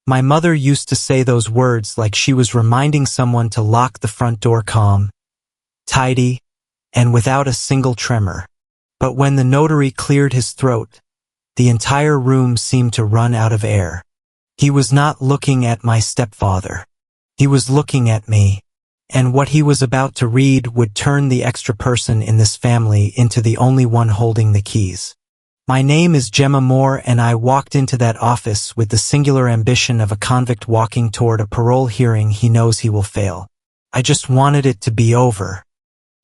My mother used to say those words like she was reminding someone to lock the front door calm, tidy, and without a single tremor. But when the notary cleared his throat, the entire room seemed to run out of air. He was not looking at my stepfather. He was looking at me, and what he was about to read would turn the extra person in this family into the only one holding the keys. My name is Gemma Moore, and I walked into that office with the singular ambition of a convict walking toward a parole hearing he knows he will fail. I just wanted it to be over.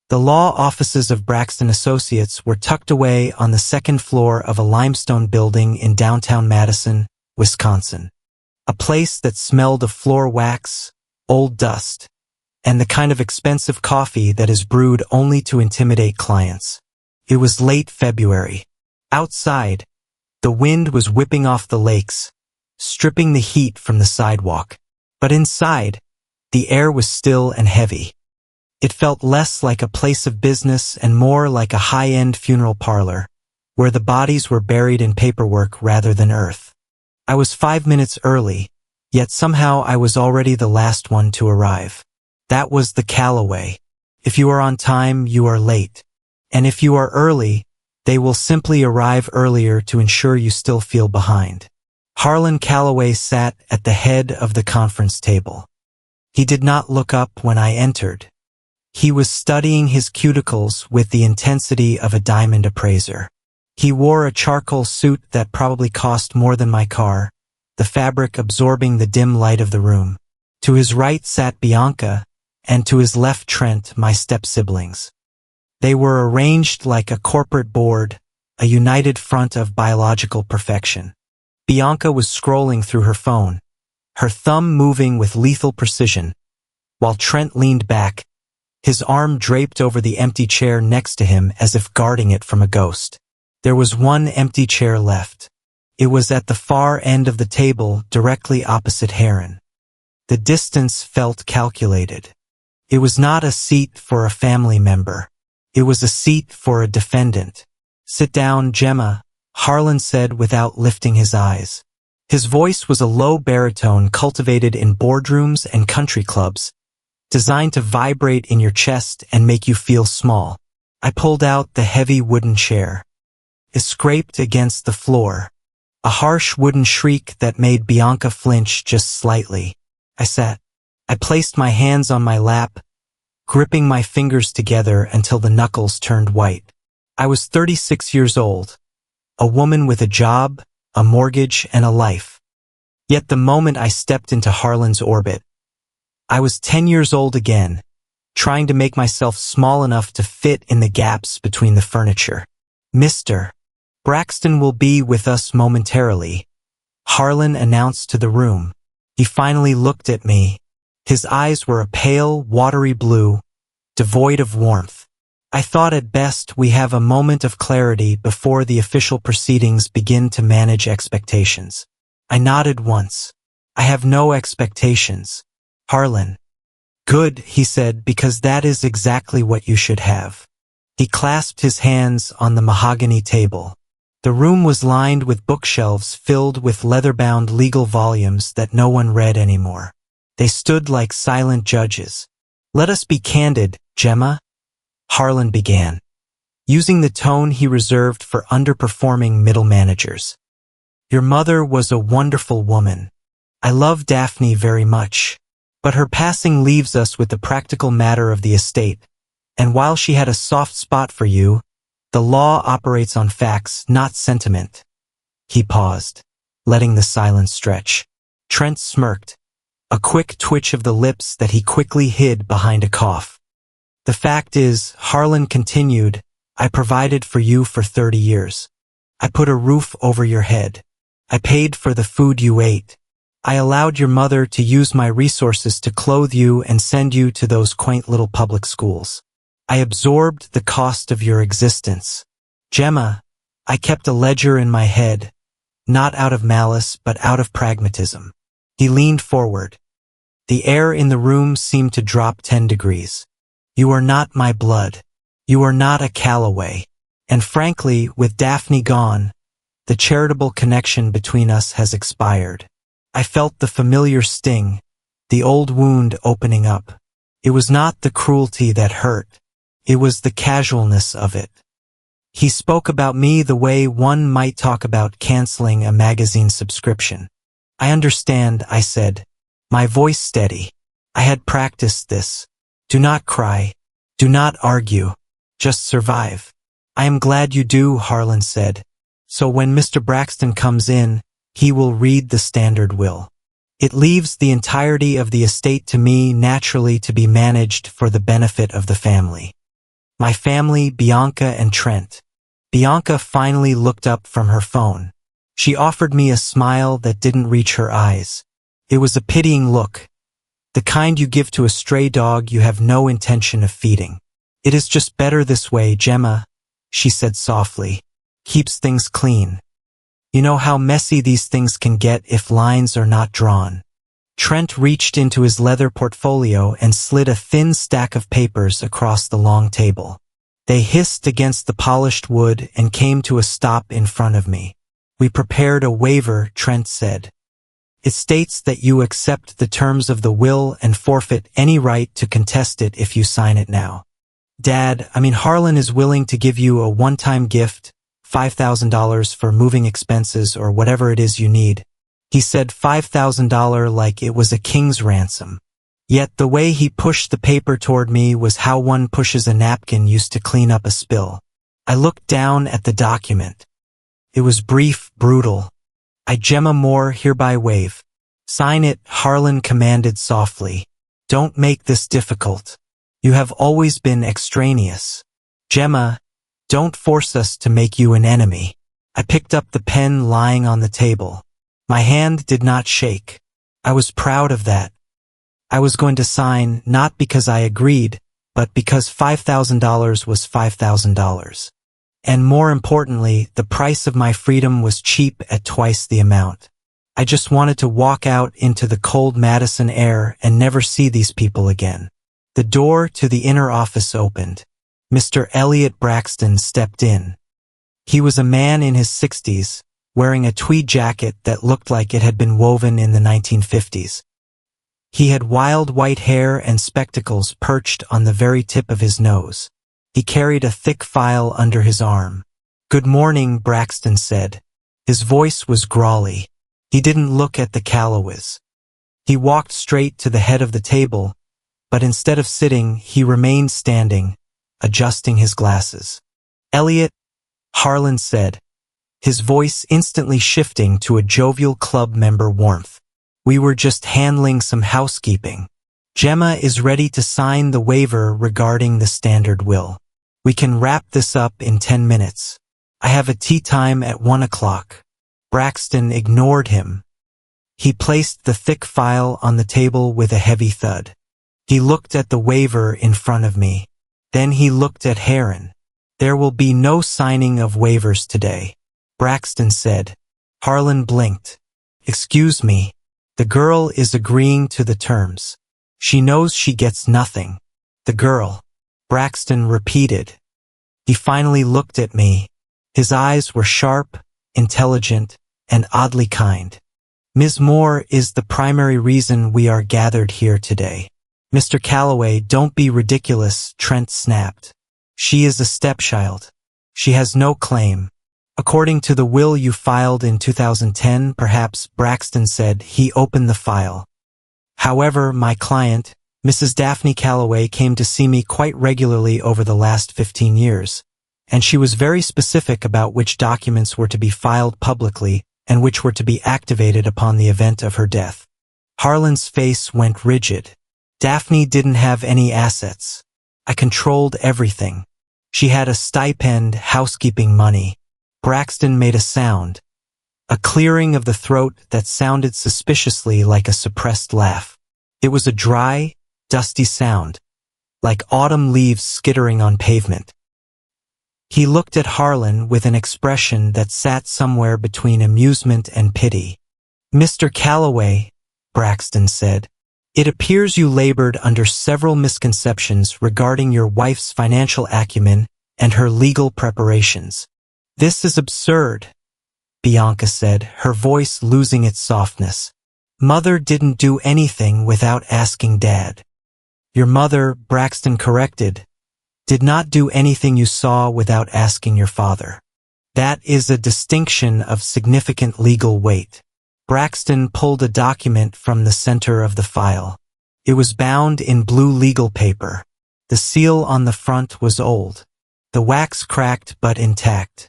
The law offices of Braxton Associates were tucked away on the second floor of a limestone building in downtown Madison, Wisconsin. A place that smelled of floor wax, old dust, and the kind of expensive coffee that is brewed only to intimidate clients. It was late February. Outside, the wind was whipping off the lakes, stripping the heat from the sidewalk. But inside, the air was still and heavy. It felt less like a place of business and more like a high-end funeral parlor, where the bodies were buried in paperwork rather than earth. I was 5 minutes early, yet somehow I was already the last one to arrive. That was the Callaway. If you are on time, you are late. And if you are early, they will simply arrive earlier to ensure you still feel behind. Harlan Callaway sat at the head of the conference table. He did not look up when I entered. He was studying his cuticles with the intensity of a diamond appraiser. He wore a charcoal suit that probably cost more than my car, the fabric absorbing the dim light of the room. To his right sat Bianca, and to his left Trent, my step-siblings. They were arranged like a corporate board, a united front of biological perfection. Bianca was scrolling through her phone, her thumb moving with lethal precision, while Trent leaned back, his arm draped over the empty chair next to him as if guarding it from a ghost. There was one empty chair left. It was at the far end of the table, directly opposite Heron. The distance felt calculated. It was not a seat for a family member. It was a seat for a defendant. "Sit down, Gemma," Harlan said without lifting his eyes. His voice was a low baritone cultivated in boardrooms and country clubs, designed to vibrate in your chest and make you feel small. I pulled out the heavy wooden chair. It scraped against the floor, a harsh wooden shriek that made Bianca flinch just slightly. I sat. I placed my hands on my lap, gripping my fingers together until the knuckles turned white. I was 36 years old, a woman with a job, a mortgage, and a life. Yet the moment I stepped into Harlan's orbit, I was 10 years old again, trying to make myself small enough to fit in the gaps between the furniture. "Mr. Braxton will be with us momentarily," Harlan announced to the room. He finally looked at me. His eyes were a pale, watery blue, devoid of warmth. I thought at best we have a moment of clarity before the official proceedings begin to manage expectations. I nodded once. "I have no expectations, Harlan." "Good," he said, "because that is exactly what you should have." He clasped his hands on the mahogany table. The room was lined with bookshelves filled with leather-bound legal volumes that no one read anymore. They stood like silent judges. "Let us be candid, Gemma," Harlan began, using the tone he reserved for underperforming middle managers. "Your mother was a wonderful woman. I love Daphne very much. But her passing leaves us with the practical matter of the estate, and while she had a soft spot for you, the law operates on facts, not sentiment." He paused, letting the silence stretch. Trent smirked, a quick twitch of the lips that he quickly hid behind a cough. "The fact is," Harlan continued, "I provided for you for 30 years. I put a roof over your head. I paid for the food you ate. I allowed your mother to use my resources to clothe you and send you to those quaint little public schools. I absorbed the cost of your existence. Gemma, I kept a ledger in my head, not out of malice but out of pragmatism." He leaned forward. The air in the room seemed to drop 10 degrees. "You are not my blood. You are not a Callaway. And frankly, with Daphne gone, the charitable connection between us has expired. I felt the familiar sting, the old wound opening up. It was not the cruelty that hurt. It was the casualness of it. He spoke about me the way one might talk about canceling a magazine subscription. I understand, I said, my voice steady. I had practiced this. Do not cry. Do not argue. Just survive. I am glad you do, Harlan said. So when Mr. Braxton comes in, he will read the standard will. It leaves the entirety of the estate to me naturally to be managed for the benefit of the family. My family, Bianca and Trent. Bianca finally looked up from her phone. She offered me a smile that didn't reach her eyes. It was a pitying look. The kind you give to a stray dog you have no intention of feeding. It is just better this way, Gemma, she said softly. Keeps things clean. You know how messy these things can get if lines are not drawn. Trent reached into his leather portfolio and slid a thin stack of papers across the long table. They hissed against the polished wood and came to a stop in front of me. We prepared a waiver, Trent said. It states that you accept the terms of the will and forfeit any right to contest it if you sign it now. Harlan is willing to give you a one-time gift, $5,000 for moving expenses or whatever it is you need. He said $5,000 like it was a king's ransom. Yet the way he pushed the paper toward me was how one pushes a napkin used to clean up a spill. I looked down at the document. It was brief, brutal. I, Gemma Moore, hereby waive. Sign it, Harlan commanded softly. Don't make this difficult. You have always been extraneous. Gemma, don't force us to make you an enemy. I picked up the pen lying on the table. My hand did not shake. I was proud of that. I was going to sign not because I agreed, but because $5,000 was $5,000. And more importantly, the price of my freedom was cheap at twice the amount. I just wanted to walk out into the cold Madison air and never see these people again. The door to the inner office opened. Mr. Elliot Braxton stepped in. He was a man in his 60s, wearing a tweed jacket that looked like it had been woven in the 1950s. He had wild white hair and spectacles perched on the very tip of his nose. He carried a thick file under his arm. Good morning, Braxton said. His voice was growly. He didn't look at the Calloways. He walked straight to the head of the table, but instead of sitting, he remained standing, adjusting his glasses. Elliot, Harlan said, his voice instantly shifting to a jovial club member warmth. We were just handling some housekeeping. Gemma is ready to sign the waiver regarding the standard will. We can wrap this up in 10 minutes. I have a tea time at 1 o'clock. Braxton ignored him. He placed the thick file on the table with a heavy thud. He looked at the waiver in front of me. Then he looked at Heron. There will be no signing of waivers today, Braxton said. Harlan blinked. Excuse me. The girl is agreeing to the terms. She knows she gets nothing. The girl, Braxton repeated. He finally looked at me. His eyes were sharp, intelligent, and oddly kind. Ms. Moore is the primary reason we are gathered here today. Mr. Calloway, don't be ridiculous, Trent snapped. She is a stepchild. She has no claim. According to the will you filed in 2010, perhaps, Braxton said. He opened the file. However, my client, Mrs. Daphne Calloway, came to see me quite regularly over the last 15 years, and she was very specific about which documents were to be filed publicly and which were to be activated upon the event of her death. Harlan's face went rigid. Daphne didn't have any assets. I controlled everything. She had a stipend, housekeeping money. Braxton made a sound, a clearing of the throat that sounded suspiciously like a suppressed laugh. It was a dry, dusty sound, like autumn leaves skittering on pavement. He looked at Harlan with an expression that sat somewhere between amusement and pity. Mr. Calloway, Braxton said, it appears you labored under several misconceptions regarding your wife's financial acumen and her legal preparations. This is absurd, Bianca said, her voice losing its softness. Mother didn't do anything without asking Dad. Your mother, Braxton corrected, did not do anything you saw without asking your father. That is a distinction of significant legal weight. Braxton pulled a document from the center of the file. It was bound in blue legal paper. The seal on the front was old. The wax cracked but intact.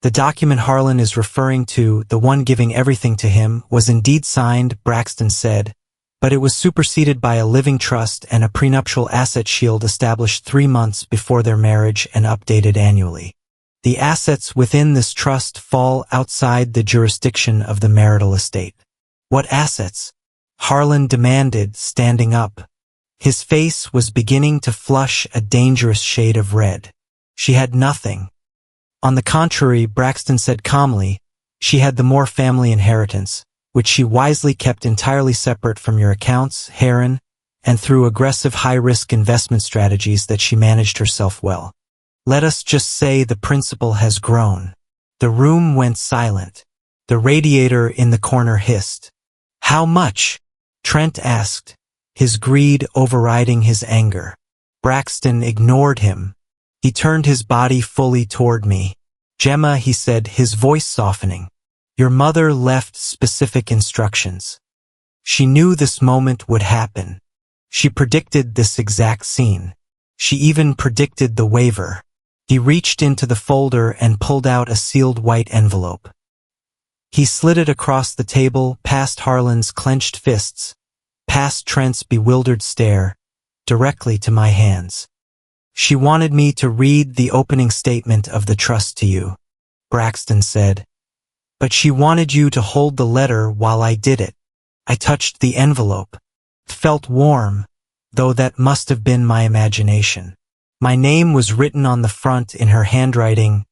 The document Harlan is referring to, the one giving everything to him, was indeed signed, Braxton said, but it was superseded by a living trust and a prenuptial asset shield established 3 months before their marriage and updated annually. The assets within this trust fall outside the jurisdiction of the marital estate. What assets? Harlan demanded, standing up. His face was beginning to flush a dangerous shade of red. She had nothing. On the contrary, Braxton said calmly, she had the Moore family inheritance, which she wisely kept entirely separate from your accounts, Heron, and through aggressive high-risk investment strategies that she managed herself well. Let us just say the principal has grown. The room went silent. The radiator in the corner hissed. How much? Trent asked, his greed overriding his anger. Braxton ignored him. He turned his body fully toward me. Gemma, he said, his voice softening. Your mother left specific instructions. She knew this moment would happen. She predicted this exact scene. She even predicted the waiver. He reached into the folder and pulled out a sealed white envelope. He slid it across the table, past Harlan's clenched fists, past Trent's bewildered stare, directly to my hands. She wanted me to read the opening statement of the trust to you, Braxton said. But she wanted you to hold the letter while I did it. I touched the envelope. It felt warm, though that must have been my imagination. My name was written on the front in her handwriting,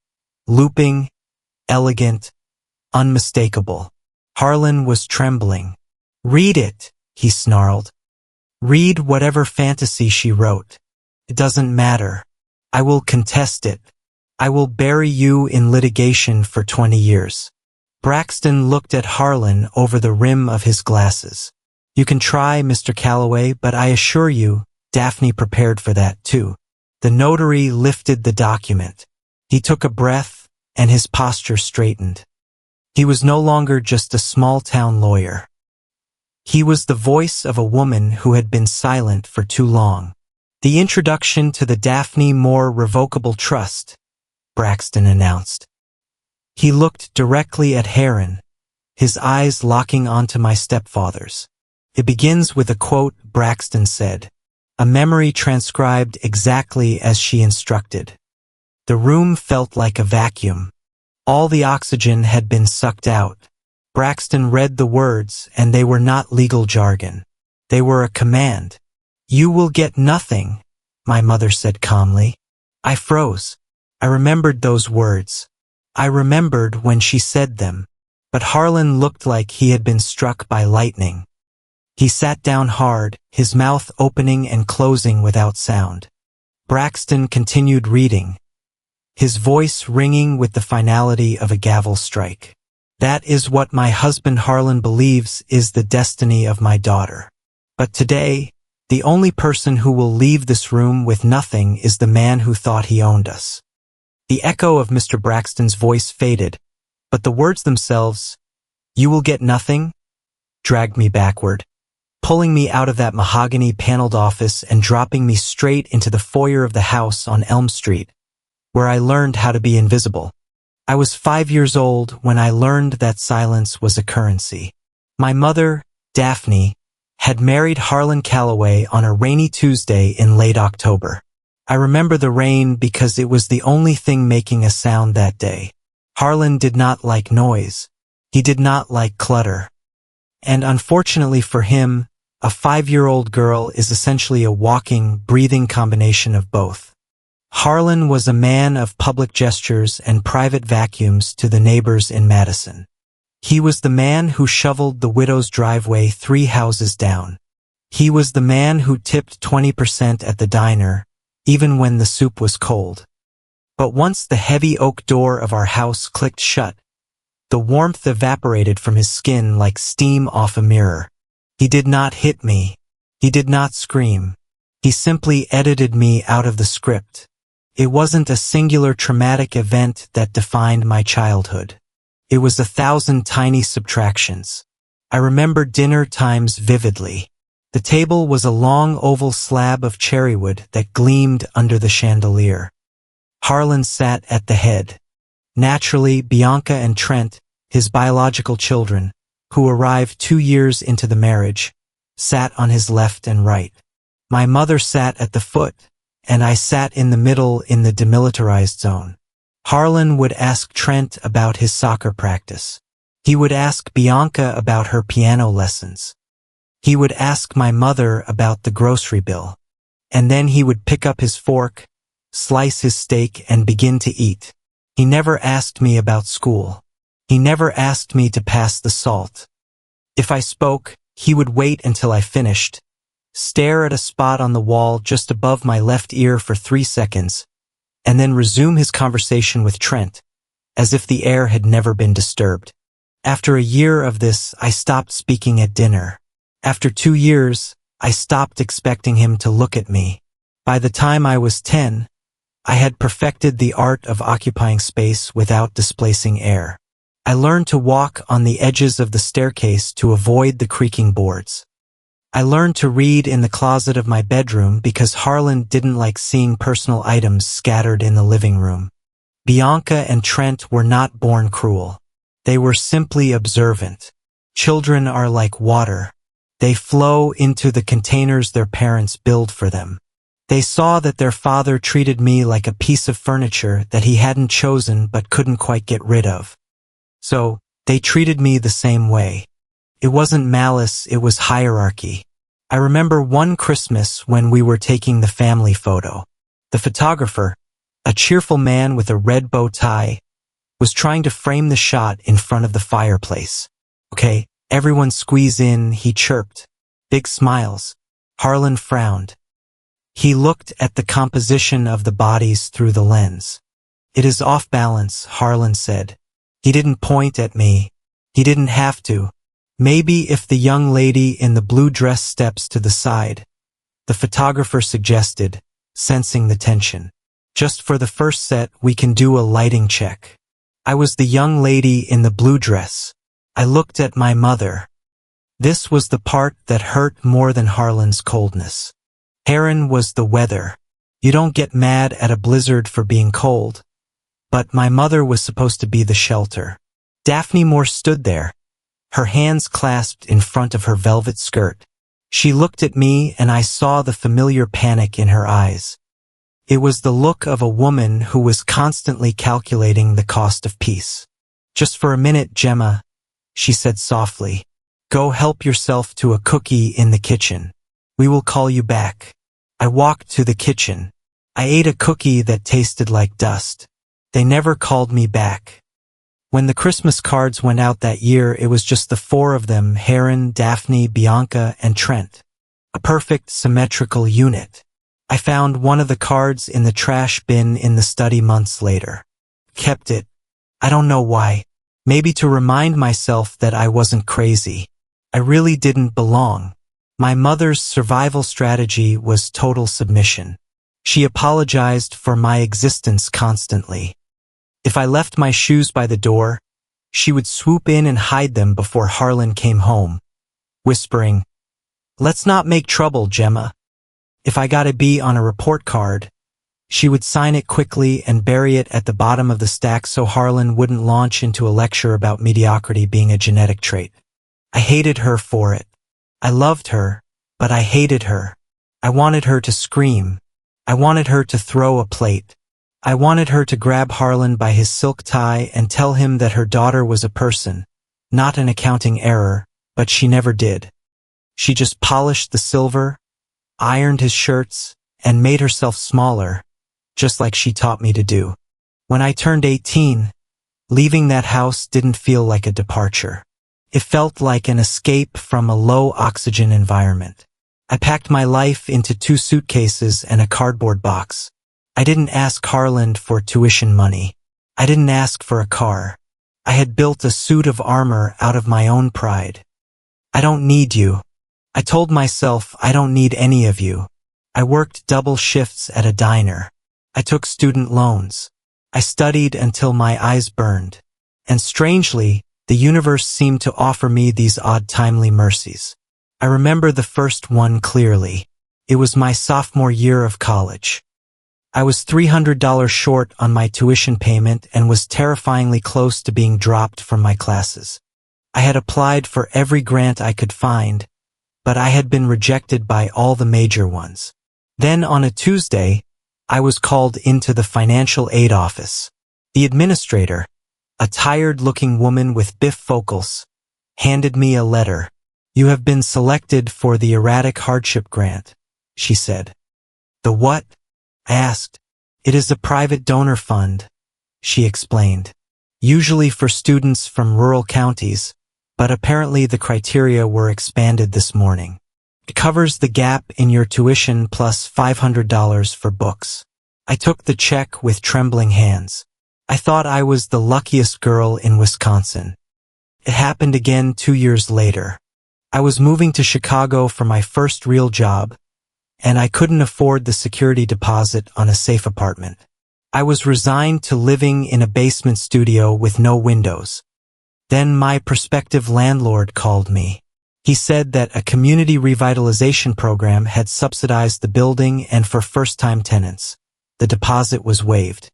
looping, elegant, unmistakable. Harlan was trembling. Read it, he snarled. Read whatever fantasy she wrote. It doesn't matter. I will contest it. I will bury you in litigation for 20 years. Braxton looked at Harlan over the rim of his glasses. You can try, Mr. Calloway, but I assure you, Daphne prepared for that too. The notary lifted the document. He took a breath, and his posture straightened. He was no longer just a small-town lawyer. He was the voice of a woman who had been silent for too long. The introduction to the Daphne Moore Revocable Trust, Braxton announced. He looked directly at Heron, his eyes locking onto my stepfather's. It begins with a quote, Braxton said, a memory transcribed exactly as she instructed. The room felt like a vacuum. All the oxygen had been sucked out. Braxton read the words, and they were not legal jargon. They were a command. You will get nothing, my mother said calmly. I froze. I remembered those words. I remembered when she said them. But Harlan looked like he had been struck by lightning. He sat down hard, his mouth opening and closing without sound. Braxton continued reading, his voice ringing with the finality of a gavel strike. That is what my husband Harlan believes is the destiny of my daughter. But today, the only person who will leave this room with nothing is the man who thought he owned us. The echo of Mr. Braxton's voice faded, but the words themselves, you will get nothing, dragged me backward, pulling me out of that mahogany-paneled office and dropping me straight into the foyer of the house on Elm Street, where I learned how to be invisible. I was 5 years old when I learned that silence was a currency. My mother, Daphne, had married Harlan Calloway on a rainy Tuesday in late October. I remember the rain because it was the only thing making a sound that day. Harlan did not like noise. He did not like clutter. And unfortunately for him, a 5-year-old girl is essentially a walking, breathing combination of both. Harlan was a man of public gestures and private vacuums to the neighbors in Madison. He was the man who shoveled the widow's driveway 3 houses down. He was the man who tipped 20% at the diner, even when the soup was cold. But once the heavy oak door of our house clicked shut, The warmth evaporated from his skin like steam off a mirror. He did not hit me. He did not scream. He simply edited me out of the script. It wasn't a singular traumatic event that defined my childhood. It was 1,000 tiny subtractions. I remember dinner times vividly. The table was a long oval slab of cherrywood that gleamed under the chandelier. Harlan sat at the head. Naturally, Bianca and Trent, his biological children, who arrived 2 years into the marriage, sat on his left and right. My mother sat at the foot, and I sat in the middle in the demilitarized zone. Harlan would ask Trent about his soccer practice. He would ask Bianca about her piano lessons. He would ask my mother about the grocery bill. And then he would pick up his fork, slice his steak, and begin to eat. He never asked me about school. He never asked me to pass the salt. If I spoke, he would wait until I finished, stare at a spot on the wall just above my left ear for 3 seconds, and then resume his conversation with Trent, as if the air had never been disturbed. After a year of this, I stopped speaking at dinner. After 2 years, I stopped expecting him to look at me. By the time I was 10, I had perfected the art of occupying space without displacing air. I learned to walk on the edges of the staircase to avoid the creaking boards. I learned to read in the closet of my bedroom because Harlan didn't like seeing personal items scattered in the living room. Bianca and Trent were not born cruel. They were simply observant. Children are like water. They flow into the containers their parents build for them. They saw that their father treated me like a piece of furniture that he hadn't chosen but couldn't quite get rid of. So, they treated me the same way. It wasn't malice, it was hierarchy. I remember one Christmas when we were taking the family photo. The photographer, a cheerful man with a red bow tie, was trying to frame the shot in front of the fireplace. Okay, everyone squeeze in, he chirped. Big smiles. Harlan frowned. He looked at the composition of the bodies through the lens. It is off balance, Harlan said. He didn't point at me. He didn't have to. Maybe if the young lady in the blue dress steps to the side, the photographer suggested, sensing the tension. Just for the first set, we can do a lighting check. I was the young lady in the blue dress. I looked at my mother. This was the part that hurt more than Harlan's coldness. Heron was the weather. You don't get mad at a blizzard for being cold. But my mother was supposed to be the shelter. Daphne Moore stood there, her hands clasped in front of her velvet skirt. She looked at me and I saw the familiar panic in her eyes. It was the look of a woman who was constantly calculating the cost of peace. Just for a minute, Gemma, she said softly. Go help yourself to a cookie in the kitchen. We will call you back. I walked to the kitchen. I ate a cookie that tasted like dust. They never called me back. When the Christmas cards went out that year, it was just the 4 of them, Heron, Daphne, Bianca, and Trent. A perfect symmetrical unit. I found one of the cards in the trash bin in the study months later. Kept it. I don't know why. Maybe to remind myself that I wasn't crazy. I really didn't belong. My mother's survival strategy was total submission. She apologized for my existence constantly. If I left my shoes by the door, she would swoop in and hide them before Harlan came home, whispering, "Let's not make trouble, Gemma." If I got a B on a report card, she would sign it quickly and bury it at the bottom of the stack so Harlan wouldn't launch into a lecture about mediocrity being a genetic trait. I hated her for it. I loved her, but I hated her. I wanted her to scream. I wanted her to throw a plate. I wanted her to grab Harlan by his silk tie and tell him that her daughter was a person, not an accounting error, but she never did. She just polished the silver, ironed his shirts, and made herself smaller, just like she taught me to do. When I turned 18, leaving that house didn't feel like a departure. It felt like an escape from a low-oxygen environment. I packed my life into 2 suitcases and a cardboard box. I didn't ask Harlan for tuition money. I didn't ask for a car. I had built a suit of armor out of my own pride. I don't need you. I told myself I don't need any of you. I worked double shifts at a diner. I took student loans. I studied until my eyes burned. And strangely, the universe seemed to offer me these odd timely mercies. I remember the first one clearly. It was my sophomore year of college. I was $300 short on my tuition payment and was terrifyingly close to being dropped from my classes. I had applied for every grant I could find, but I had been rejected by all the major ones. Then on a Tuesday, I was called into the financial aid office. The administrator, a tired-looking woman with bifocals, handed me a letter. "You have been selected for the erratic hardship grant," she said. "The what?" I asked. "It is a private donor fund," she explained. "Usually for students from rural counties, but apparently the criteria were expanded this morning. It covers the gap in your tuition plus $500 for books." I took the check with trembling hands. I thought I was the luckiest girl in Wisconsin. It happened again 2 years later. I was moving to Chicago for my first real job, and I couldn't afford the security deposit on a safe apartment. I was resigned to living in a basement studio with no windows. Then my prospective landlord called me. He said that a community revitalization program had subsidized the building, and for first-time tenants, the deposit was waived.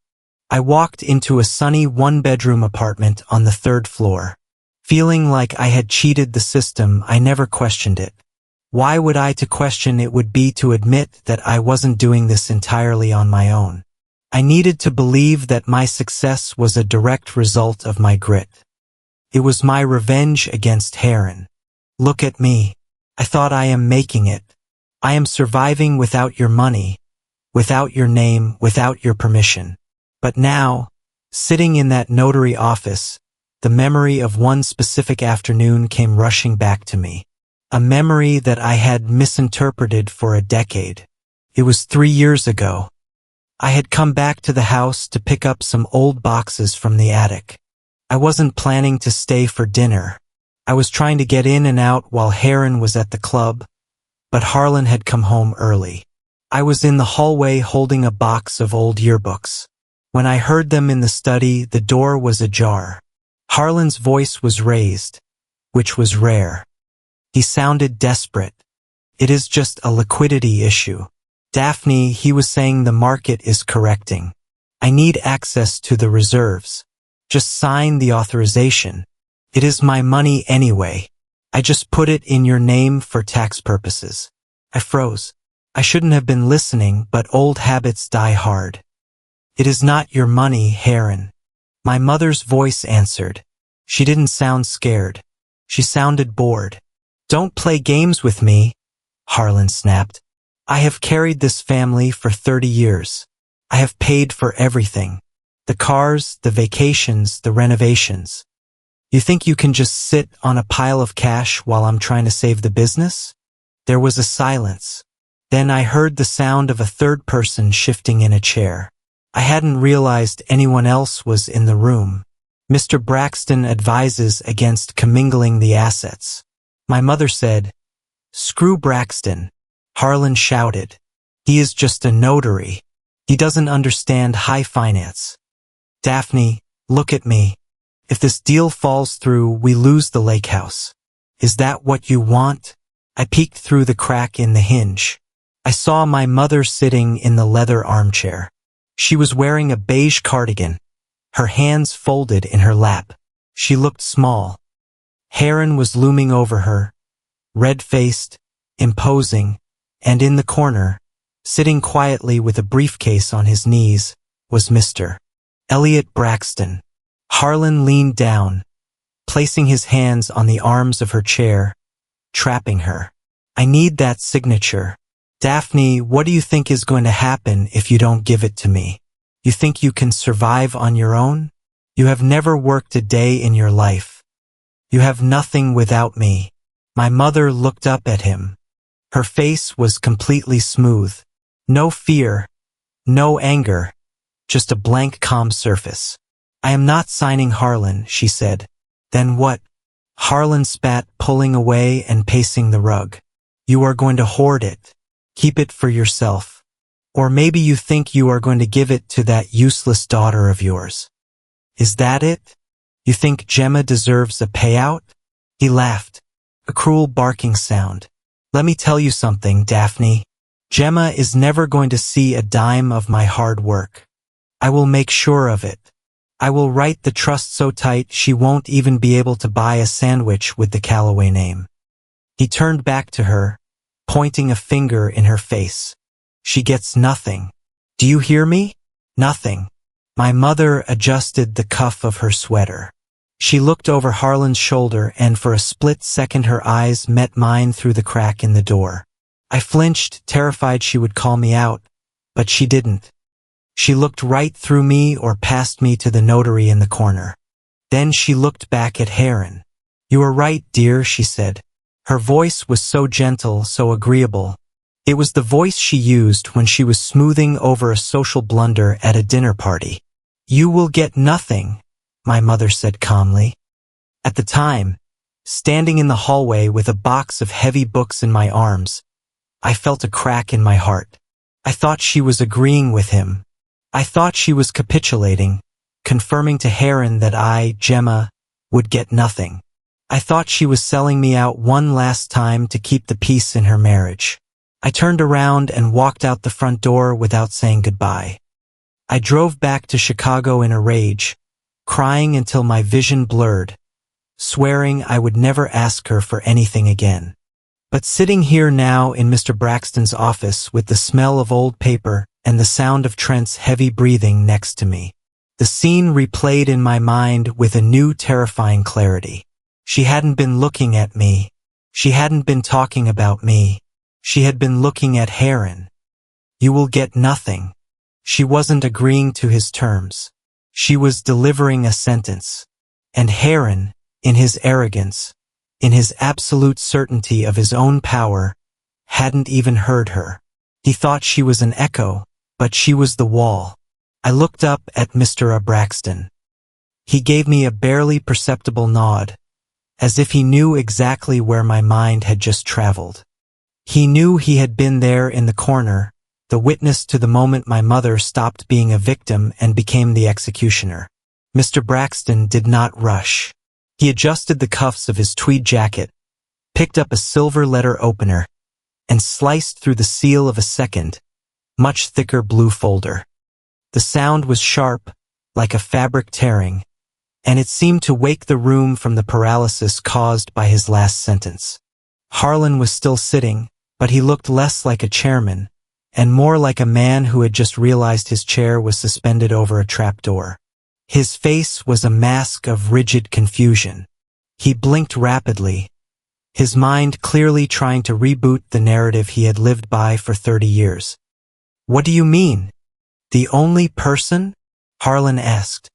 I walked into a sunny one-bedroom apartment on the 3rd floor. Feeling like I had cheated the system, I never questioned it. Why would I to question it would be to admit that I wasn't doing this entirely on my own. I needed to believe that my success was a direct result of my grit. It was my revenge against Heron. Look at me. I thought I am making it. I am surviving without your money, without your name, without your permission. But now, sitting in that notary office, the memory of one specific afternoon came rushing back to me. A memory that I had misinterpreted for a decade. It was 3 years ago. I had come back to the house to pick up some old boxes from the attic. I wasn't planning to stay for dinner. I was trying to get in and out while Heron was at the club, but Harlan had come home early. I was in the hallway holding a box of old yearbooks. When I heard them in the study, the door was ajar. Harlan's voice was raised, which was rare. He sounded desperate. "It is just a liquidity issue. Daphne," he was saying, "the market is correcting. I need access to the reserves. Just sign the authorization. It is my money anyway. I just put it in your name for tax purposes." I froze. I shouldn't have been listening, but old habits die hard. "It is not your money, Heron." My mother's voice answered. She didn't sound scared. She sounded bored. "Don't play games with me," Harlan snapped. "I have carried this family for 30 years. I have paid for everything. The cars, the vacations, the renovations. You think you can just sit on a pile of cash while I'm trying to save the business?" There was a silence. Then I heard the sound of a third person shifting in a chair. I hadn't realized anyone else was in the room. "Mr. Braxton advises against commingling the assets." My mother said. "Screw Braxton," Harlan shouted. "He is just a notary. He doesn't understand high finance. Daphne, look at me. If this deal falls through, we lose the lake house. Is that what you want?" I peeked through the crack in the hinge. I saw my mother sitting in the leather armchair. She was wearing a beige cardigan, her hands folded in her lap. She looked small. Heron was looming over her, red-faced, imposing, and in the corner, sitting quietly with a briefcase on his knees, was Mr. Elliot Braxton. Harlan leaned down, placing his hands on the arms of her chair, trapping her. "I need that signature. Daphne, what do you think is going to happen if you don't give it to me? You think you can survive on your own? You have never worked a day in your life. You have nothing without me." My mother looked up at him. Her face was completely smooth. No fear, no anger, just a blank calm surface. I am not signing Harlan, she said. Then what? Harlan spat, pulling away and pacing the rug. You are going to hoard it. Keep it for yourself. Or maybe you think you are going to give it to that useless daughter of yours. Is that it? You think Gemma deserves a payout? He laughed, a cruel barking sound. Let me tell you something, Daphne. Gemma is never going to see a dime of my hard work. I will make sure of it. I will write the trust so tight she won't even be able to buy a sandwich with the Calloway name. He turned back to her, pointing a finger in her face. She gets nothing. Do you hear me? Nothing. My mother adjusted the cuff of her sweater. She looked over Harlan's shoulder and for a split second her eyes met mine through the crack in the door. I flinched, terrified she would call me out, but she didn't. She looked right through me or past me to the notary in the corner. Then she looked back at Heron. You are right, dear, she said. Her voice was so gentle, so agreeable. It was the voice she used when she was smoothing over a social blunder at a dinner party. You will get nothing, my mother said calmly. At the time, standing in the hallway with a box of heavy books in my arms, I felt a crack in my heart. I thought she was agreeing with him. I thought she was capitulating, confirming to Heron that I, Gemma, would get nothing. I thought she was selling me out one last time to keep the peace in her marriage. I turned around and walked out the front door without saying goodbye. I drove back to Chicago in a rage, crying until my vision blurred, swearing I would never ask her for anything again. But sitting here now in Mr. Braxton's office with the smell of old paper and the sound of Trent's heavy breathing next to me, the scene replayed in my mind with a new terrifying clarity. She hadn't been looking at me. She hadn't been talking about me. She had been looking at Heron. You will get nothing. She wasn't agreeing to his terms. She was delivering a sentence. And Heron, in his arrogance, in his absolute certainty of his own power, hadn't even heard her. He thought she was an echo, but she was the wall. I looked up at Mr. Braxton. He gave me a barely perceptible nod, as if he knew exactly where my mind had just traveled. He knew he had been there in the corner, the witness to the moment my mother stopped being a victim and became the executioner. Mr. Braxton did not rush. He adjusted the cuffs of his tweed jacket, picked up a silver letter opener, and sliced through the seal of a second, much thicker blue folder. The sound was sharp, like a fabric tearing, and it seemed to wake the room from the paralysis caused by his last sentence. Harlan was still sitting, but he looked less like a chairman, and more like a man who had just realized his chair was suspended over a trapdoor. His face was a mask of rigid confusion. He blinked rapidly, his mind clearly trying to reboot the narrative he had lived by for 30 years. What do you mean? The only person? Harlan asked.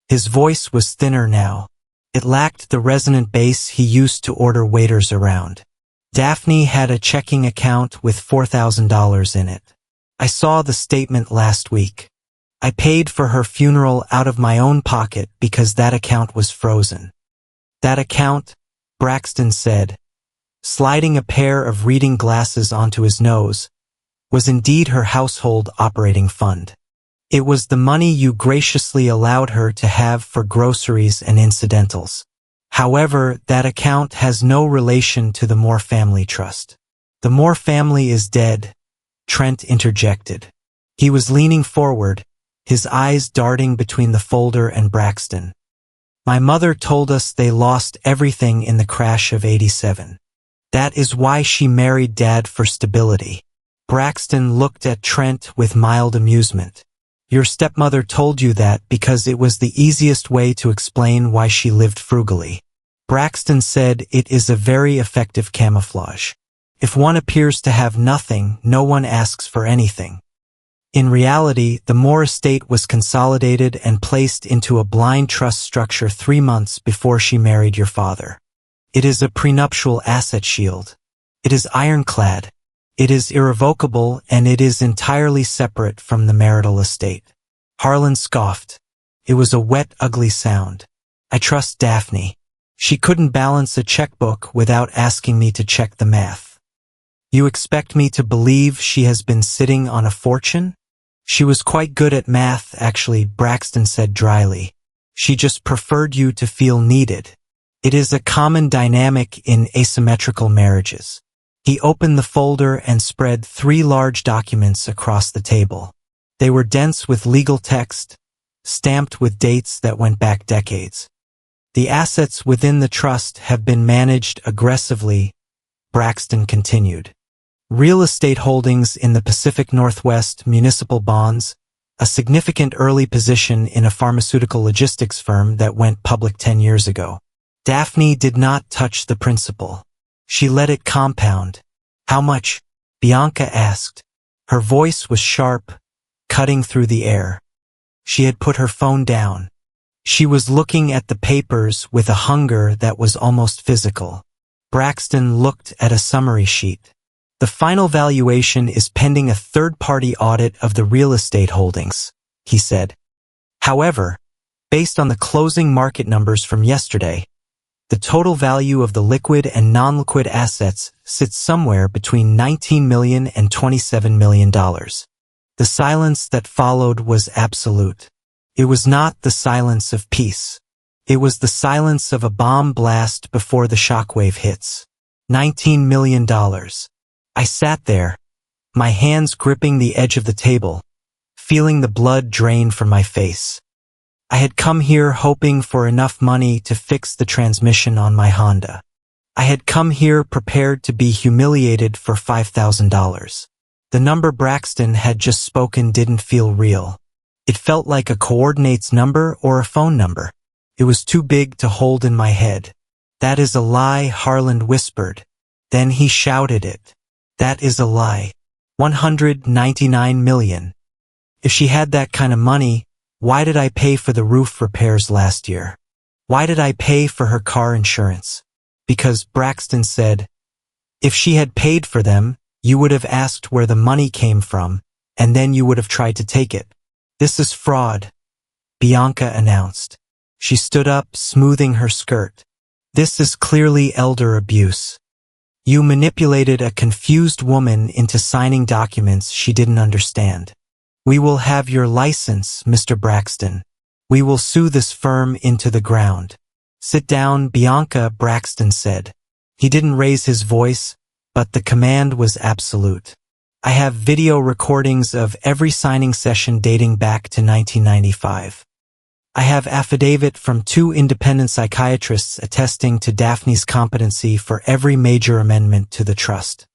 His voice was thinner now. It lacked the resonant bass he used to order waiters around. Daphne had a checking account with $4,000 in it. I saw the statement last week. I paid for her funeral out of my own pocket because that account was frozen. That account, Braxton said, sliding a pair of reading glasses onto his nose, was indeed her household operating fund. It was the money you graciously allowed her to have for groceries and incidentals. However, that account has no relation to the Moore family trust. The Moore family is dead, Trent interjected. He was leaning forward, his eyes darting between the folder and Braxton. My mother told us they lost everything in the crash of '87. That is why she married Dad for stability. Braxton looked at Trent with mild amusement. Your stepmother told you that because it was the easiest way to explain why she lived frugally. Braxton said it is a very effective camouflage. If one appears to have nothing, no one asks for anything. In reality, the Moore estate was consolidated and placed into a blind trust structure 3 months before she married your father. It is a prenuptial asset shield. It is ironclad. It is irrevocable, and it is entirely separate from the marital estate. Harlan scoffed. It was a wet, ugly sound. I trust Daphne. She couldn't balance a checkbook without asking me to check the math. You expect me to believe she has been sitting on a fortune? She was quite good at math, actually, Braxton said dryly. She just preferred you to feel needed. It is a common dynamic in asymmetrical marriages. He opened the folder and spread 3 large documents across the table. They were dense with legal text, stamped with dates that went back decades. The assets within the trust have been managed aggressively, Braxton continued. Real estate holdings in the Pacific Northwest, municipal bonds, a significant early position in a pharmaceutical logistics firm that went public 10 years ago. Daphne did not touch the principal. She let it compound. How much? Bianca asked. Her voice was sharp, cutting through the air. She had put her phone down. She was looking at the papers with a hunger that was almost physical. Braxton looked at a summary sheet. The final valuation is pending a third-party audit of the real estate holdings, he said. However, based on the closing market numbers from yesterday, the total value of the liquid and non-liquid assets sits somewhere between $19 million and $27 million. The silence that followed was absolute. It was not the silence of peace. It was the silence of a bomb blast before the shockwave hits. $19 million. I sat there, my hands gripping the edge of the table, feeling the blood drain from my face. I had come here hoping for enough money to fix the transmission on my Honda. I had come here prepared to be humiliated for $5,000. The number Braxton had just spoken didn't feel real. It felt like a coordinates number or a phone number. It was too big to hold in my head. That is a lie, Harland whispered. Then he shouted it. That is a lie. $199 million. If she had that kind of money, why did I pay for the roof repairs last year? Why did I pay for her car insurance? Because Braxton said, if she had paid for them, you would have asked where the money came from, and then you would have tried to take it. This is fraud, Bianca announced. She stood up, smoothing her skirt. This is clearly elder abuse. You manipulated a confused woman into signing documents she didn't understand. We will have your license, Mr. Braxton. We will sue this firm into the ground. Sit down, Bianca, Braxton said. He didn't raise his voice, but the command was absolute. I have video recordings of every signing session dating back to 1995. I have affidavit from 2 independent psychiatrists attesting to Daphne's competency for every major amendment to the trust.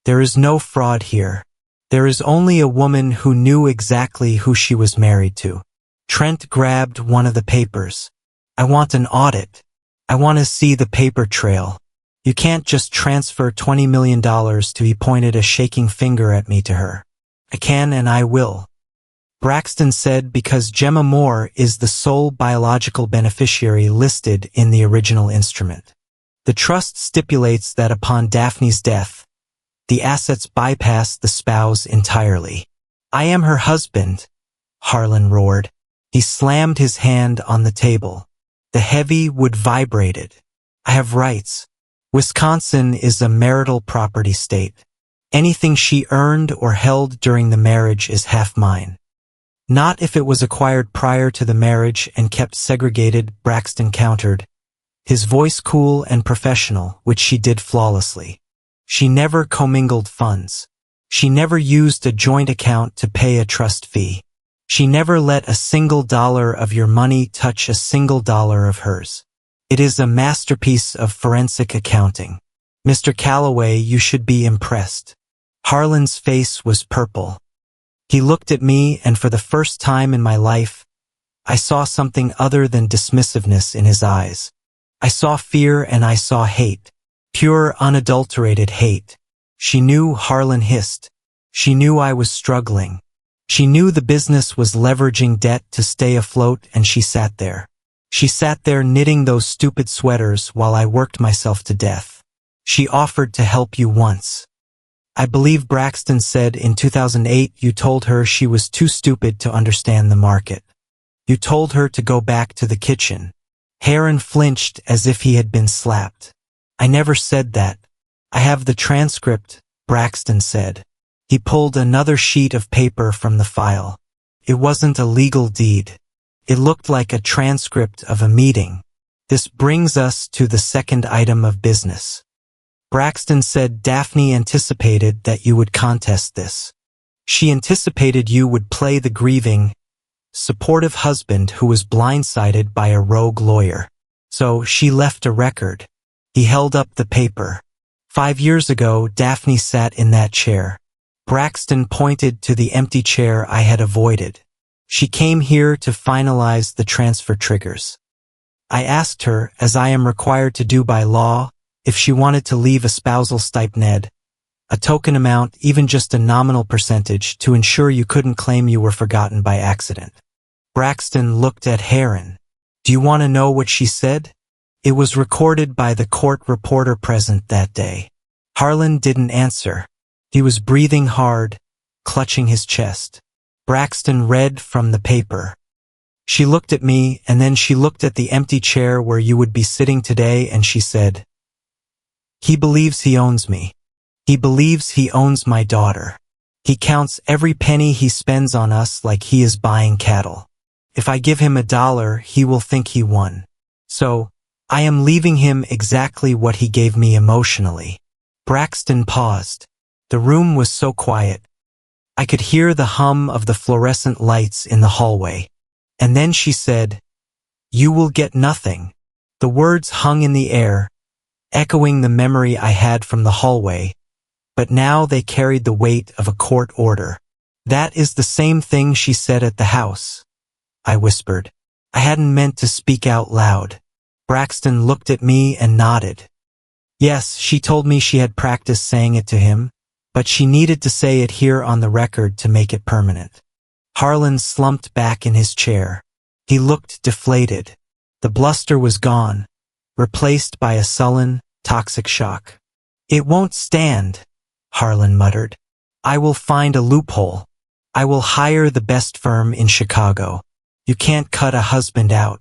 There is no fraud here. There is only a woman who knew exactly who she was married to. Trent grabbed one of the papers. I want an audit. I want to see the paper trail. You can't just transfer $20 million to He pointed a shaking finger at me to her. I can and I will. Braxton said because Gemma Moore is the sole biological beneficiary listed in the original instrument. The trust stipulates that upon Daphne's death, the assets bypass the spouse entirely. I am her husband, Harlan roared. He slammed his hand on the table. The heavy wood vibrated. I have rights. Wisconsin is a marital property state. Anything she earned or held during the marriage is half mine. Not if it was acquired prior to the marriage and kept segregated, Braxton countered, his voice cool and professional, which she did flawlessly. She never commingled funds. She never used a joint account to pay a trust fee. She never let a single dollar of your money touch a single dollar of hers. It is a masterpiece of forensic accounting. Mr. Calloway, you should be impressed. Harlan's face was purple. He looked at me, and for the first time in my life, I saw something other than dismissiveness in his eyes. I saw fear and I saw hate. Pure, unadulterated hate. She knew, Harlan hissed. She knew I was struggling. She knew the business was leveraging debt to stay afloat, and she sat there. She sat there knitting those stupid sweaters while I worked myself to death. She offered to help you once. I believe Braxton said in 2008 you told her she was too stupid to understand the market. You told her to go back to the kitchen. Heron flinched as if he had been slapped. I never said that. I have the transcript, Braxton said. He pulled another sheet of paper from the file. It wasn't a legal deed. It looked like a transcript of a meeting. This brings us to the second item of business. Braxton said Daphne anticipated that you would contest this. She anticipated you would play the grieving, supportive husband who was blindsided by a rogue lawyer. So she left a record. He held up the paper. 5 years ago, Daphne sat in that chair. Braxton pointed to the empty chair I had avoided. She came here to finalize the transfer triggers. I asked her, as I am required to do by law, if she wanted to leave a spousal stipend, a token amount, even just a nominal percentage, to ensure you couldn't claim you were forgotten by accident. Braxton looked at Heron. Do you want to know what she said? It was recorded by the court reporter present that day. Harlan didn't answer. He was breathing hard, clutching his chest. Braxton read from the paper. She looked at me, and then she looked at the empty chair where you would be sitting today, and she said, "He believes he owns me. He believes he owns my daughter. He counts every penny he spends on us like he is buying cattle. If I give him $1, he will think he won. So, I am leaving him exactly what he gave me emotionally." Braxton paused. The room was so quiet. I could hear the hum of the fluorescent lights in the hallway. And then she said, "You will get nothing." The words hung in the air, echoing the memory I had from the hallway, but now they carried the weight of a court order. "That is the same thing she said at the house," I whispered. I hadn't meant to speak out loud. Braxton looked at me and nodded. "Yes, she told me she had practiced saying it to him, but she needed to say it here on the record to make it permanent." Harlan slumped back in his chair. He looked deflated. The bluster was gone, replaced by a sullen, toxic shock. "It won't stand," Harlan muttered. "I will find a loophole. I will hire the best firm in Chicago. You can't cut a husband out.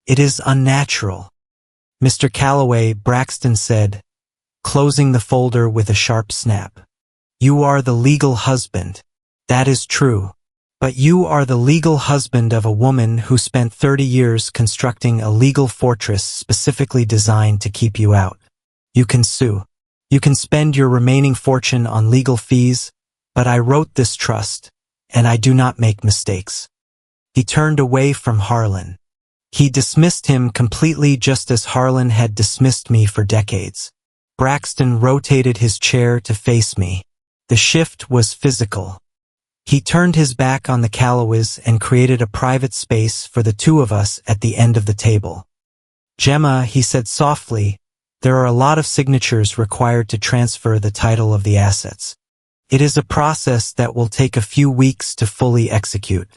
It is unnatural." "Mr. Calloway," Braxton said, closing the folder with a sharp snap. "You are the legal husband. That is true. But you are the legal husband of a woman who spent 30 years constructing a legal fortress specifically designed to keep you out. You can sue. You can spend your remaining fortune on legal fees, but I wrote this trust, and I do not make mistakes." He turned away from Harlan. He dismissed him completely, just as Harlan had dismissed me for decades. Braxton rotated his chair to face me. The shift was physical. He turned his back on the Calloways and created a private space for the two of us at the end of the table. "Gemma," he said softly, "there are a lot of signatures required to transfer the title of the assets. It is a process that will take a few weeks to fully execute."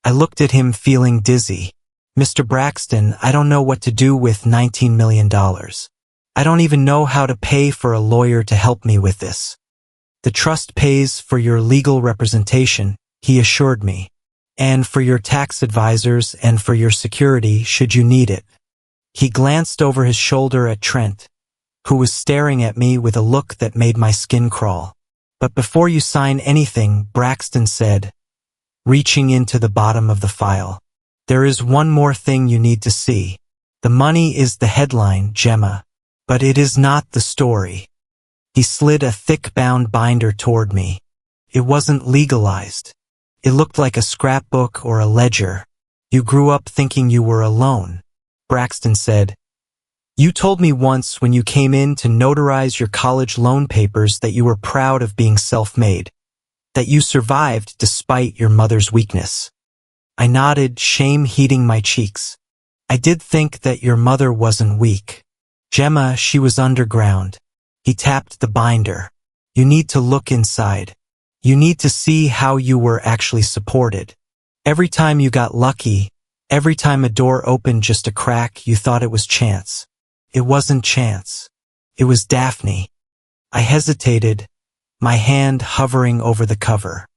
I looked at him feeling dizzy. "Mr. Braxton, I don't know what to do with $19 million. I don't even know how to pay for a lawyer to help me with this." "The trust pays for your legal representation," he assured me, "and for your tax advisors and for your security should you need it." He glanced over his shoulder at Trent, who was staring at me with a look that made my skin crawl. "But before you sign anything," Braxton said, reaching into the bottom of the file, "there is one more thing you need to see. The money is the headline, Gemma, but it is not the story." He slid a thick-bound binder toward me. It wasn't legalized. It looked like a scrapbook or a ledger. "You grew up thinking you were alone," Braxton said. "You told me once when you came in to notarize your college loan papers that you were proud of being self-made, that you survived despite your mother's weakness." I nodded, shame heating my cheeks. "I did think that your mother wasn't weak. Gemma, she was underground." He tapped the binder. "You need to look inside. You need to see how you were actually supported. Every time you got lucky, every time a door opened just a crack, you thought it was chance. It wasn't chance. It was Daphne." I hesitated, my hand hovering over the cover.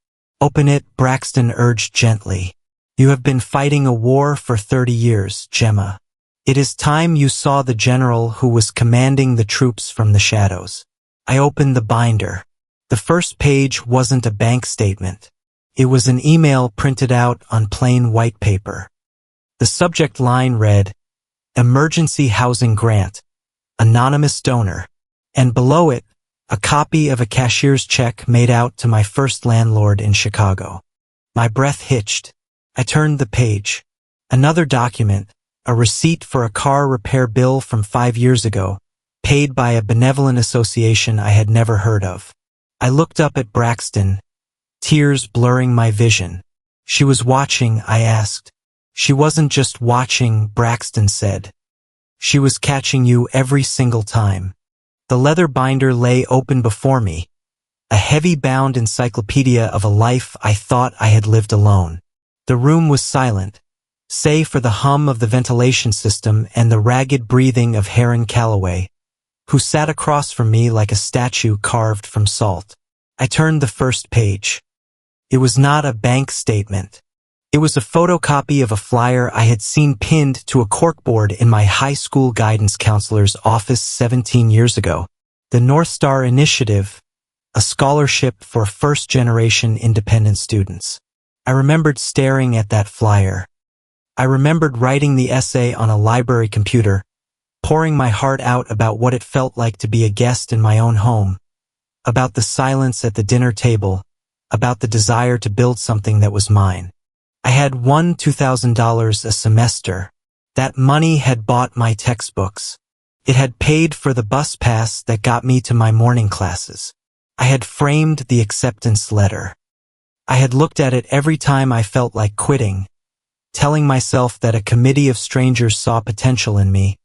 "Open it," Braxton urged gently. You have been fighting a war for 30 years, Gemma. It is time you saw the general who was commanding the troops from the shadows. I opened the binder. The first page wasn't a bank statement. It was an email printed out on plain white paper. The subject line read, "Emergency Housing Grant, Anonymous Donor," and below it, a copy of a cashier's check made out to my first landlord in Chicago. My breath hitched. I turned the page. Another document, a receipt for a car repair bill from 5 years ago, paid by a benevolent association I had never heard of. I looked up at Braxton, tears blurring my vision. She was watching, I asked. She wasn't just watching, Braxton said. She was catching you every single time. The leather binder lay open before me, a heavy-bound encyclopedia of a life I thought I had lived alone. The room was silent, save for the hum of the ventilation system and the ragged breathing of Heron Calloway, who sat across from me like a statue carved from salt. I turned the first page. It was not a bank statement. It was a photocopy of a flyer I had seen pinned to a corkboard in my high school guidance counselor's office 17 years ago. The North Star Initiative, a scholarship for first-generation independent students. I remembered staring at that flyer. I remembered writing the essay on a library computer, pouring my heart out about what it felt like to be a guest in my own home, about the silence at the dinner table, about the desire to build something that was mine. I had won $2,000 a semester. That money had bought my textbooks. It had paid for the bus pass that got me to my morning classes. I had framed the acceptance letter. I had looked at it every time I felt like quitting, telling myself that a committee of strangers saw potential in me,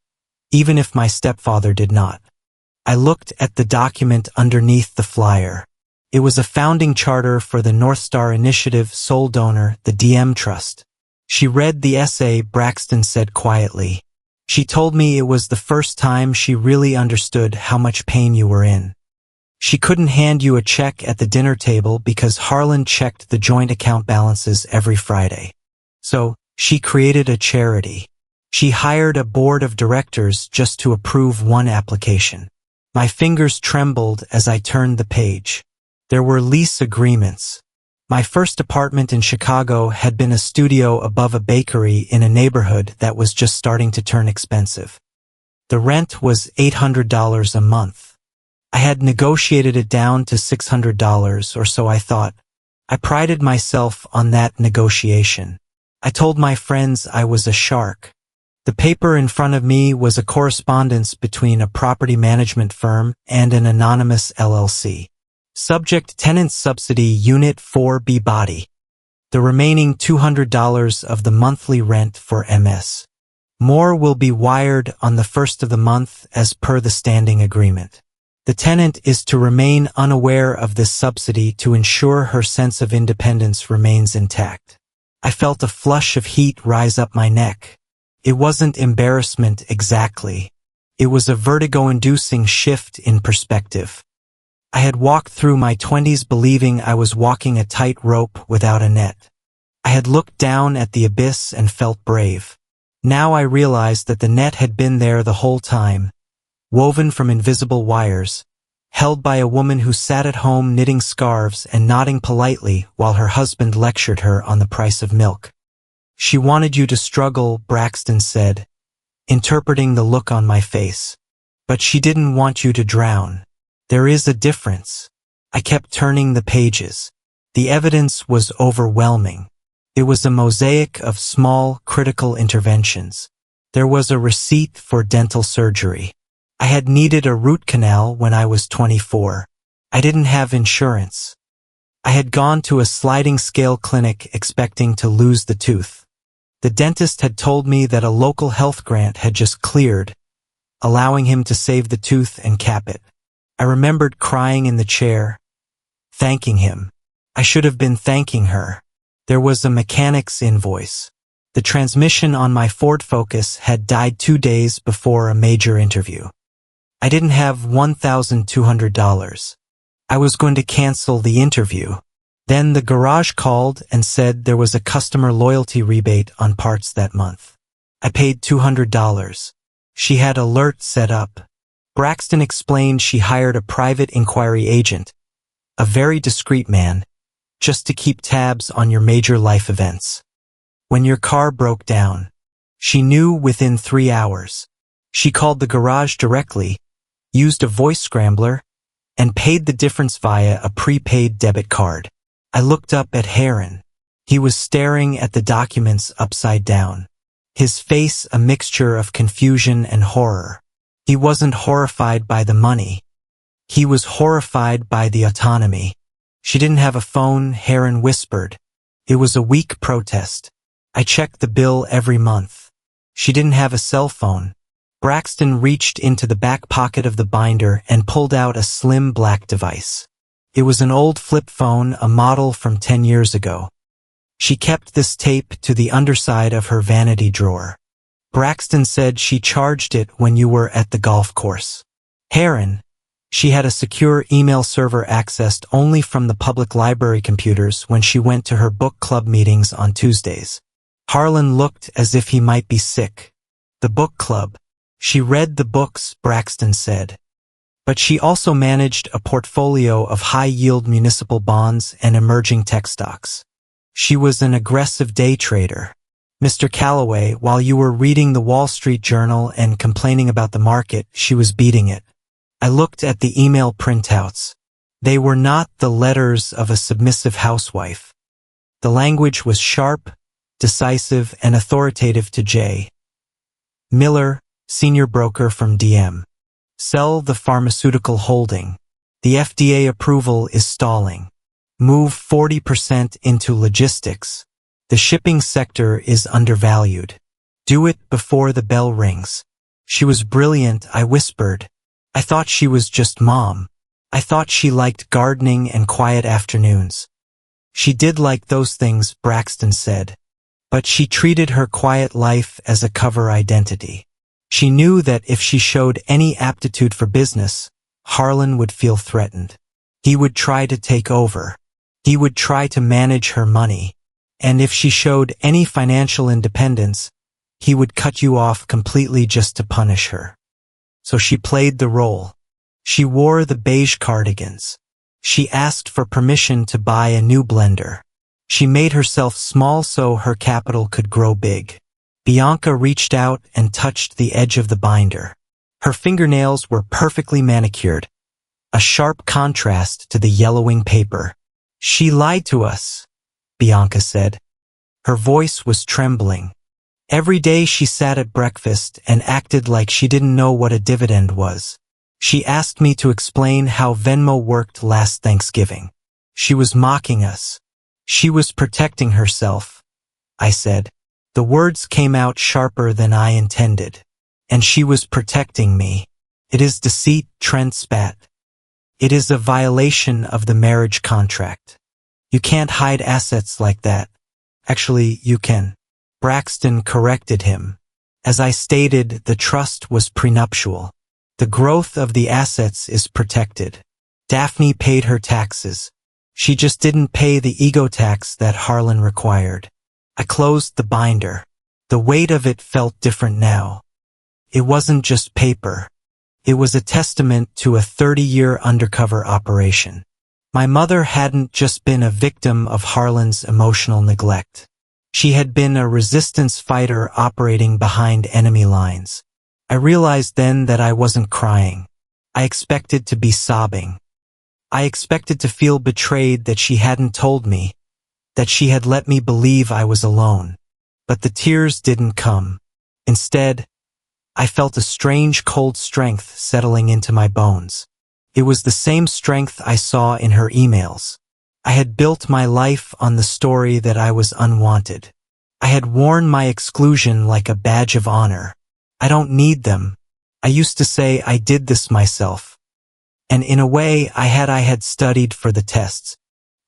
even if my stepfather did not. I looked at the document underneath the flyer. It was a founding charter for the North Star Initiative sole donor, the DM Trust. She read the essay, Braxton said quietly. She told me it was the first time she really understood how much pain you were in. She couldn't hand you a check at the dinner table because Harlan checked the joint account balances every Friday. So, she created a charity. She hired a board of directors just to approve one application. My fingers trembled as I turned the page. There were lease agreements. My first apartment in Chicago had been a studio above a bakery in a neighborhood that was just starting to turn expensive. The rent was $800 a month. I had negotiated it down to $600 or so, I thought. I prided myself on that negotiation. I told my friends I was a shark. The paper in front of me was a correspondence between a property management firm and an anonymous LLC. Subject: Tenant Subsidy Unit 4B Body. The remaining $200 of the monthly rent for MS. More will be wired on the first of the month as per the standing agreement. The tenant is to remain unaware of this subsidy to ensure her sense of independence remains intact. I felt a flush of heat rise up my neck. It wasn't embarrassment exactly. It was a vertigo-inducing shift in perspective. I had walked through my 20s believing I was walking a tightrope without a net. I had looked down at the abyss and felt brave. Now I realized that the net had been there the whole time, woven from invisible wires, held by a woman who sat at home knitting scarves and nodding politely while her husband lectured her on the price of milk. She wanted you to struggle, Braxton said, interpreting the look on my face. But she didn't want you to drown. There is a difference. I kept turning the pages. The evidence was overwhelming. It was a mosaic of small, critical interventions. There was a receipt for dental surgery. I had needed a root canal when I was 24. I didn't have insurance. I had gone to a sliding scale clinic expecting to lose the tooth. The dentist had told me that a local health grant had just cleared, allowing him to save the tooth and cap it. I remembered crying in the chair, thanking him. I should have been thanking her. There was a mechanic's invoice. The transmission on my Ford Focus had died 2 days before a major interview. I didn't have $1,200. I was going to cancel the interview. Then the garage called and said there was a customer loyalty rebate on parts that month. I paid $200. She had alert set up. Braxton explained she hired a private inquiry agent, a very discreet man, just to keep tabs on your major life events. When your car broke down, she knew within 3 hours. She called the garage directly, used a voice scrambler, and paid the difference via a prepaid debit card. I looked up at Heron. He was staring at the documents upside down. His face a mixture of confusion and horror. He wasn't horrified by the money. He was horrified by the autonomy. She didn't have a phone, Heron whispered. It was a weak protest. I checked the bill every month. She didn't have a cell phone. Braxton reached into the back pocket of the binder and pulled out a slim black device. It was an old flip phone, a model from 10 years ago. She kept this tape to the underside of her vanity drawer. Braxton said she charged it when you were at the golf course. Heron, she had a secure email server accessed only from the public library computers when she went to her book club meetings on Tuesdays. Harlan looked as if he might be sick. The book club. She read the books, Braxton said. But she also managed a portfolio of high-yield municipal bonds and emerging tech stocks. She was an aggressive day trader. Mr. Calloway, while you were reading the Wall Street Journal and complaining about the market, she was beating it. I looked at the email printouts. They were not the letters of a submissive housewife. The language was sharp, decisive, and authoritative to J. Miller, senior broker from DM. Sell the pharmaceutical holding. The FDA approval is stalling. Move 40% into logistics. The shipping sector is undervalued. Do it before the bell rings. She was brilliant, I whispered. I thought she was just mom. I thought she liked gardening and quiet afternoons. She did like those things, Braxton said. But she treated her quiet life as a cover identity. She knew that if she showed any aptitude for business, Harlan would feel threatened. He would try to take over. He would try to manage her money. And if she showed any financial independence, he would cut you off completely just to punish her. So she played the role. She wore the beige cardigans. She asked for permission to buy a new blender. She made herself small so her capital could grow big. Bianca reached out and touched the edge of the binder. Her fingernails were perfectly manicured, a sharp contrast to the yellowing paper. She lied to us, Bianca said. Her voice was trembling. Every day she sat at breakfast and acted like she didn't know what a dividend was. She asked me to explain how Venmo worked last Thanksgiving. She was mocking us. She was protecting herself, I said. The words came out sharper than I intended. And she was protecting me. It is deceit, Trent spat. It is a violation of the marriage contract. You can't hide assets like that. Actually, you can. Braxton corrected him. As I stated, the trust was prenuptial. The growth of the assets is protected. Daphne paid her taxes. She just didn't pay the ego tax that Harlan required. I closed the binder. The weight of it felt different now. It wasn't just paper. It was a testament to a 30-year undercover operation. My mother hadn't just been a victim of Harlan's emotional neglect. She had been a resistance fighter operating behind enemy lines. I realized then that I wasn't crying. I expected to be sobbing. I expected to feel betrayed that she hadn't told me, that she had let me believe I was alone. But the tears didn't come. Instead, I felt a strange cold strength settling into my bones. It was the same strength I saw in her emails. I had built my life on the story that I was unwanted. I had worn my exclusion like a badge of honor. I don't need them. I used to say I did this myself. And in a way, I had studied for the tests.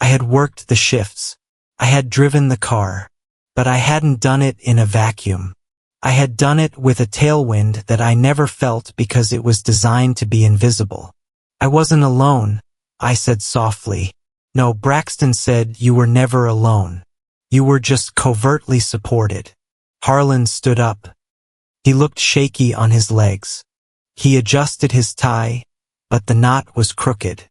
I had worked the shifts. I had driven the car. But I hadn't done it in a vacuum. I had done it with a tailwind that I never felt because it was designed to be invisible. I wasn't alone, I said softly. No, Braxton said you were never alone. You were just covertly supported. Harlan stood up. He looked shaky on his legs. He adjusted his tie, but the knot was crooked.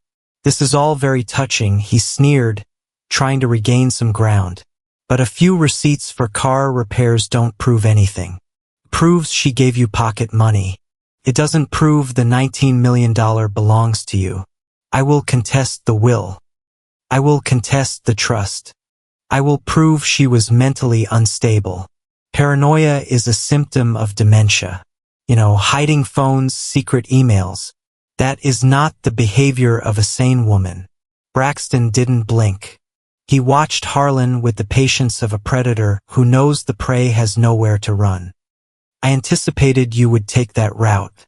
This is all very touching, he sneered, trying to regain some ground. But a few receipts for car repairs don't prove anything. It proves she gave you pocket money. It doesn't prove the $19 million belongs to you. I will contest the will. I will contest the trust. I will prove she was mentally unstable. Paranoia is a symptom of dementia. Hiding phones, secret emails. That is not the behavior of a sane woman. Braxton didn't blink. He watched Harlan with the patience of a predator who knows the prey has nowhere to run. I anticipated you would take that route.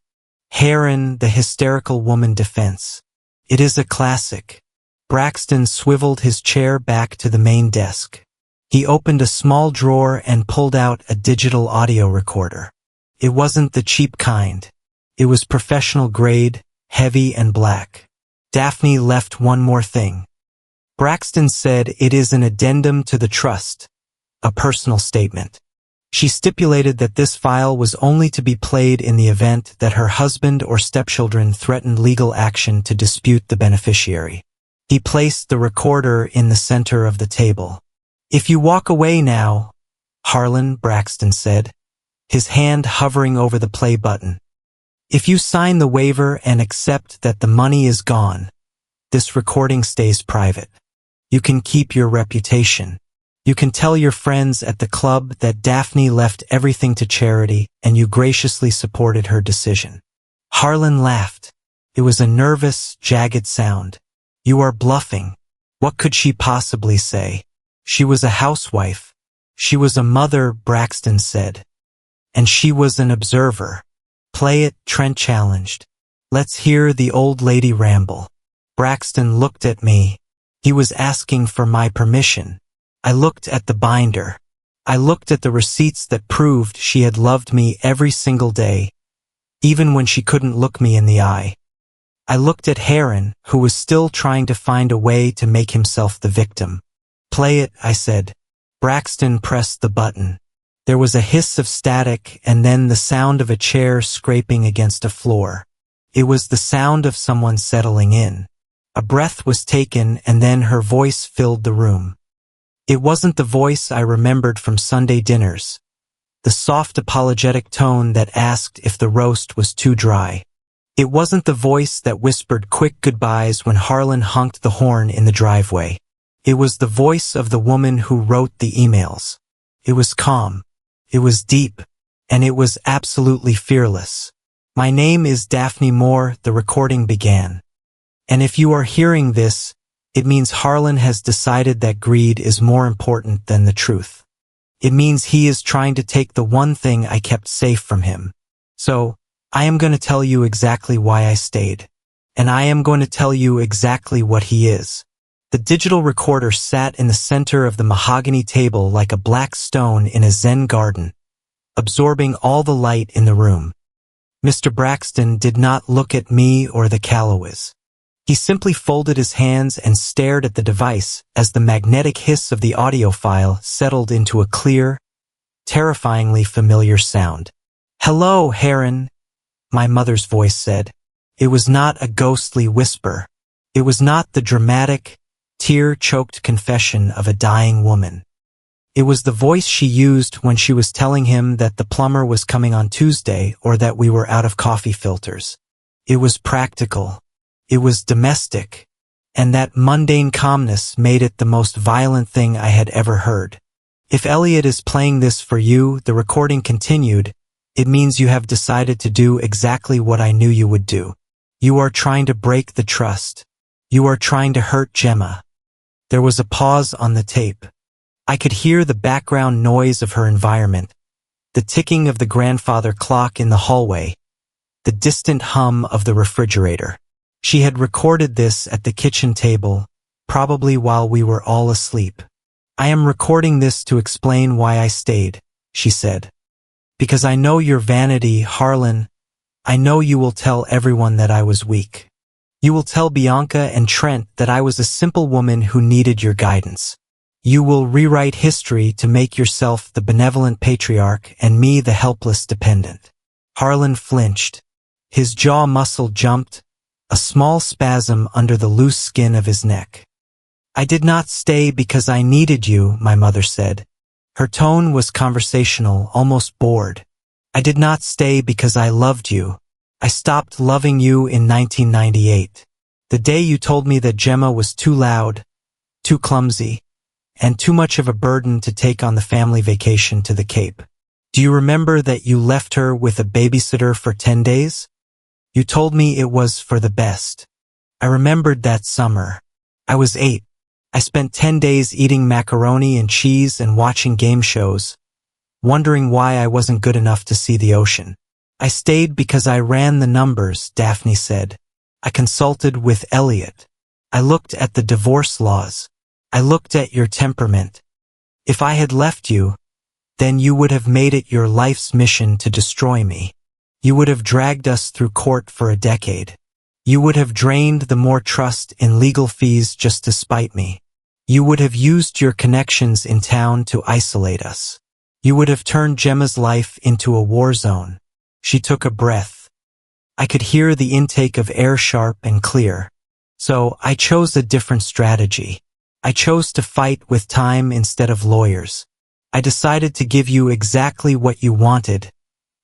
Heron, the hysterical woman defense. It is a classic. Braxton swiveled his chair back to the main desk. He opened a small drawer and pulled out a digital audio recorder. It wasn't the cheap kind. It was professional grade, heavy and black. Daphne left one more thing. Braxton said it is an addendum to the trust, a personal statement. She stipulated that this file was only to be played in the event that her husband or stepchildren threatened legal action to dispute the beneficiary. He placed the recorder in the center of the table. If you walk away now, Harlan, Braxton said, his hand hovering over the play button. If you sign the waiver and accept that the money is gone, this recording stays private. You can keep your reputation. You can tell your friends at the club that Daphne left everything to charity and you graciously supported her decision. Harlan laughed. It was a nervous, jagged sound. You are bluffing. What could she possibly say? She was a housewife. She was a mother, Braxton said. And she was an observer. Play it, Trent challenged. Let's hear the old lady ramble. Braxton looked at me. He was asking for my permission. I looked at the binder. I looked at the receipts that proved she had loved me every single day, even when she couldn't look me in the eye. I looked at Heron, who was still trying to find a way to make himself the victim. Play it, I said. Braxton pressed the button. There was a hiss of static and then the sound of a chair scraping against a floor. It was the sound of someone settling in. A breath was taken and then her voice filled the room. It wasn't the voice I remembered from Sunday dinners. The soft apologetic tone that asked if the roast was too dry. It wasn't the voice that whispered quick goodbyes when Harlan honked the horn in the driveway. It was the voice of the woman who wrote the emails. It was calm. It was deep. And it was absolutely fearless. My name is Daphne Moore, the recording began. And if you are hearing this, it means Harlan has decided that greed is more important than the truth. It means he is trying to take the one thing I kept safe from him. So, I am going to tell you exactly why I stayed. And I am going to tell you exactly what he is. The digital recorder sat in the center of the mahogany table like a black stone in a Zen garden, absorbing all the light in the room. Mr. Braxton did not look at me or the Calloways. He simply folded his hands and stared at the device as the magnetic hiss of the audio file settled into a clear, terrifyingly familiar sound. "Hello, Heron," my mother's voice said. It was not a ghostly whisper. It was not the dramatic, tear-choked confession of a dying woman. It was the voice she used when she was telling him that the plumber was coming on Tuesday or that we were out of coffee filters. It was practical. It was domestic. And that mundane calmness made it the most violent thing I had ever heard. "If Elliot is playing this for you," the recording continued, "it means you have decided to do exactly what I knew you would do. You are trying to break the trust. You are trying to hurt Gemma." There was a pause on the tape. I could hear the background noise of her environment, the ticking of the grandfather clock in the hallway, the distant hum of the refrigerator. She had recorded this at the kitchen table, probably while we were all asleep. "I am recording this to explain why I stayed," she said. "Because I know your vanity, Harlan. I know you will tell everyone that I was weak. You will tell Bianca and Trent that I was a simple woman who needed your guidance. You will rewrite history to make yourself the benevolent patriarch and me the helpless dependent. Harlan flinched. His jaw muscle jumped, a small spasm under the loose skin of his neck. I did not stay because I needed you, my mother said. Her tone was conversational, almost bored. I did not stay because I loved you. I stopped loving you in 1998. The day you told me that Gemma was too loud, too clumsy, and too much of a burden to take on the family vacation to the Cape. Do you remember that you left her with a babysitter for 10 days? You told me it was for the best. I remembered that summer. I was 8. I spent 10 days eating macaroni and cheese and watching game shows, wondering why I wasn't good enough to see the ocean. I stayed because I ran the numbers, Daphne said. I consulted with Elliot. I looked at the divorce laws. I looked at your temperament. If I had left you, then you would have made it your life's mission to destroy me. You would have dragged us through court for a decade. You would have drained the more trust in legal fees just to spite me. You would have used your connections in town to isolate us. You would have turned Gemma's life into a war zone. She took a breath. I could hear the intake of air sharp and clear. So I chose a different strategy. I chose to fight with time instead of lawyers. I decided to give you exactly what you wanted.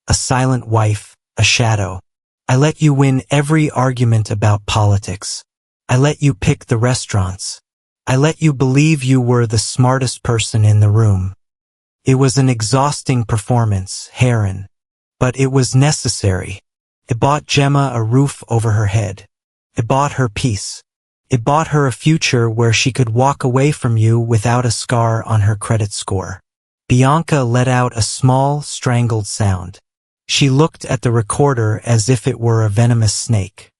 A silent wife, a shadow. I let you win every argument about politics. I let you pick the restaurants. I let you believe you were the smartest person in the room. It was an exhausting performance, Heron. But it was necessary. It bought Gemma a roof over her head. It bought her peace. It bought her a future where she could walk away from you without a scar on her credit score. Bianca let out a small, strangled sound. She looked at the recorder as if it were a venomous snake.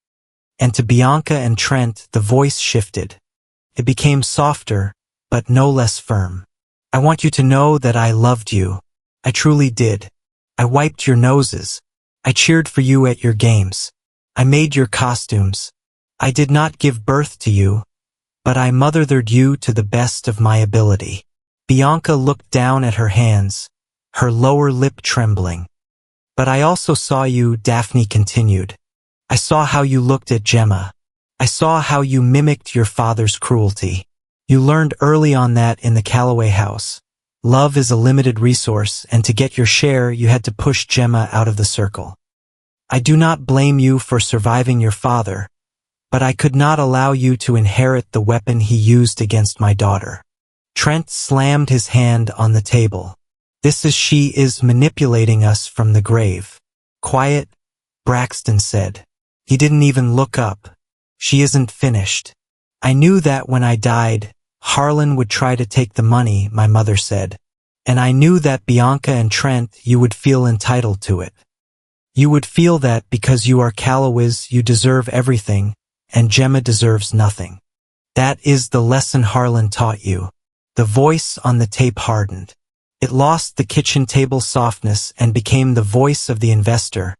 And to Bianca and Trent, the voice shifted. It became softer, but no less firm. I want you to know that I loved you. I truly did. I wiped your noses. I cheered for you at your games. I made your costumes. I did not give birth to you, but I mothered you to the best of my ability. Bianca looked down at her hands, her lower lip trembling. But I also saw you, Daphne continued. I saw how you looked at Gemma. I saw how you mimicked your father's cruelty. You learned early on that in the Calloway house. Love is a limited resource, and to get your share, you had to push Gemma out of the circle. I do not blame you for surviving your father, but I could not allow you to inherit the weapon he used against my daughter. Trent slammed his hand on the table. She is manipulating us from the grave. Quiet, Braxton said. He didn't even look up. She isn't finished. I knew that when I died, Harlan would try to take the money, my mother said. And I knew that Bianca and Trent, you would feel entitled to it. You would feel that because you are Calloways, you deserve everything, and Gemma deserves nothing. That is the lesson Harlan taught you. The voice on the tape hardened. It lost the kitchen table softness and became the voice of the investor,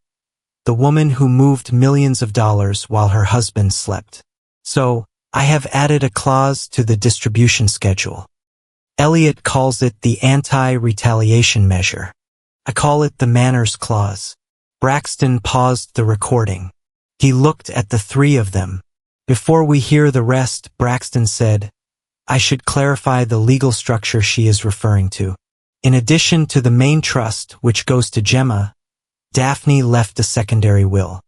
the woman who moved millions of dollars while her husband slept. So, I have added a clause to the distribution schedule. Elliot calls it the anti-retaliation measure. I call it the manners clause. Braxton paused the recording. He looked at the three of them. Before we hear the rest, Braxton said, I should clarify the legal structure she is referring to. In addition to the main trust, which goes to Gemma, Daphne left a secondary will.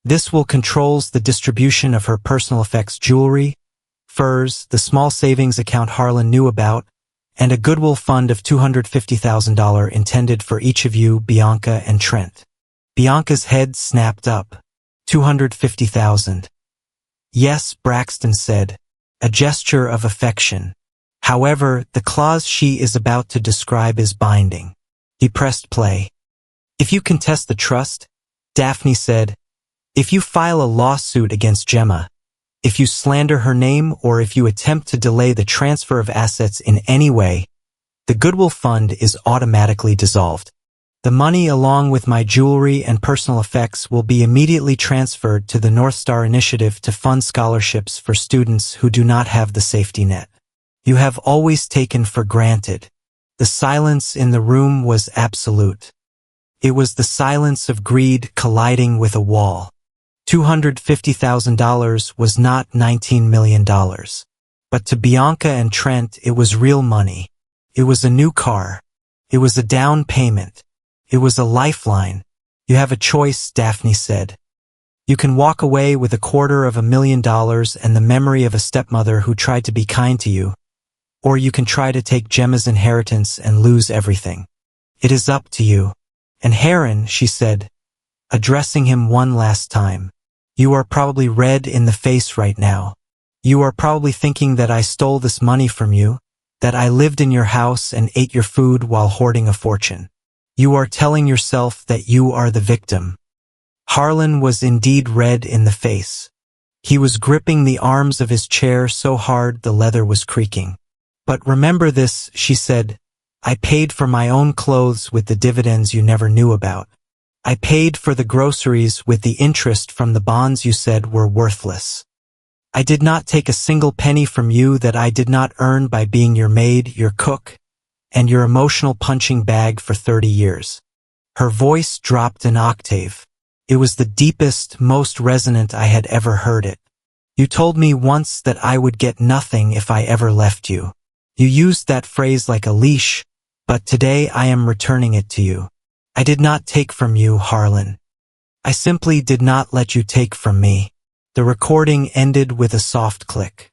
This will controls the distribution of her personal effects jewelry, furs, the small savings account Harlan knew about, and a goodwill fund of $250,000 intended for each of you, Bianca and Trent. Bianca's head snapped up. $250,000. Yes, Braxton said, a gesture of affection. However, the clause she is about to describe is binding. He pressed play. If you contest the trust, Daphne said, if you file a lawsuit against Gemma, if you slander her name or if you attempt to delay the transfer of assets in any way, the goodwill fund is automatically dissolved. The money along with my jewelry and personal effects will be immediately transferred to the North Star Initiative to fund scholarships for students who do not have the safety net. You have always taken for granted. The silence in the room was absolute. It was the silence of greed colliding with a wall. $250,000 was not $19 million. But to Bianca and Trent, it was real money. It was a new car. It was a down payment. It was a lifeline. You have a choice, Daphne said. You can walk away with $250,000 and the memory of a stepmother who tried to be kind to you, or you can try to take Gemma's inheritance and lose everything. It is up to you. And Heron, she said, addressing him one last time, you are probably red in the face right now. You are probably thinking that I stole this money from you, that I lived in your house and ate your food while hoarding a fortune. You are telling yourself that you are the victim. Harlan was indeed red in the face. He was gripping the arms of his chair so hard the leather was creaking. But remember this, she said. I paid for my own clothes with the dividends you never knew about. I paid for the groceries with the interest from the bonds you said were worthless. I did not take a single penny from you that I did not earn by being your maid, your cook, and your emotional punching bag for 30 years. Her voice dropped an octave. It was the deepest, most resonant I had ever heard it. You told me once that I would get nothing if I ever left you. You used that phrase like a leash, but today I am returning it to you. I did not take from you, Harlan. I simply did not let you take from me. The recording ended with a soft click.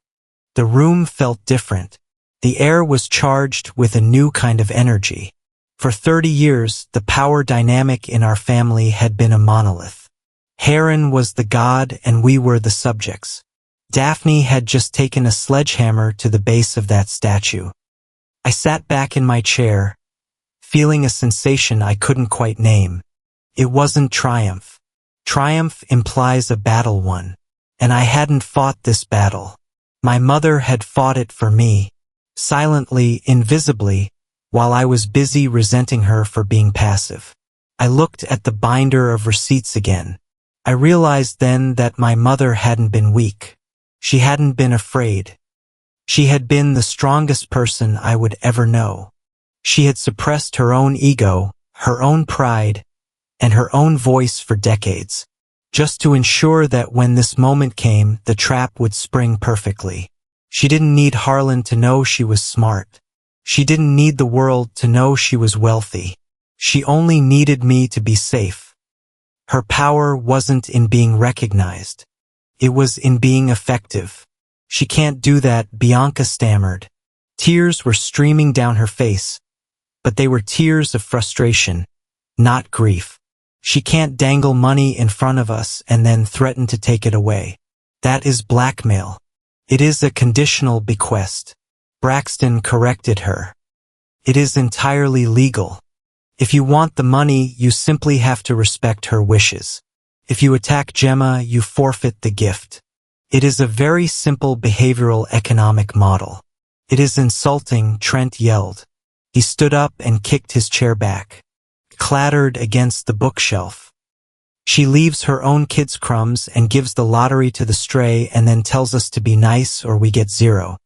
The room felt different. The air was charged with a new kind of energy. For 30 years, the power dynamic in our family had been a monolith. Heron was the god and we were the subjects. Daphne had just taken a sledgehammer to the base of that statue. I sat back in my chair, feeling a sensation I couldn't quite name. It wasn't triumph. Triumph implies a battle won. And I hadn't fought this battle. My mother had fought it for me. Silently, invisibly, while I was busy resenting her for being passive. I looked at the binder of receipts again. I realized then that my mother hadn't been weak. She hadn't been afraid. She had been the strongest person I would ever know. She had suppressed her own ego, her own pride, and her own voice for decades, just to ensure that when this moment came, the trap would spring perfectly. She didn't need Harlan to know she was smart. She didn't need the world to know she was wealthy. She only needed me to be safe. Her power wasn't in being recognized. It was in being effective. She can't do that, Bianca stammered. Tears were streaming down her face, but they were tears of frustration, not grief. She can't dangle money in front of us and then threaten to take it away. That is blackmail. It is a conditional bequest. Braxton corrected her. It is entirely legal. If you want the money, you simply have to respect her wishes. If you attack Gemma, you forfeit the gift. It is a very simple behavioral economic model. It is insulting, Trent yelled. He stood up and kicked his chair back. Clattered against the bookshelf. She leaves her own kids' crumbs and gives the lottery to the stray and then tells us to be nice or we get zero.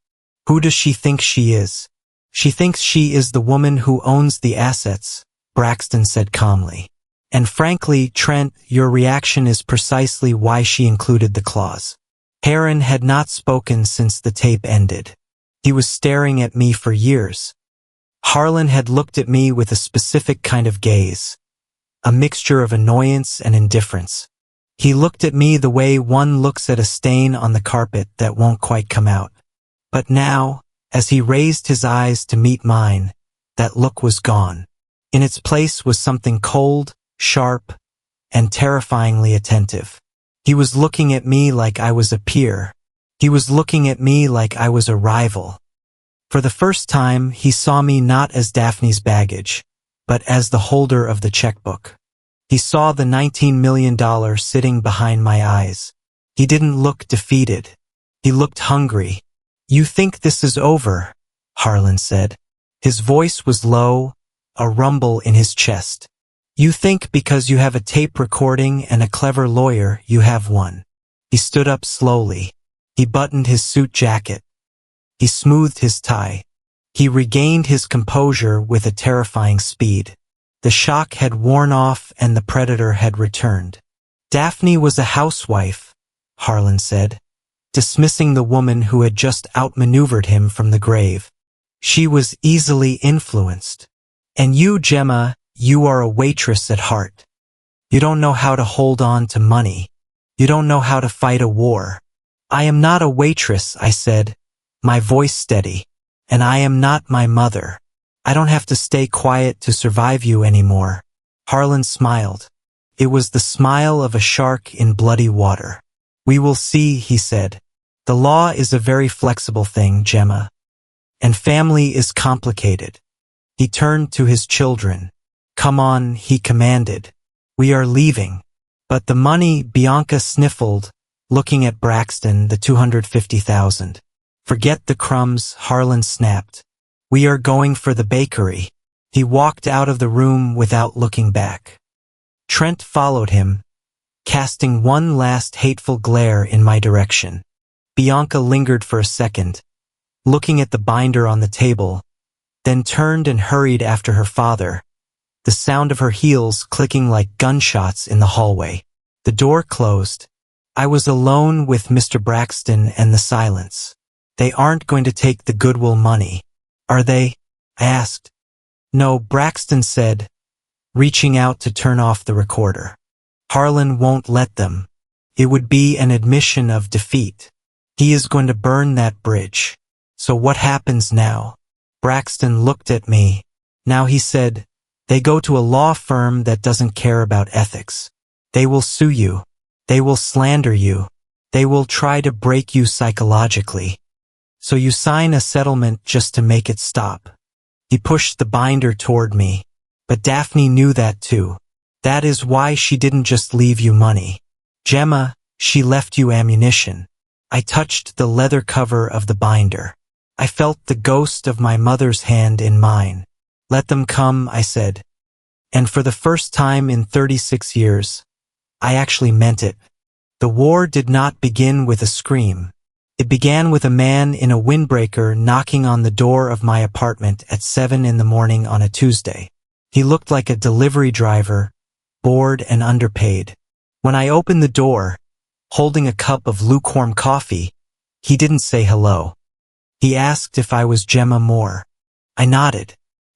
Who does she think she is? She thinks she is the woman who owns the assets, Braxton said calmly. And frankly, Trent, your reaction is precisely why she included the clause. Heron had not spoken since the tape ended. He was staring at me for years. Harlan had looked at me with a specific kind of gaze, a mixture of annoyance and indifference. He looked at me the way one looks at a stain on the carpet that won't quite come out. But now, as he raised his eyes to meet mine, that look was gone. In its place was something cold, sharp, and terrifyingly attentive. He was looking at me like I was a peer. He was looking at me like I was a rival. For the first time, he saw me not as Daphne's baggage, but as the holder of the checkbook. He saw the $19 million sitting behind my eyes. He didn't look defeated. He looked hungry. You think this is over, Harlan said. His voice was low, a rumble in his chest. You think because you have a tape recording and a clever lawyer, you have one. He stood up slowly. He buttoned his suit jacket. He smoothed his tie. He regained his composure with a terrifying speed. The shock had worn off and the predator had returned. Daphne was a housewife, Harlan said, dismissing the woman who had just outmaneuvered him from the grave. She was easily influenced. And you, Gemma, you are a waitress at heart. You don't know how to hold on to money. You don't know how to fight a war. I am not a waitress, I said, my voice steady. And I am not my mother. I don't have to stay quiet to survive you anymore. Harlan smiled. It was the smile of a shark in bloody water. We will see, he said. The law is a very flexible thing, Gemma. And family is complicated. He turned to his children. Come on, he commanded. We are leaving. But the money, Bianca sniffled, looking at Braxton, the $250,000. Forget the crumbs, Harlan snapped. We are going for the bakery. He walked out of the room without looking back. Trent followed him, casting one last hateful glare in my direction. Bianca lingered for a second, looking at the binder on the table, then turned and hurried after her father, the sound of her heels clicking like gunshots in the hallway. The door closed. I was alone with Mr. Braxton and the silence. They aren't going to take the Goodwill money, are they? I asked. No, Braxton said, reaching out to turn off the recorder. Harlan won't let them. It would be an admission of defeat. He is going to burn that bridge. So what happens now? Braxton looked at me. Now he said, they go to a law firm that doesn't care about ethics. They will sue you. They will slander you. They will try to break you psychologically. So you sign a settlement just to make it stop. He pushed the binder toward me. But Daphne knew that too. That is why she didn't just leave you money. Gemma, she left you ammunition. I touched the leather cover of the binder. I felt the ghost of my mother's hand in mine. Let them come, I said. And for the first time in 36 years, I actually meant it. The war did not begin with a scream. It began with a man in a windbreaker knocking on the door of my apartment at 7 in the morning on a Tuesday. He looked like a delivery driver, bored and underpaid. When I opened the door, holding a cup of lukewarm coffee, he didn't say hello. He asked if I was Gemma Moore. I nodded.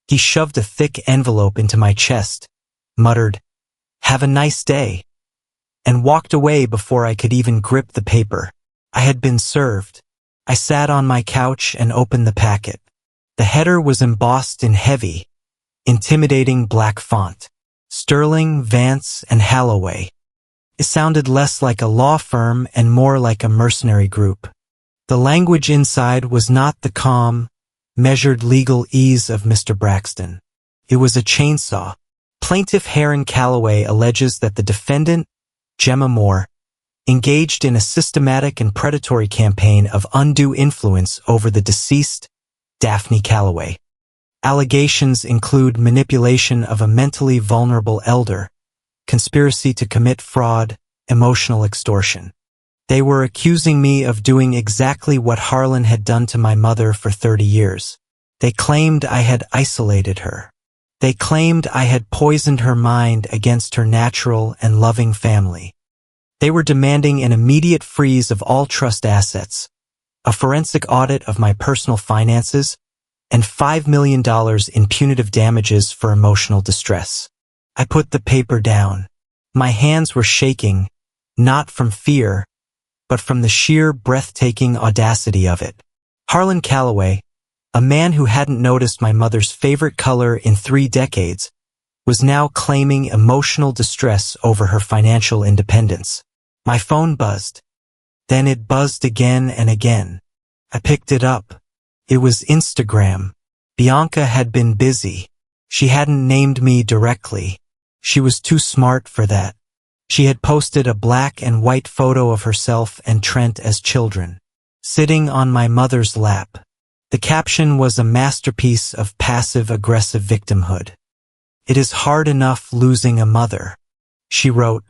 He shoved a thick envelope into my chest, muttered, "Have a nice day," and walked away before I could even grip the paper. I had been served. I sat on my couch and opened the packet. The header was embossed in heavy, intimidating black font. Sterling, Vance, and Halloway. It sounded less like a law firm and more like a mercenary group. The language inside was not the calm, measured legal ease of Mr. Braxton. It was a chainsaw. Plaintiff Heron Calloway alleges that the defendant, Gemma Moore, engaged in a systematic and predatory campaign of undue influence over the deceased, Daphne Calloway. Allegations include manipulation of a mentally vulnerable elder, conspiracy to commit fraud, emotional extortion. They were accusing me of doing exactly what Harlan had done to my mother for 30 years. They claimed I had isolated her. They claimed I had poisoned her mind against her natural and loving family. They were demanding an immediate freeze of all trust assets, a forensic audit of my personal finances, and $5 million in punitive damages for emotional distress. I put the paper down. My hands were shaking, not from fear, but from the sheer breathtaking audacity of it. Harlan Calloway, a man who hadn't noticed my mother's favorite color in 3 decades, was now claiming emotional distress over her financial independence. My phone buzzed. Then it buzzed again and again. I picked it up. It was Instagram. Bianca had been busy. She hadn't named me directly. She was too smart for that. She had posted a black and white photo of herself and Trent as children, sitting on my mother's lap. The caption was a masterpiece of passive-aggressive victimhood. It is hard enough losing a mother. She wrote,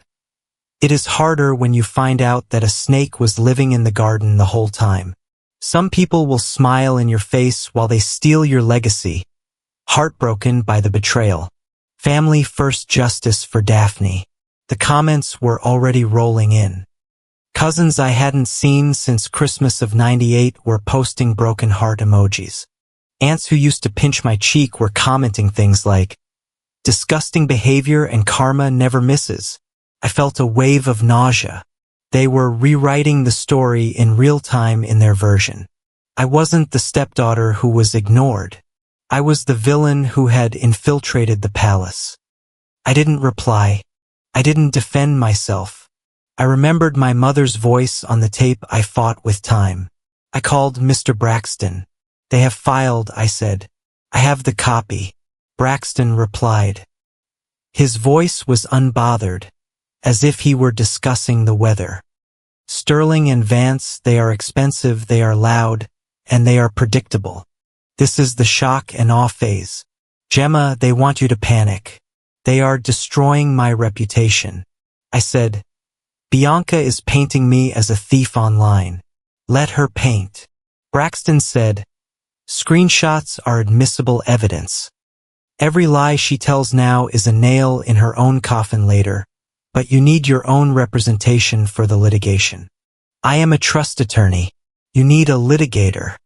it is harder when you find out that a snake was living in the garden the whole time. Some people will smile in your face while they steal your legacy, heartbroken by the betrayal. Family first, justice for Daphne. The comments were already rolling in. Cousins I hadn't seen since Christmas of '98 were posting broken heart emojis. Aunts who used to pinch my cheek were commenting things like, disgusting behavior and karma never misses. I felt a wave of nausea. They were rewriting the story in real time in their version. I wasn't the stepdaughter who was ignored. I was the villain who had infiltrated the palace. I didn't reply. I didn't defend myself. I remembered my mother's voice on the tape I fought with time. I called Mr. Braxton. They have filed, I said. I have the copy. Braxton replied. His voice was unbothered, as if he were discussing the weather. Sterling and Vance, they are expensive, they are loud, and they are predictable. This is the shock and awe phase. Gemma, they want you to panic. They are destroying my reputation. I said, Bianca is painting me as a thief online. Let her paint. Braxton said, screenshots are admissible evidence. Every lie she tells now is a nail in her own coffin later, but you need your own representation for the litigation. I am a trust attorney. You need a litigator.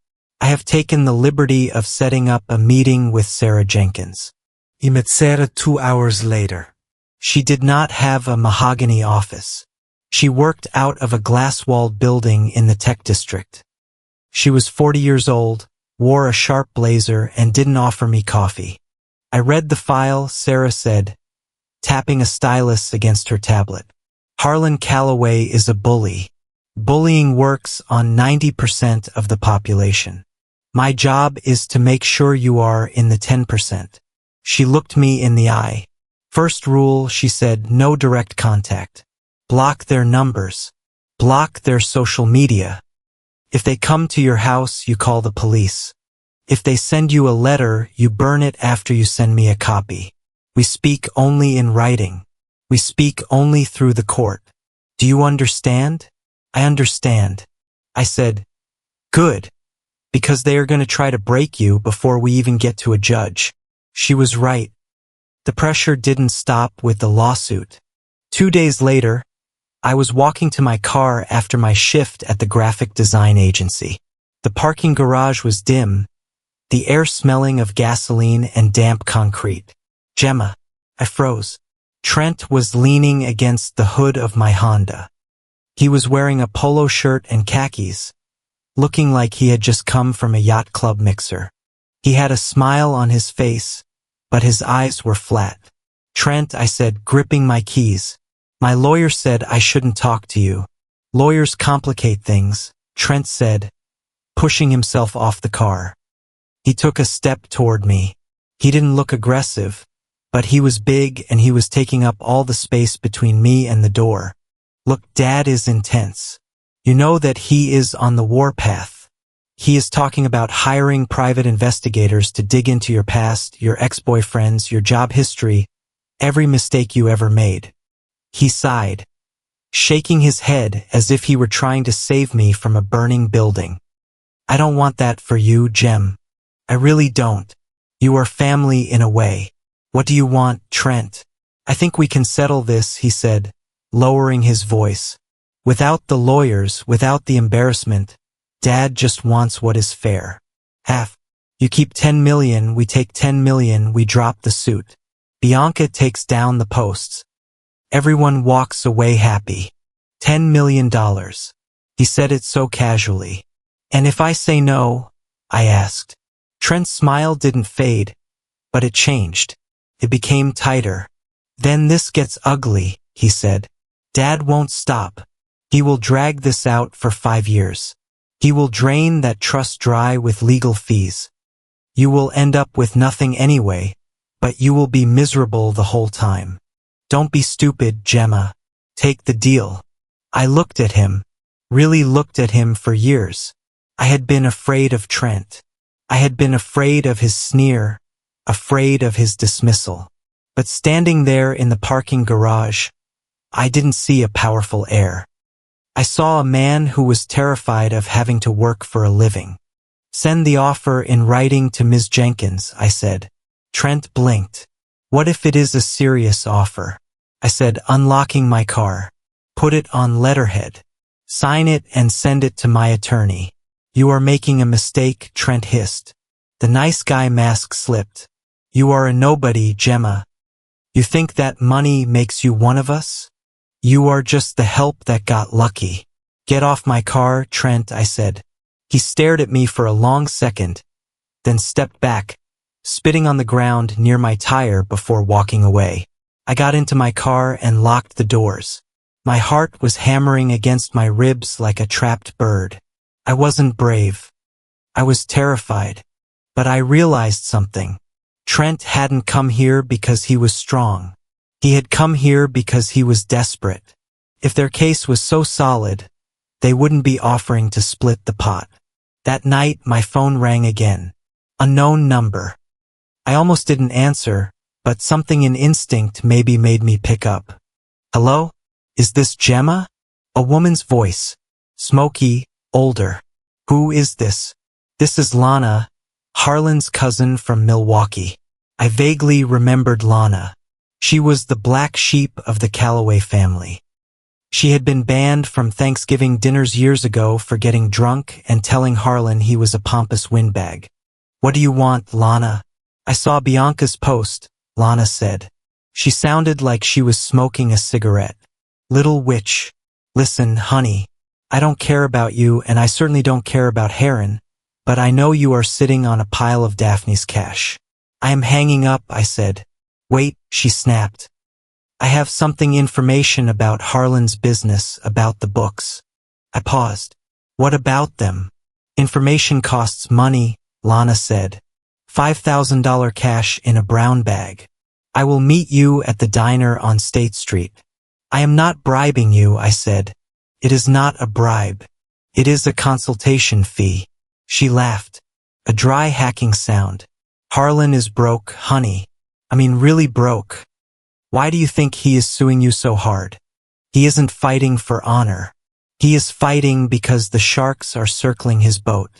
I have taken the liberty of setting up a meeting with Sarah Jenkins. I met Sarah 2 hours later. She did not have a mahogany office. She worked out of a glass-walled building in the tech district. She was 40 years old, wore a sharp blazer, and didn't offer me coffee. I read the file, Sarah said, tapping a stylus against her tablet. Harlan Calloway is a bully. Bullying works on 90% of the population. My job is to make sure you are in the 10%. She looked me in the eye. First rule, she said, no direct contact. Block their numbers. Block their social media. If they come to your house, you call the police. If they send you a letter, you burn it after you send me a copy. We speak only in writing. We speak only through the court. Do you understand? I understand. I said, good, because they are going to try to break you before we even get to a judge. She was right. The pressure didn't stop with the lawsuit. 2 days later, I was walking to my car after my shift at the graphic design agency. The parking garage was dim, the air smelling of gasoline and damp concrete. Gemma. I froze. Trent was leaning against the hood of my Honda. He was wearing a polo shirt and khakis, looking like he had just come from a yacht club mixer. He had a smile on his face, but his eyes were flat. Trent, I said, gripping my keys. My lawyer said I shouldn't talk to you. Lawyers complicate things, Trent said, pushing himself off the car. He took a step toward me. He didn't look aggressive, but he was big and he was taking up all the space between me and the door. Look, Dad is intense. You know that he is on the warpath. He is talking about hiring private investigators to dig into your past, your ex-boyfriends, your job history, every mistake you ever made. He sighed, shaking his head as if he were trying to save me from a burning building. I don't want that for you, Gem. I really don't. You are family in a way. What do you want, Trent? I think we can settle this, he said, lowering his voice. Without the lawyers, without the embarrassment, Dad just wants what is fair. Half. You keep 10 million, we take 10 million, we drop the suit. Bianca takes down the posts. Everyone walks away happy. $10 million. He said it so casually. And if I say no? I asked. Trent's smile didn't fade, but it changed. It became tighter. Then this gets ugly, he said. Dad won't stop. He will drag this out for 5 years. He will drain that trust dry with legal fees. You will end up with nothing anyway, but you will be miserable the whole time. Don't be stupid, Gemma. Take the deal. I looked at him, really looked at him for years. I had been afraid of Trent. I had been afraid of his sneer, afraid of his dismissal. But standing there in the parking garage, I didn't see a powerful heir. I saw a man who was terrified of having to work for a living. Send the offer in writing to Ms. Jenkins, I said. Trent blinked. What if it is a serious offer? I said, unlocking my car. Put it on letterhead. Sign it and send it to my attorney. You are making a mistake, Trent hissed. The nice guy mask slipped. You are a nobody, Gemma. You think that money makes you one of us? You are just the help that got lucky. Get off my car, Trent, I said. He stared at me for a long second, then stepped back, spitting on the ground near my tire before walking away. I got into my car and locked the doors. My heart was hammering against my ribs like a trapped bird. I wasn't brave. I was terrified. But I realized something. Trent hadn't come here because he was strong. He had come here because he was desperate. If their case was so solid, they wouldn't be offering to split the pot. That night, my phone rang again. Unknown number. I almost didn't answer, but something in instinct maybe made me pick up. Hello? Is this Gemma? A woman's voice. Smoky, older. Who is this? This is Lana, Harlan's cousin from Milwaukee. I vaguely remembered Lana. She was the black sheep of the Calloway family. She had been banned from Thanksgiving dinners years ago for getting drunk and telling Harlan he was a pompous windbag. What do you want, Lana? I saw Bianca's post, Lana said. She sounded like she was smoking a cigarette. Little witch. Listen, honey. I don't care about you and I certainly don't care about Heron, but I know you are sitting on a pile of Daphne's cash. I am hanging up, I said. Wait, she snapped. I have something information about Harlan's business, about the books. I paused. What about them? Information costs money, Lana said. $5,000 cash in a brown bag. I will meet you at the diner on State Street. I am not bribing you, I said. It is not a bribe. It is a consultation fee. She laughed. A dry hacking sound. Harlan is broke, honey. I mean really broke. Why do you think he is suing you so hard? He isn't fighting for honor. He is fighting because the sharks are circling his boat.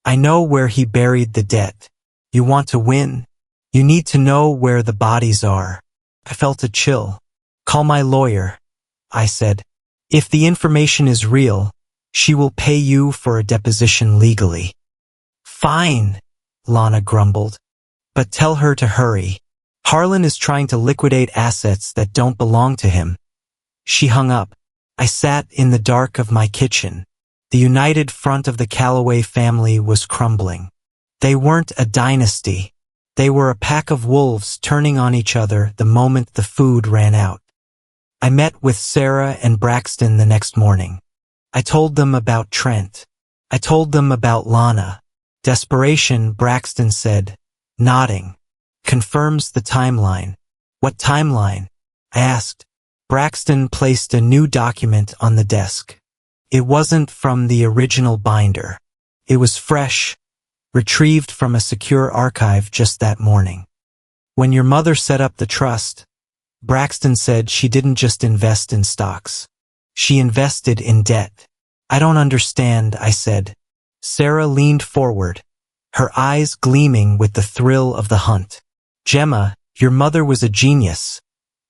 I know where he buried the debt. You want to win? You need to know where the bodies are. I felt a chill. Call my lawyer, I said. If the information is real, she will pay you for a deposition legally. Fine, Lana grumbled. But tell her to hurry. Harlan is trying to liquidate assets that don't belong to him. She hung up. I sat in the dark of my kitchen. The united front of the Calloway family was crumbling. They weren't a dynasty. They were a pack of wolves turning on each other the moment the food ran out. I met with Sarah and Braxton the next morning. I told them about Trent. I told them about Lana. Desperation, Braxton said, nodding. Confirms the timeline. What timeline? I asked. Braxton placed a new document on the desk. It wasn't from the original binder. It was fresh, retrieved from a secure archive just that morning. When your mother set up the trust, Braxton said she didn't just invest in stocks. She invested in debt. I don't understand, I said. Sarah leaned forward, her eyes gleaming with the thrill of the hunt. Gemma, your mother was a genius.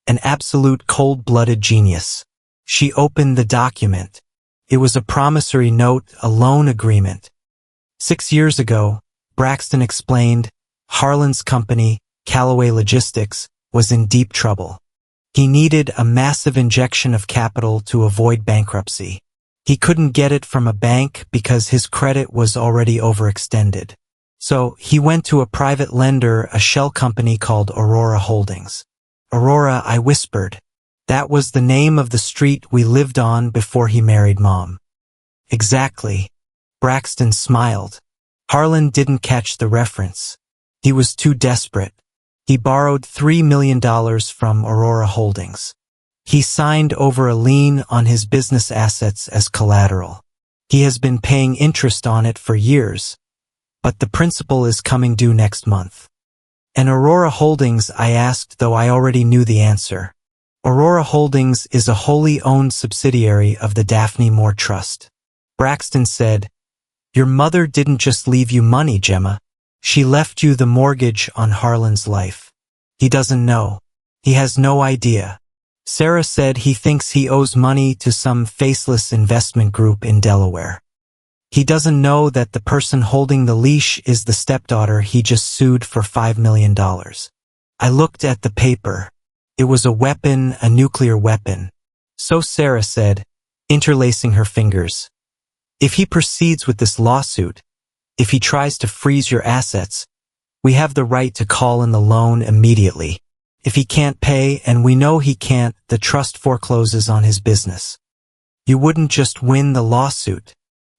An absolute cold-blooded genius. She opened the document. It was a promissory note, a loan agreement. 6 years ago, Braxton explained, Harlan's company, Calloway Logistics, was in deep trouble. He needed a massive injection of capital to avoid bankruptcy. He couldn't get it from a bank because his credit was already overextended. So he went to a private lender, a shell company called Aurora Holdings. Aurora, I whispered. That was the name of the street we lived on before he married Mom. Exactly. Braxton smiled. Harlan didn't catch the reference. He was too desperate. He borrowed $3 million from Aurora Holdings. He signed over a lien on his business assets as collateral. He has been paying interest on it for years, but the principal is coming due next month. And Aurora Holdings, I asked, though I already knew the answer. Aurora Holdings is a wholly owned subsidiary of the Daphne Moore Trust. Braxton said, "Your mother didn't just leave you money, Gemma. She left you the mortgage on Harlan's life. He doesn't know. He has no idea." Sarah said he thinks he owes money to some faceless investment group in Delaware. He doesn't know that the person holding the leash is the stepdaughter he just sued for $5 million. I looked at the paper. It was a weapon, a nuclear weapon. So Sarah said, interlacing her fingers, "If he proceeds with this lawsuit, if he tries to freeze your assets, we have the right to call in the loan immediately. If he can't pay, and we know he can't, the trust forecloses on his business. You wouldn't just win the lawsuit.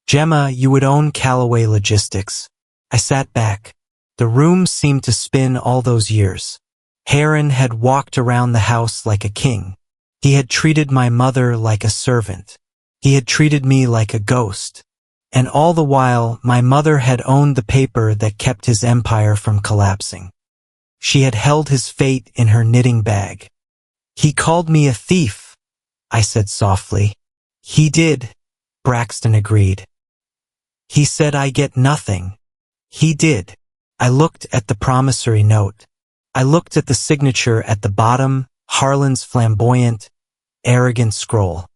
Gemma, you would own Callaway Logistics." I sat back. The room seemed to spin all those years. Heron had walked around the house like a king. He had treated my mother like a servant. He had treated me like a ghost. And all the while, my mother had owned the paper that kept his empire from collapsing. She had held his fate in her knitting bag. "He called me a thief," I said softly. "He did," Braxton agreed. "He said I get nothing." "He did." I looked at the promissory note. I looked at the signature at the bottom, Harlan's flamboyant, arrogant scroll.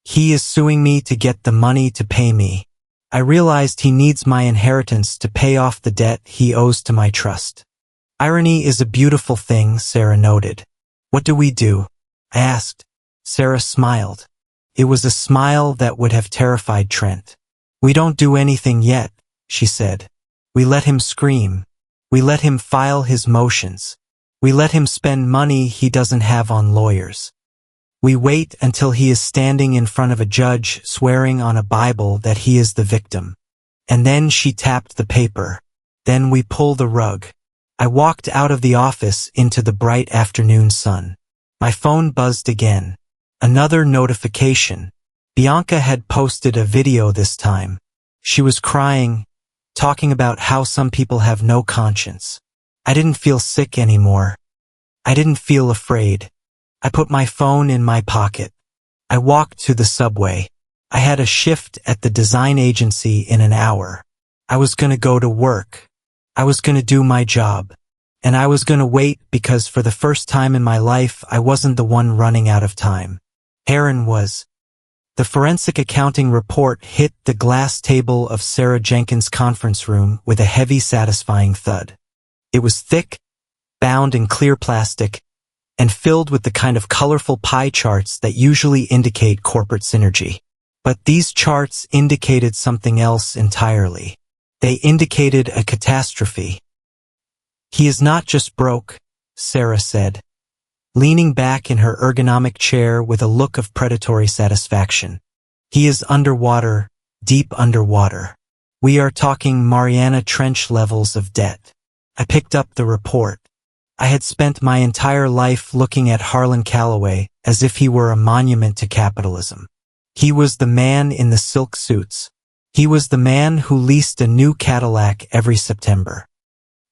"He is suing me to get the money to pay me." I realized he needs my inheritance to pay off the debt he owes to my trust. "Irony is a beautiful thing," Sarah noted. "What do we do?" I asked. Sarah smiled. It was a smile that would have terrified Trent. "We don't do anything yet," she said. "We let him scream. We let him file his motions. We let him spend money he doesn't have on lawyers. We wait until he is standing in front of a judge swearing on a Bible that he is the victim. And then," she tapped the paper, "then we pull the rug." I walked out of the office into the bright afternoon sun. My phone buzzed again. Another notification. Bianca had posted a video this time. She was crying, talking about how some people have no conscience. I didn't feel sick anymore. I didn't feel afraid. I put my phone in my pocket. I walked to the subway. I had a shift at the design agency in an hour. I was going to go to work. I was going to do my job. And I was going to wait because for the first time in my life, I wasn't the one running out of time. Heron was. The forensic accounting report hit the glass table of Sarah Jenkins' conference room with a heavy, satisfying thud. It was thick, bound in clear plastic, and filled with the kind of colorful pie charts that usually indicate corporate synergy. But these charts indicated something else entirely. They indicated a catastrophe. "He is not just broke," Sarah said, leaning back in her ergonomic chair with a look of predatory satisfaction. "He is underwater, deep underwater. We are talking Mariana Trench levels of debt." I picked up the report. I had spent my entire life looking at Harlan Callaway as if he were a monument to capitalism. He was the man in the silk suits. He was the man who leased a new Cadillac every September.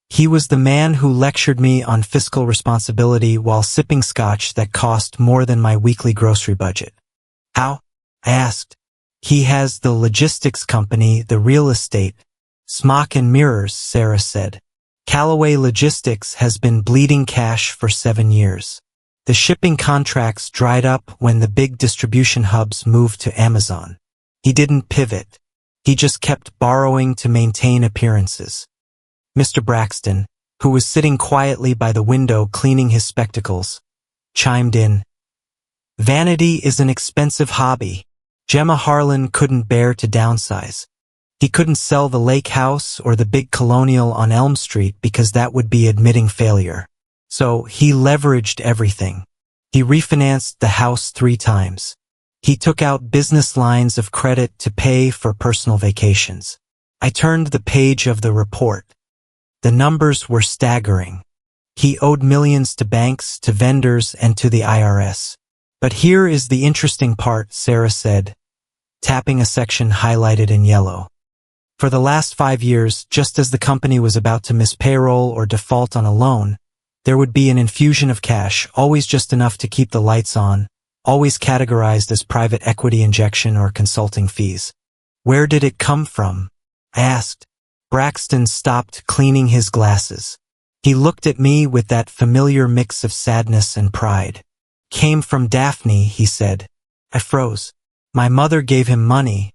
He was the man who lectured me on fiscal responsibility while sipping scotch that cost more than my weekly grocery budget. "How?" I asked. "He has the logistics company, the real estate. Smock and mirrors," Sarah said. "Callaway Logistics has been bleeding cash for 7 years. The shipping contracts dried up when the big distribution hubs moved to Amazon. He didn't pivot. He just kept borrowing to maintain appearances." Mr. Braxton, who was sitting quietly by the window cleaning his spectacles, chimed in. "Vanity is an expensive hobby. Gemma Harlan couldn't bear to downsize. He couldn't sell the lake house or the big colonial on Elm Street because that would be admitting failure. So he leveraged everything. He refinanced the house 3 times. He took out business lines of credit to pay for personal vacations." I turned the page of the report. The numbers were staggering. He owed millions to banks, to vendors, and to the IRS. "But here is the interesting part," Sarah said, tapping a section highlighted in yellow. For the last 5 years, just as the company was about to miss payroll or default on a loan, there would be an infusion of cash, always just enough to keep the lights on, always categorized as private equity injection or consulting fees. Where did it come from? I asked. Braxton stopped cleaning his glasses. He looked at me with that familiar mix of sadness and pride. Came from Daphne, he said. I froze. My mother gave him money,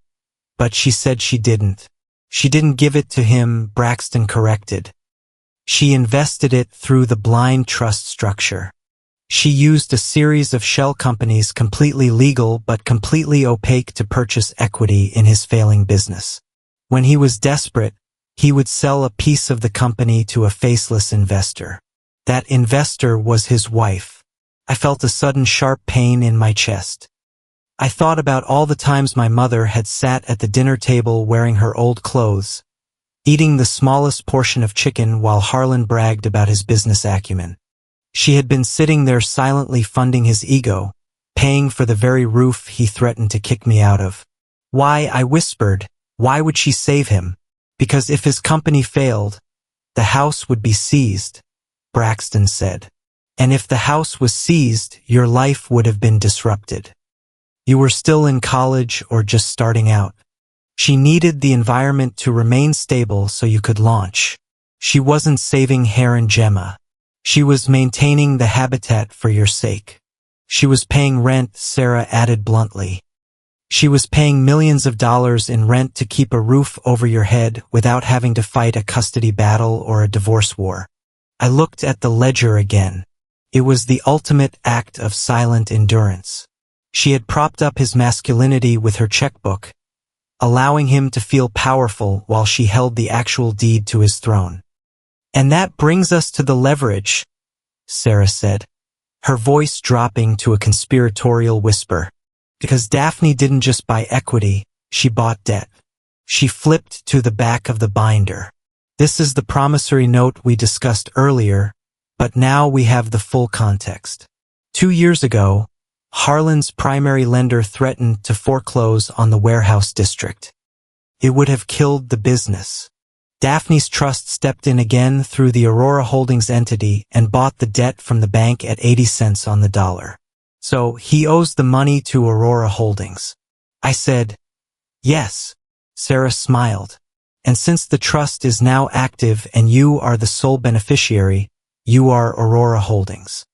but she said she didn't. She didn't give it to him, Braxton corrected. She invested it through the blind trust structure. She used a series of shell companies completely legal but completely opaque to purchase equity in his failing business. When he was desperate, he would sell a piece of the company to a faceless investor. That investor was his wife. I felt a sudden sharp pain in my chest. I thought about all the times my mother had sat at the dinner table wearing her old clothes, eating the smallest portion of chicken while Harlan bragged about his business acumen. She had been sitting there silently funding his ego, paying for the very roof he threatened to kick me out of. Why, I whispered, why would she save him? Because if his company failed, the house would be seized, Braxton said. And if the house was seized, your life would have been disrupted. You were still in college or just starting out. She needed the environment to remain stable so you could launch. She wasn't saving Hare and Gemma. She was maintaining the habitat for your sake. She was paying rent, Sarah added bluntly. She was paying millions of dollars in rent to keep a roof over your head without having to fight a custody battle or a divorce war. I looked at the ledger again. It was the ultimate act of silent endurance. She had propped up his masculinity with her checkbook, allowing him to feel powerful while she held the actual deed to his throne. And that brings us to the leverage, Sarah said, her voice dropping to a conspiratorial whisper. Because Daphne didn't just buy equity, she bought debt. She flipped to the back of the binder. This is the promissory note we discussed earlier, but now we have the full context. 2 years ago, Harlan's primary lender threatened to foreclose on the warehouse district. It would have killed the business. Daphne's trust stepped in again through the Aurora Holdings entity and bought the debt from the bank at 80 cents on the dollar. So he owes the money to Aurora Holdings. I said, yes. Sarah smiled. And since the trust is now active and you are the sole beneficiary, you are Aurora Holdings.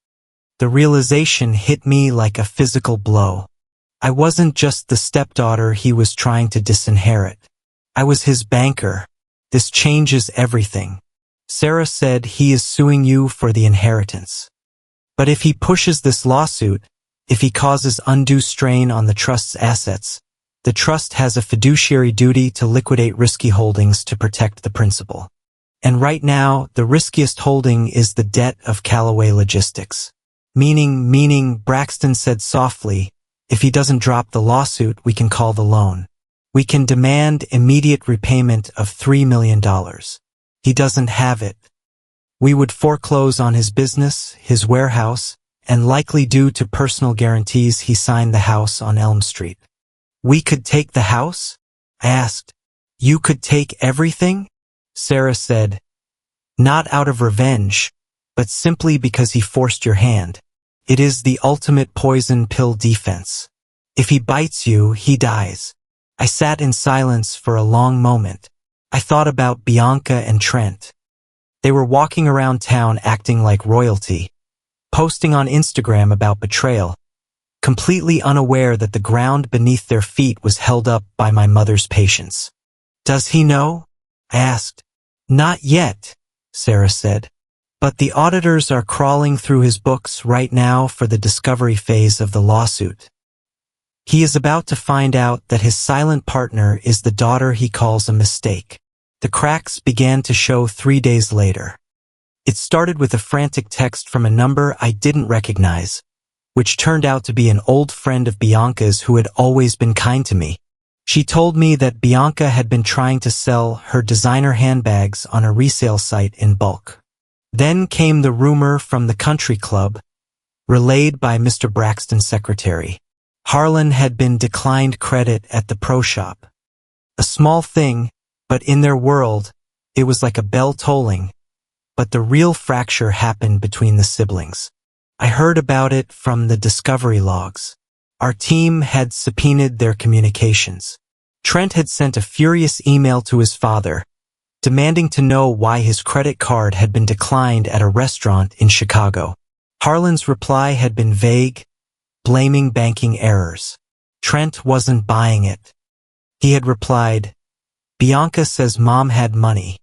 The realization hit me like a physical blow. I wasn't just the stepdaughter he was trying to disinherit. I was his banker. This changes everything. Sarah said he is suing you for the inheritance. But if he pushes this lawsuit, if he causes undue strain on the trust's assets, the trust has a fiduciary duty to liquidate risky holdings to protect the principal. And right now, the riskiest holding is the debt of Callaway Logistics. Meaning, Braxton said softly, if he doesn't drop the lawsuit, we can call the loan. We can demand immediate repayment of $3 million. He doesn't have it. We would foreclose on his business, his warehouse, and likely due to personal guarantees he signed the house on Elm Street. We could take the house? I asked. You could take everything? Sarah said, not out of revenge, but simply because he forced your hand. It is the ultimate poison pill defense. If he bites you, he dies. I sat in silence for a long moment. I thought about Bianca and Trent. They were walking around town acting like royalty, posting on Instagram about betrayal, completely unaware that the ground beneath their feet was held up by my mother's patience. Does he know? I asked. Not yet, Sarah said. But the auditors are crawling through his books right now for the discovery phase of the lawsuit. He is about to find out that his silent partner is the daughter he calls a mistake. The cracks began to show 3 days later. It started with a frantic text from a number I didn't recognize, which turned out to be an old friend of Bianca's who had always been kind to me. She told me that Bianca had been trying to sell her designer handbags on a resale site in bulk. Then came the rumor from the country club, relayed by Mr. Braxton's secretary. Harlan had been declined credit at the pro shop. A small thing, But in their world, it was like a bell tolling. But the real fracture happened between the siblings. I heard about it from the discovery logs. Our team had subpoenaed their communications. Trent had sent a furious email to his father, demanding to know why his credit card had been declined at a restaurant in Chicago. Harlan's reply had been vague, blaming banking errors. Trent wasn't buying it. He had replied, "Bianca says Mom had money.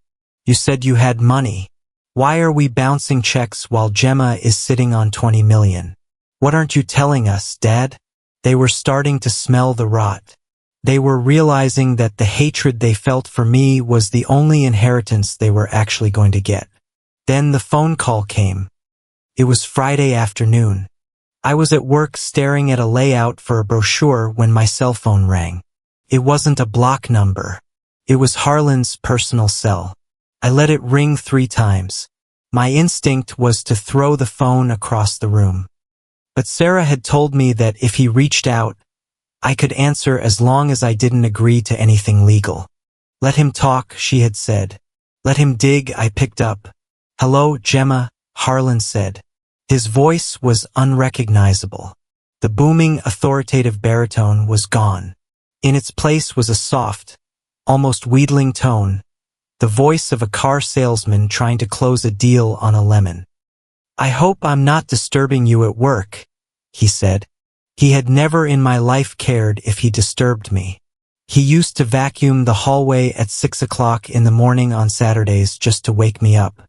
You said you had money. Why are we bouncing checks while Gemma is sitting on 20 million? What aren't you telling us, Dad?" They were starting to smell the rot. They were realizing that the hatred they felt for me was the only inheritance they were actually going to get. Then the phone call came. It was Friday afternoon. I was at work staring at a layout for a brochure when my cell phone rang. It wasn't a block number. It was Harlan's personal cell. I let it ring 3 times. My instinct was to throw the phone across the room. But Sarah had told me that if he reached out, I could answer as long as I didn't agree to anything legal. "Let him talk," she had said. "Let him dig." I picked up. "Hello, Gemma," Harlan said. His voice was unrecognizable. The booming, authoritative baritone was gone. In its place was a soft, almost wheedling tone, the voice of a car salesman trying to close a deal on a lemon. "I hope I'm not disturbing you at work," he said. He had never in my life cared if he disturbed me. He used to vacuum the hallway at 6 o'clock in the morning on Saturdays just to wake me up.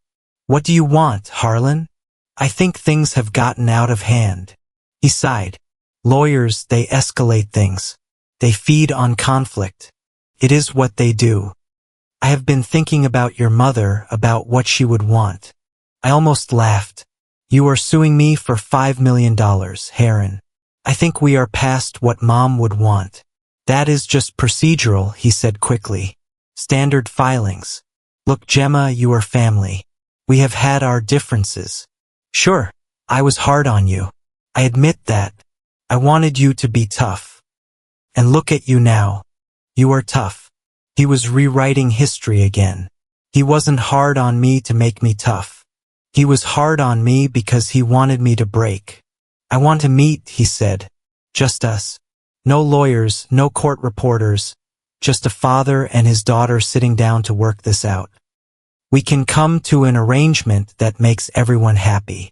"What do you want, Harlan? I think things have gotten out of hand." He sighed. "Lawyers, they escalate things. They feed on conflict. It is what they do. I have been thinking about your mother, about what she would want." I almost laughed. "You are suing me for $5 million, Heron. I think we are past what Mom would want." "That is just procedural," he said quickly. "Standard filings. Look, Gemma, you are family. We have had our differences. Sure, I was hard on you. I admit that. I wanted you to be tough. And look at you now. You are tough." He was rewriting history again. He wasn't hard on me to make me tough. He was hard on me because he wanted me to break. "I want to meet," he said. "Just us. No lawyers, no court reporters. Just a father and his daughter sitting down to work this out. We can come to an arrangement that makes everyone happy.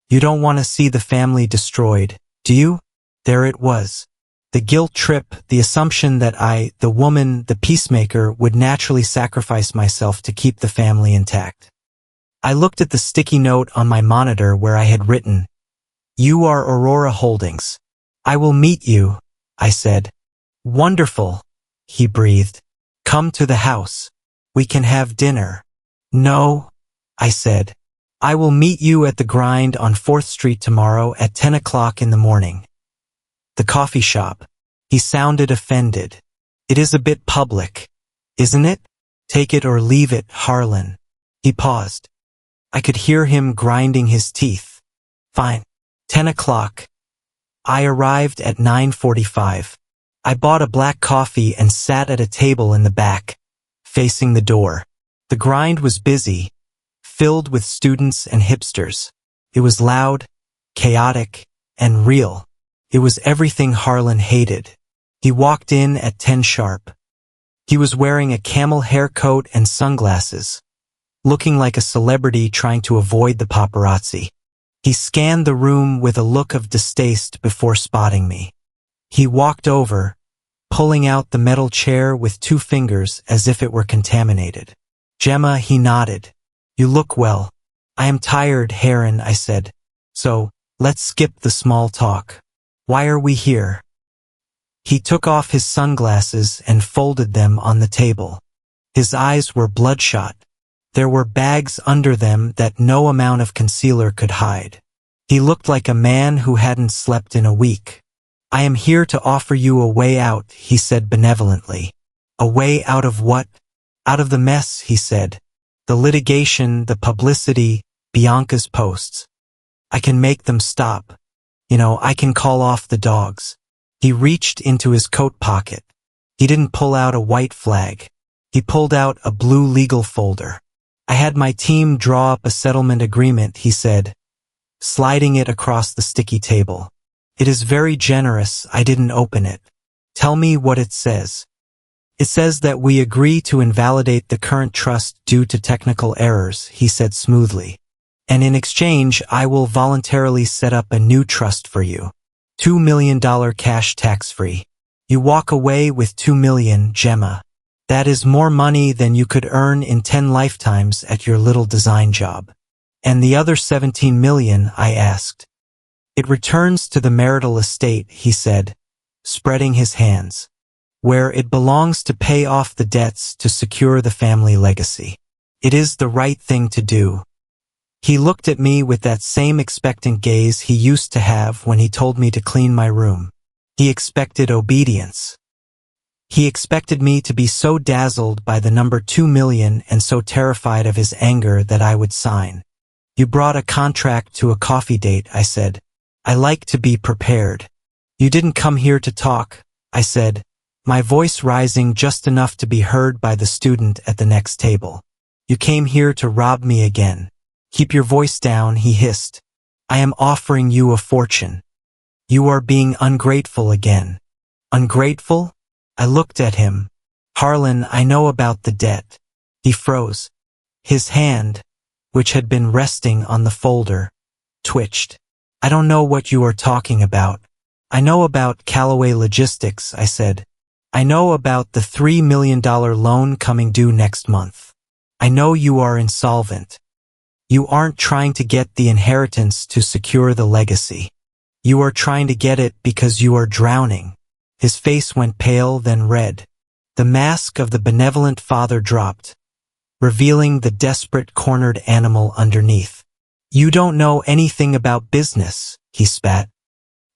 You don't want to see the family destroyed, do you?" There it was. The guilt trip, the assumption that I, the woman, the peacemaker, would naturally sacrifice myself to keep the family intact. I looked at the sticky note on my monitor where I had written, "You are Aurora Holdings. I will meet you," I said. "Wonderful," he breathed. "Come to the house. We can have dinner." "No," I said. "I will meet you at the Grind on 4th Street tomorrow at 10 o'clock in the morning. The coffee shop." He sounded offended. "It is a bit public, isn't it? Take it or leave it, Harlan." He paused. I could hear him grinding his teeth. "Fine. 10 o'clock. I arrived at 9:45. I bought a black coffee and sat at a table in the back, facing the door. The Grind was busy, filled with students and hipsters. It was loud, chaotic, and real. It was everything Harlan hated. He walked in at 10 sharp. He was wearing a camel haircoat and sunglasses, looking like a celebrity trying to avoid the paparazzi. He scanned the room with a look of distaste before spotting me. He walked over, pulling out the metal chair with 2 fingers as if it were contaminated. "Gemma," he nodded. "You look well." "I am tired, Heron," I said. "So, let's skip the small talk. Why are we here?" He took off his sunglasses and folded them on the table. His eyes were bloodshot. There were bags under them that no amount of concealer could hide. He looked like a man who hadn't slept in a week. "I am here to offer you a way out," he said benevolently. "A way out of what?" "Out of the mess," he said. "The litigation, the publicity, Bianca's posts. I can make them stop. I can call off the dogs." He reached into his coat pocket. He didn't pull out a white flag. He pulled out a blue legal folder. I had my team draw up a settlement agreement, he said, sliding it across the sticky table. It is very generous. I didn't open it. Tell me what it says. It says that we agree to invalidate the current trust due to technical errors, he said smoothly. And in exchange, I will voluntarily set up a new trust for you. $2 million cash tax-free. You walk away with $2 million, Gemma. That is more money than you could earn in 10 lifetimes at your little design job. And the other $17 million, I asked. It returns to the marital estate, he said, spreading his hands, where it belongs to pay off the debts to secure the family legacy. It is the right thing to do. He looked at me with that same expectant gaze he used to have when he told me to clean my room. He expected obedience. He expected me to be so dazzled by the number 2 million and so terrified of his anger that I would sign. You brought a contract to a coffee date, I said. I like to be prepared. You didn't come here to talk, I said, my voice rising just enough to be heard by the student at the next table. You came here to rob me again. Keep your voice down, he hissed. I am offering you a fortune. You are being ungrateful again. Ungrateful? I looked at him. Harlan, I know about the debt. He froze. His hand, which had been resting on the folder, twitched. I don't know what you are talking about. I know about Callaway Logistics, I said. I know about the $3 million loan coming due next month. I know you are insolvent. You aren't trying to get the inheritance to secure the legacy. You are trying to get it because you are drowning. His face went pale, then red. The mask of the benevolent father dropped, revealing the desperate cornered animal underneath. You don't know anything about business, he spat.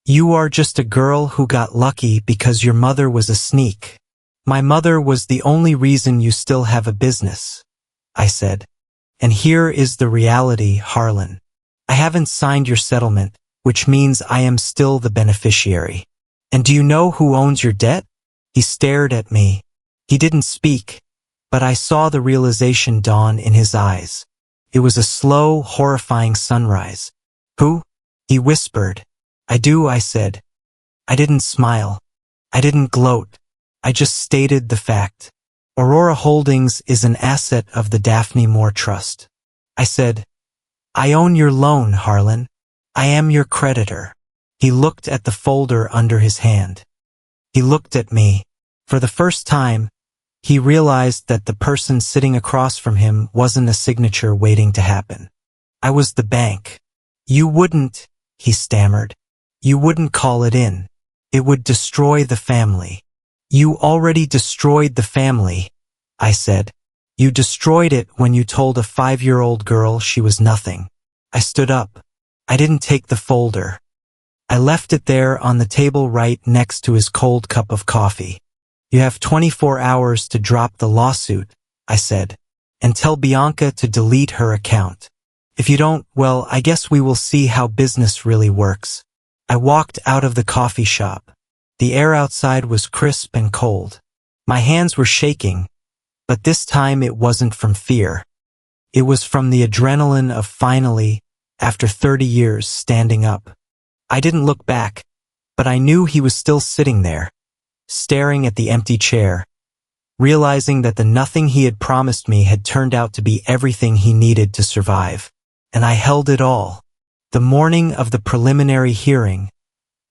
You are just a girl who got lucky because your mother was a sneak. My mother was the only reason you still have a business, I said. And here is the reality, Harlan. I haven't signed your settlement, which means I am still the beneficiary. And do you know who owns your debt? He stared at me. He didn't speak, but I saw the realization dawn in his eyes. It was a slow, horrifying sunrise. Who? He whispered. I do, I said. I didn't smile. I didn't gloat. I just stated the fact. Aurora Holdings is an asset of the Daphne Moore Trust. I said, I own your loan, Harlan. I am your creditor. He looked at the folder under his hand. He looked at me. For the first time, he realized that the person sitting across from him wasn't a signature waiting to happen. I was the bank. You wouldn't, he stammered. You wouldn't call it in. It would destroy the family. You already destroyed the family, I said. You destroyed it when you told a 5-year-old girl she was nothing. I stood up. I didn't take the folder. I left it there on the table right next to his cold cup of coffee. You have 24 hours to drop the lawsuit, I said, and tell Bianca to delete her account. If you don't, well, I guess we will see how business really works. I walked out of the coffee shop. The air outside was crisp and cold. My hands were shaking, but this time it wasn't from fear. It was from the adrenaline of finally, after 30 years, standing up. I didn't look back, but I knew he was still sitting there, staring at the empty chair, realizing that the nothing he had promised me had turned out to be everything he needed to survive. And I held it all. The morning of the preliminary hearing,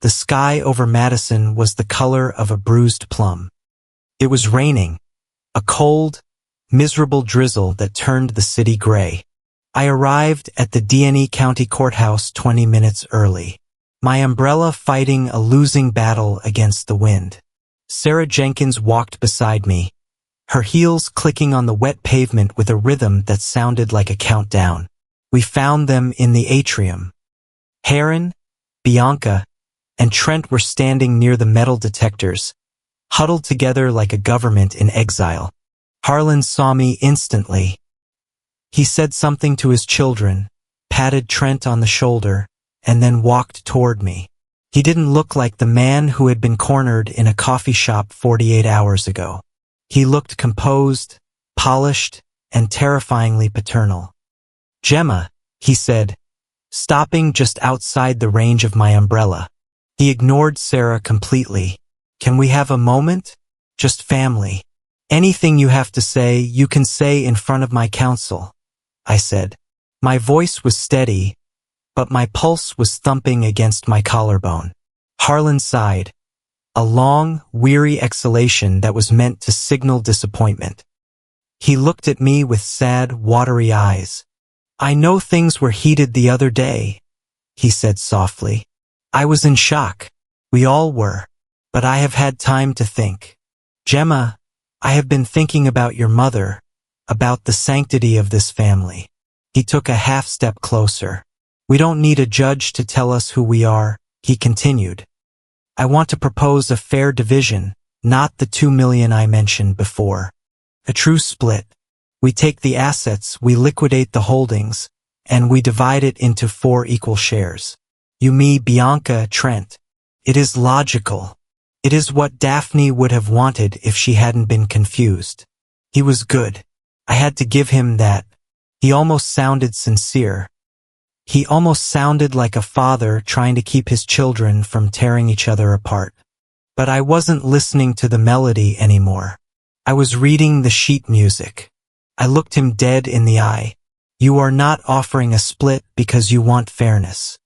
the sky over Madison was the color of a bruised plum. It was raining, a cold, miserable drizzle that turned the city gray. I arrived at the D&E County Courthouse 20 minutes early, my umbrella fighting a losing battle against the wind. Sarah Jenkins walked beside me, her heels clicking on the wet pavement with a rhythm that sounded like a countdown. We found them in the atrium. Heron, Bianca, and Trent were standing near the metal detectors, huddled together like a government in exile. Harlan saw me instantly. He said something to his children, patted Trent on the shoulder, and then walked toward me. He didn't look like the man who had been cornered in a coffee shop 48 hours ago. He looked composed, polished, and terrifyingly paternal. "Gemma," he said, stopping just outside the range of my umbrella. He ignored Sarah completely. "Can we have a moment? Just family. Anything you have to say, you can say in front of my counsel," I said. My voice was steady, but my pulse was thumping against my collarbone. Harlan sighed, a long, weary exhalation that was meant to signal disappointment. He looked at me with sad, watery eyes. "I know things were heated the other day," he said softly. "I was in shock. We all were. But I have had time to think. Gemma, I have been thinking about your mother, about the sanctity of this family." He took a half step closer. "We don't need a judge to tell us who we are," he continued. "I want to propose a fair division, not the 2 million I mentioned before. A true split. We take the assets, we liquidate the holdings, and we divide it into 4 equal shares. You, me, Bianca, Trent. It is logical. It is what Daphne would have wanted if she hadn't been confused." He was good. I had to give him that. He almost sounded sincere. He almost sounded like a father trying to keep his children from tearing each other apart. But I wasn't listening to the melody anymore. I was reading the sheet music. I looked him dead in the eye. "You are not offering a split because you want fairness.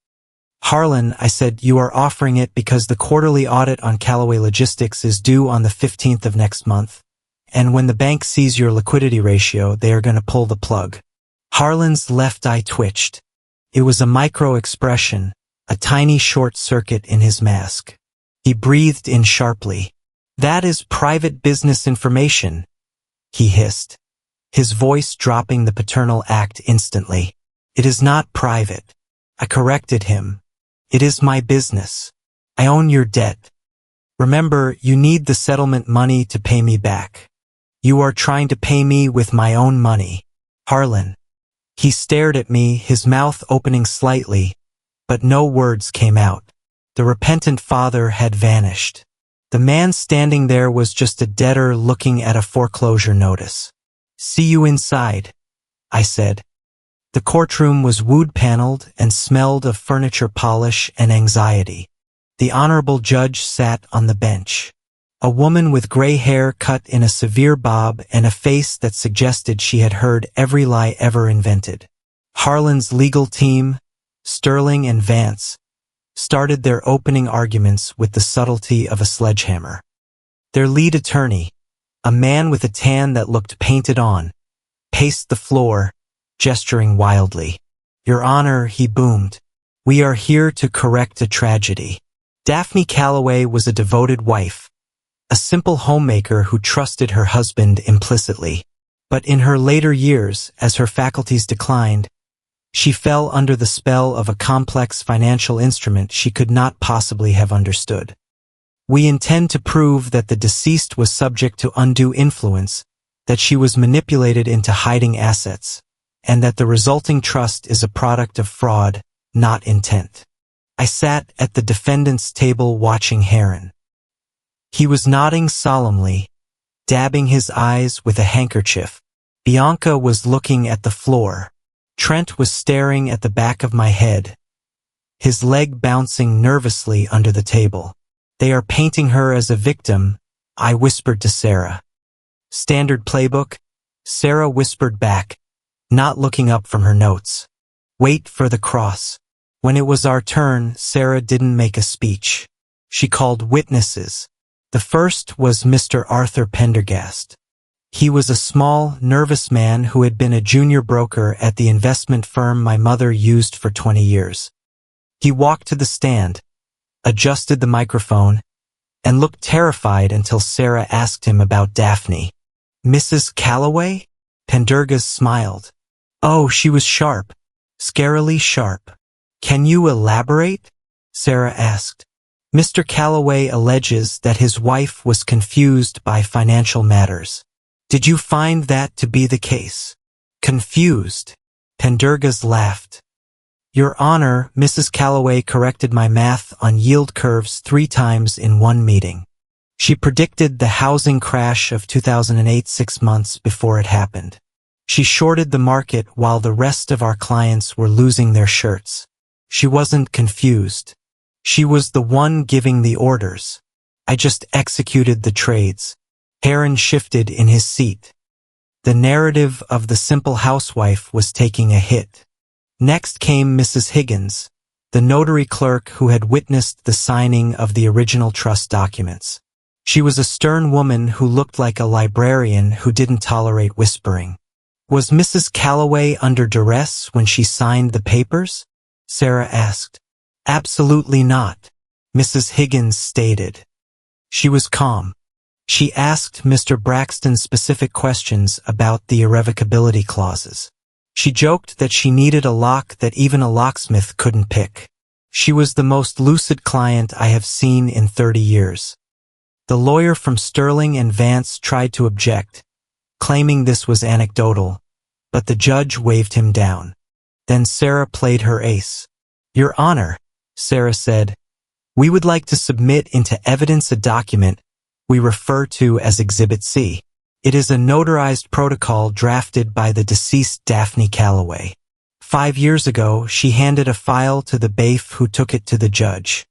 Harlan," I said, "you are offering it because the quarterly audit on Callaway Logistics is due on the 15th of next month, and when the bank sees your liquidity ratio, they are going to pull the plug." Harlan's left eye twitched. It was a micro-expression, a tiny short circuit in his mask. He breathed in sharply. "That is private business information," he hissed, his voice dropping the paternal act instantly. "It is not private." I corrected him. "It is my business. I own your debt. Remember, you need the settlement money to pay me back. You are trying to pay me with my own money." "Harlan." He stared at me, his mouth opening slightly, but no words came out. The repentant father had vanished. The man standing there was just a debtor looking at a foreclosure notice. "See you inside," I said. The courtroom was wood-paneled and smelled of furniture polish and anxiety. The honorable judge sat on the bench. A woman with gray hair cut in a severe bob and a face that suggested she had heard every lie ever invented. Harlan's legal team, Sterling and Vance, started their opening arguments with the subtlety of a sledgehammer. Their lead attorney, a man with a tan that looked painted on, paced the floor, gesturing wildly. "Your Honor," he boomed, "we are here to correct a tragedy. Daphne Callaway was a devoted wife, a simple homemaker who trusted her husband implicitly. But in her later years, as her faculties declined, she fell under the spell of a complex financial instrument she could not possibly have understood. We intend to prove that the deceased was subject to undue influence, that she was manipulated into hiding assets, and that the resulting trust is a product of fraud, not intent." I sat at the defendant's table watching Heron. He was nodding solemnly, dabbing his eyes with a handkerchief. Bianca was looking at the floor. Trent was staring at the back of my head, his leg bouncing nervously under the table. "They are painting her as a victim," I whispered to Sarah. "Standard playbook?" Sarah whispered back, not looking up from her notes. "Wait for the cross." When it was our turn, Sarah didn't make a speech. She called witnesses. The first was Mr. Arthur Pendergast. He was a small, nervous man who had been a junior broker at the investment firm my mother used for 20 years. He walked to the stand, adjusted the microphone, and looked terrified until Sarah asked him about Daphne. "Mrs. Callaway?" Pendergast smiled. "Oh, she was sharp. Scarily sharp." "Can you elaborate?" Sarah asked. "Mr. Callaway alleges that his wife was confused by financial matters. Did you find that to be the case?" "Confused?" Pendergast laughed. "Your Honor, Mrs. Callaway corrected my math on yield curves 3 times in one meeting. She predicted the housing crash of 2008 6 months before it happened. She shorted the market while the rest of our clients were losing their shirts. She wasn't confused. She was the one giving the orders. I just executed the trades. Heron shifted in his seat. The narrative of the simple housewife was taking a hit. Next came Mrs. Higgins, the notary clerk who had witnessed the signing of the original trust documents. She was a stern woman who looked like a librarian who didn't tolerate whispering. Was Mrs. Calloway under duress when she signed the papers? Sarah asked. Absolutely not, Mrs. Higgins stated. She was calm. She asked Mr. Braxton specific questions about the irrevocability clauses. She joked that she needed a lock that even a locksmith couldn't pick. She was the most lucid client I have seen in 30 years. The lawyer from Sterling and Vance tried to object, claiming this was anecdotal, but the judge waved him down. Then Sarah played her ace. Your Honor, Sarah said, we would like to submit into evidence a document we refer to as Exhibit C. It is a notarized protocol drafted by the deceased Daphne Calloway. 5 years ago, she handed a file to the bailiff who took it to the judge.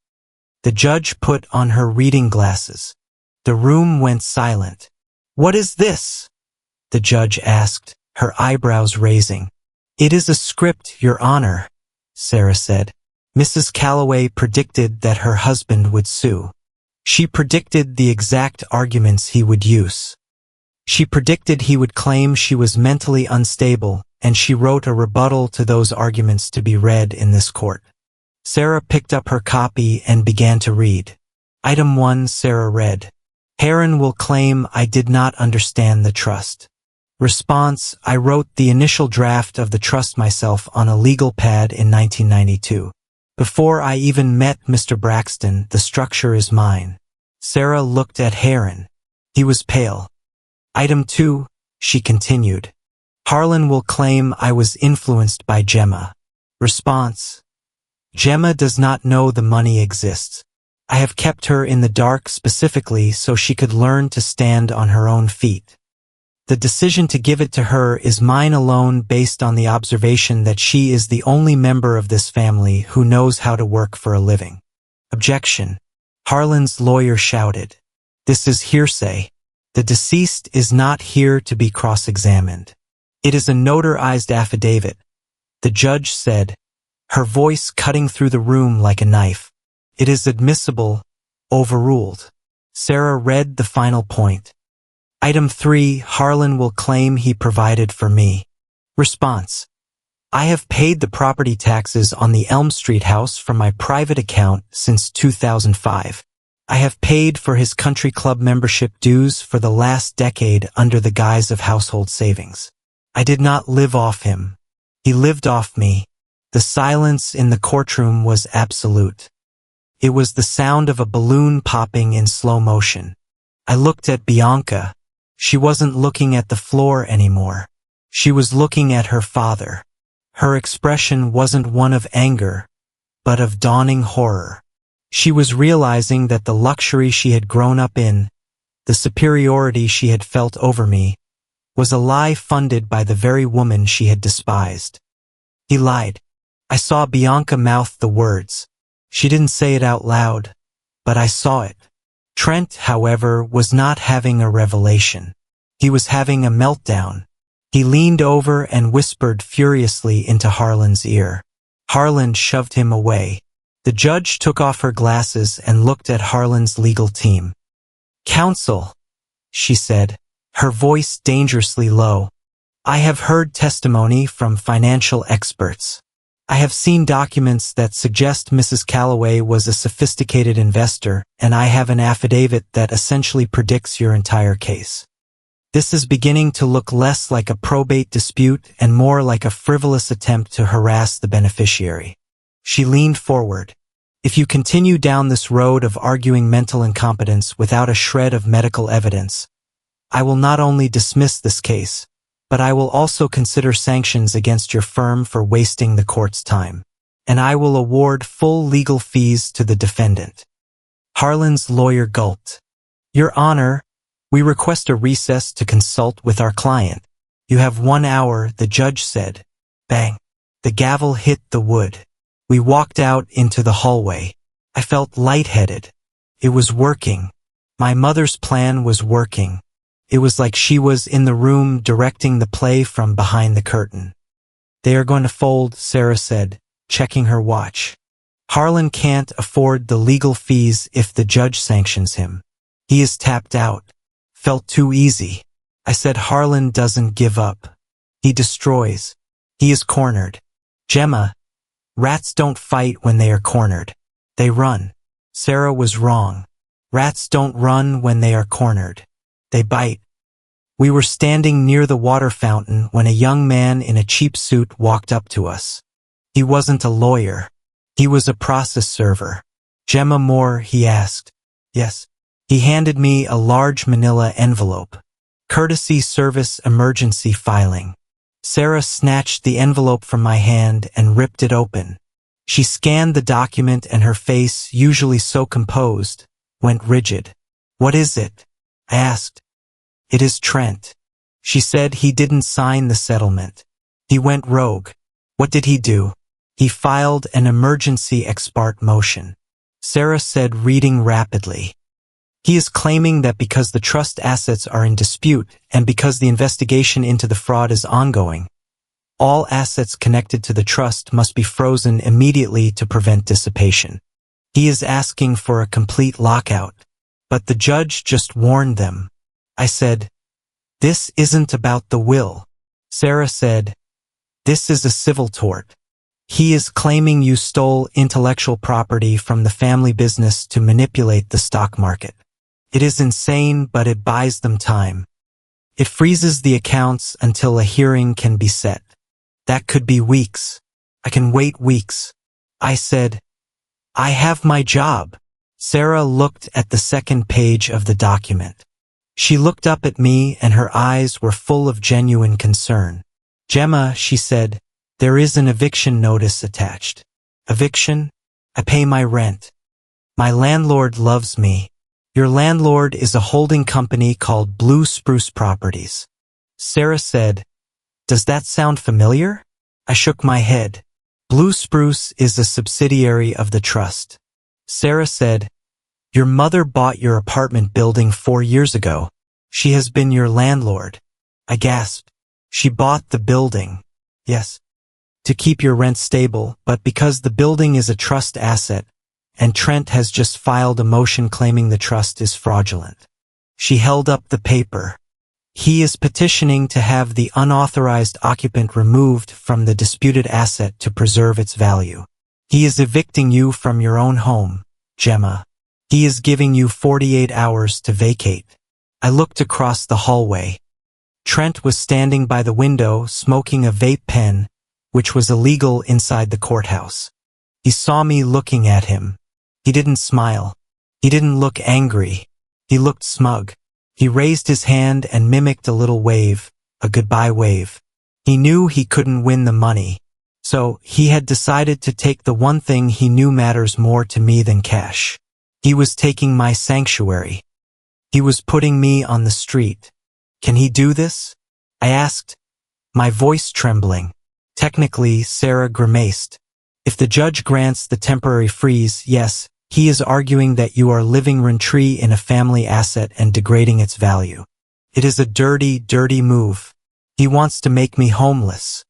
The judge put on her reading glasses. The room went silent. What is this? The judge asked, her eyebrows raising. It is a script, Your Honor, Sarah said. Mrs. Calloway predicted that her husband would sue. She predicted the exact arguments he would use. She predicted he would claim she was mentally unstable, and she wrote a rebuttal to those arguments to be read in this court. Sarah picked up her copy and began to read. Item 1, Sarah read. Heron will claim I did not understand the trust. Response, I wrote the initial draft of the trust myself on a legal pad in 1992. Before I even met Mr. Braxton, the structure is mine. Sarah looked at Heron. He was pale. Item 2, she continued. Harlan will claim I was influenced by Gemma. Response, Gemma does not know the money exists. I have kept her in the dark specifically so she could learn to stand on her own feet. The decision to give it to her is mine alone based on the observation that she is the only member of this family who knows how to work for a living. Objection. Harlan's lawyer shouted. This is hearsay. The deceased is not here to be cross-examined. It is a notarized affidavit. The judge said, her voice cutting through the room like a knife. It is admissible, overruled. Sarah read the final point. Item 3, Harlan will claim he provided for me. Response, I have paid the property taxes on the Elm Street house from my private account since 2005. I have paid for his country club membership dues for the last decade under the guise of household savings. I did not live off him. He lived off me. The silence in the courtroom was absolute. It was the sound of a balloon popping in slow motion. I looked at Bianca. She wasn't looking at the floor anymore. She was looking at her father. Her expression wasn't one of anger, but of dawning horror. She was realizing that the luxury she had grown up in, the superiority she had felt over me, was a lie funded by the very woman she had despised. He lied. I saw Bianca mouth the words. She didn't say it out loud, but I saw it. Trent, however, was not having a revelation. He was having a meltdown. He leaned over and whispered furiously into Harlan's ear. Harlan shoved him away. The judge took off her glasses and looked at Harlan's legal team. Counsel, she said, her voice dangerously low. I have heard testimony from financial experts. I have seen documents that suggest Mrs. Calloway was a sophisticated investor, and I have an affidavit that essentially predicts your entire case. This is beginning to look less like a probate dispute and more like a frivolous attempt to harass the beneficiary. She leaned forward. If you continue down this road of arguing mental incompetence without a shred of medical evidence, I will not only dismiss this case, but I will also consider sanctions against your firm for wasting the court's time, and I will award full legal fees to the defendant. Harlan's lawyer gulped. Your Honor, we request a recess to consult with our client. You have 1 hour, the judge said. Bang. The gavel hit the wood. We walked out into the hallway. I felt lightheaded. It was working. My mother's plan was working. It was like she was in the room directing the play from behind the curtain. They are going to fold, Sarah said, checking her watch. Harlan can't afford the legal fees if the judge sanctions him. He is tapped out. Felt too easy. I said Harlan doesn't give up. He destroys. He is cornered. Gemma, rats don't fight when they are cornered. They run. Sarah was wrong. Rats don't run when they are cornered. They bite. We were standing near the water fountain when a young man in a cheap suit walked up to us. He wasn't a lawyer. He was a process server. Gemma Moore, he asked. Yes. He handed me a large manila envelope. Courtesy service emergency filing. Sarah snatched the envelope from my hand and ripped it open. She scanned the document and her face, usually so composed, went rigid. What is it? I asked. It is Trent. She said he didn't sign the settlement. He went rogue. What did he do? He filed an emergency ex parte motion. Sarah said, reading rapidly. He is claiming that because the trust assets are in dispute and because the investigation into the fraud is ongoing, all assets connected to the trust must be frozen immediately to prevent dissipation. He is asking for a complete lockout, but the judge just warned them. I said, this isn't about the will. Sarah said, this is a civil tort. He is claiming you stole intellectual property from the family business to manipulate the stock market. It is insane, but it buys them time. It freezes the accounts until a hearing can be set. That could be weeks. I can wait weeks. I said, I have my job. Sarah looked at the second page of the document. She looked up at me and her eyes were full of genuine concern. Gemma, she said, there is an eviction notice attached. Eviction? I pay my rent. My landlord loves me. Your landlord is a holding company called Blue Spruce Properties. Sarah said, does that sound familiar? I shook my head. Blue Spruce is a subsidiary of the trust. Sarah said, your mother bought your apartment building 4 years ago. She has been your landlord. I gasped. She bought the building. Yes. To keep your rent stable, but because the building is a trust asset, and Trent has just filed a motion claiming the trust is fraudulent. She held up the paper. He is petitioning to have the unauthorized occupant removed from the disputed asset to preserve its value. He is evicting you from your own home, Gemma. He is giving you 48 hours to vacate. I looked across the hallway. Trent was standing by the window smoking a vape pen, which was illegal inside the courthouse. He saw me looking at him. He didn't smile. He didn't look angry. He looked smug. He raised his hand and mimicked a little wave, a goodbye wave. He knew he couldn't win the money, so he had decided to take the one thing he knew matters more to me than cash. He was taking my sanctuary. He was putting me on the street. Can he do this? I asked, my voice trembling. Technically, Sarah grimaced. If the judge grants the temporary freeze, yes, he is arguing that you are living rent-free in a family asset and degrading its value. It is a dirty, dirty move. He wants to make me homeless.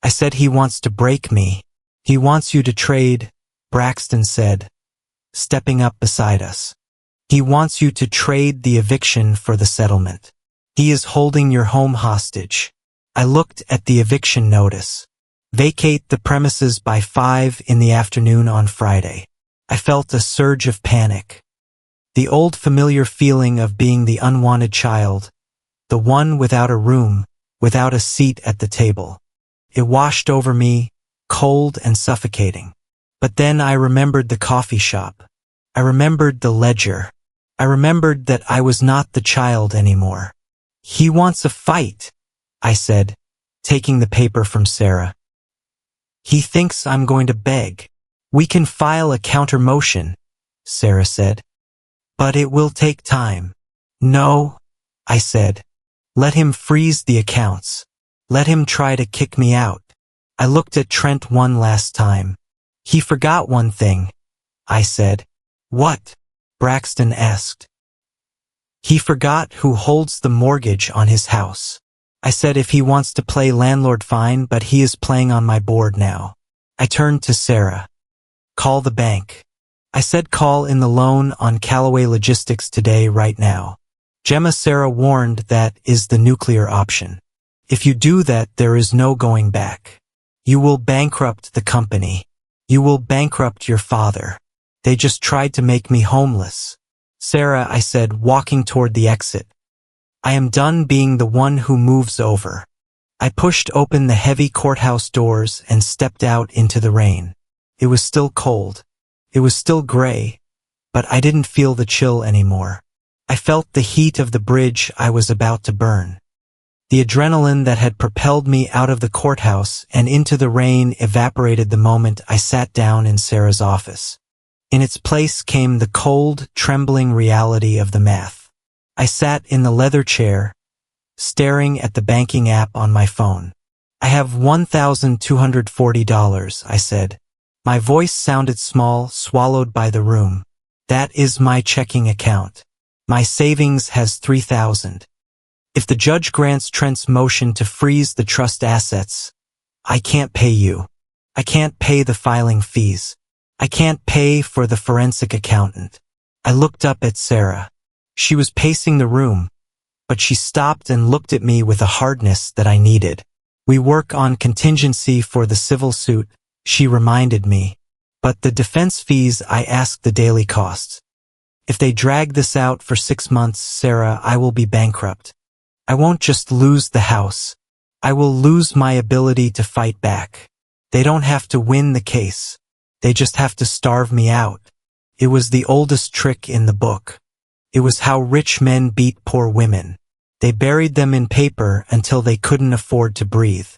I said he wants to break me. He wants you to trade, Braxton said, stepping up beside us. He wants you to trade the eviction for the settlement. He is holding your home hostage. I looked at the eviction notice. Vacate the premises by 5 in the afternoon on Friday. I felt a surge of panic. The old familiar feeling of being the unwanted child, the one without a room, without a seat at the table. It washed over me, cold and suffocating. But then I remembered the coffee shop. I remembered the ledger. I remembered that I was not the child anymore. He wants a fight, I said, taking the paper from Sarah. He thinks I'm going to beg. We can file a counter motion, Sarah said. But it will take time. No, I said. Let him freeze the accounts. Let him try to kick me out. I looked at Trent one last time. He forgot one thing, I said. What? Braxton asked. He forgot who holds the mortgage on his house. I said if he wants to play landlord fine, but he is playing on my board now. I turned to Sarah. Call the bank. I said call in the loan on Callaway Logistics today right now. Gemma, Sarah warned, that is the nuclear option. If you do that, there is no going back. You will bankrupt the company. You will bankrupt your father. They just tried to make me homeless. Sarah, I said, walking toward the exit. I am done being the one who moves over. I pushed open the heavy courthouse doors and stepped out into the rain. It was still cold. It was still gray, but I didn't feel the chill anymore. I felt the heat of the bridge I was about to burn. The adrenaline that had propelled me out of the courthouse and into the rain evaporated the moment I sat down in Sarah's office. In its place came the cold, trembling reality of the math. I sat in the leather chair, staring at the banking app on my phone. I have $1,240, I said. My voice sounded small, swallowed by the room. That is my checking account. My savings has $3,000. If the judge grants Trent's motion to freeze the trust assets, I can't pay you. I can't pay the filing fees. I can't pay for the forensic accountant. I looked up at Sarah. She was pacing the room, but she stopped and looked at me with a hardness that I needed. We work on contingency for the civil suit, she reminded me. But the defense fees, I asked, the daily costs. If they drag this out for 6 months, Sarah, I will be bankrupt. I won't just lose the house. I will lose my ability to fight back. They don't have to win the case. They just have to starve me out. It was the oldest trick in the book. It was how rich men beat poor women. They buried them in paper until they couldn't afford to breathe.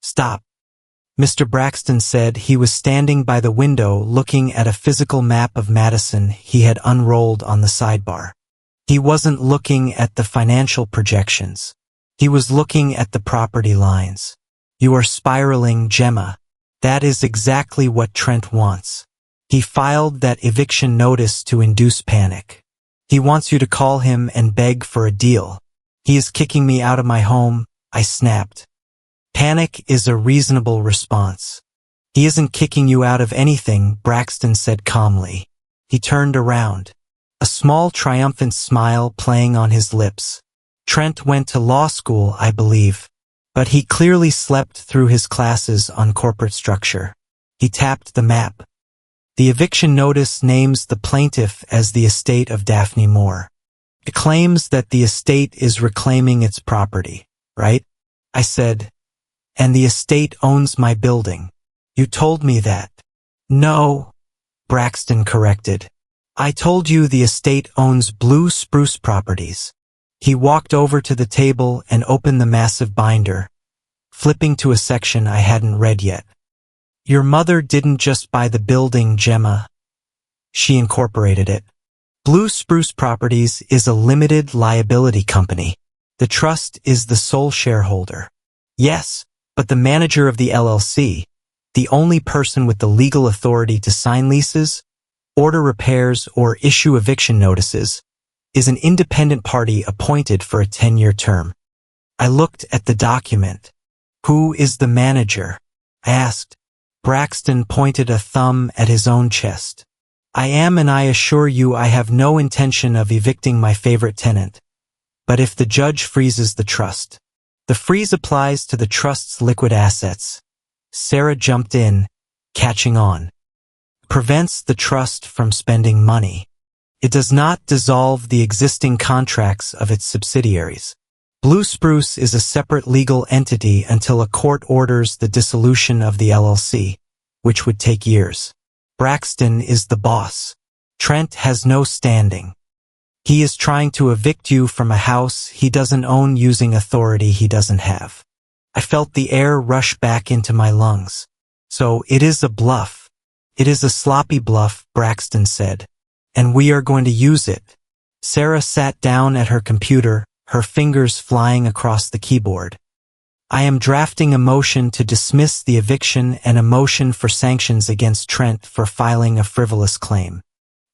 Stop. Mr. Braxton said. He was standing by the window looking at a physical map of Madison he had unrolled on the sidebar. He wasn't looking at the financial projections. He was looking at the property lines. You are spiraling, Gemma. That is exactly what Trent wants. He filed that eviction notice to induce panic. He wants you to call him and beg for a deal. He is kicking me out of my home, I snapped. Panic is a reasonable response. He isn't kicking you out of anything, Braxton said calmly. He turned around, a small triumphant smile playing on his lips. Trent went to law school, I believe, but he clearly slept through his classes on corporate structure. He tapped the map. The eviction notice names the plaintiff as the estate of Daphne Moore. It claims that the estate is reclaiming its property, right? I said, and the estate owns my building. You told me that. No, Braxton corrected. I told you the estate owns Blue Spruce Properties. He walked over to the table and opened the massive binder, flipping to a section I hadn't read yet. Your mother didn't just buy the building, Gemma. She incorporated it. Blue Spruce Properties is a limited liability company. The trust is the sole shareholder. Yes, but the manager of the LLC, the only person with the legal authority to sign leases, order repairs, or issue eviction notices, is an independent party appointed for a 10-year term. I looked at the document. Who is the manager? I asked. Braxton pointed a thumb at his own chest. I am, and I assure you I have no intention of evicting my favorite tenant. But if the judge freezes the trust, the freeze applies to the trust's liquid assets. Sarah jumped in, catching on. Prevents the trust from spending money. It does not dissolve the existing contracts of its subsidiaries. Blue Spruce is a separate legal entity until a court orders the dissolution of the LLC, which would take years. Braxton is the boss. Trent has no standing. He is trying to evict you from a house he doesn't own using authority he doesn't have. I felt the air rush back into my lungs. So it is a bluff. It is a sloppy bluff, Braxton said. And we are going to use it. Sarah sat down at her computer, her fingers flying across the keyboard. I am drafting a motion to dismiss the eviction and a motion for sanctions against Trent for filing a frivolous claim.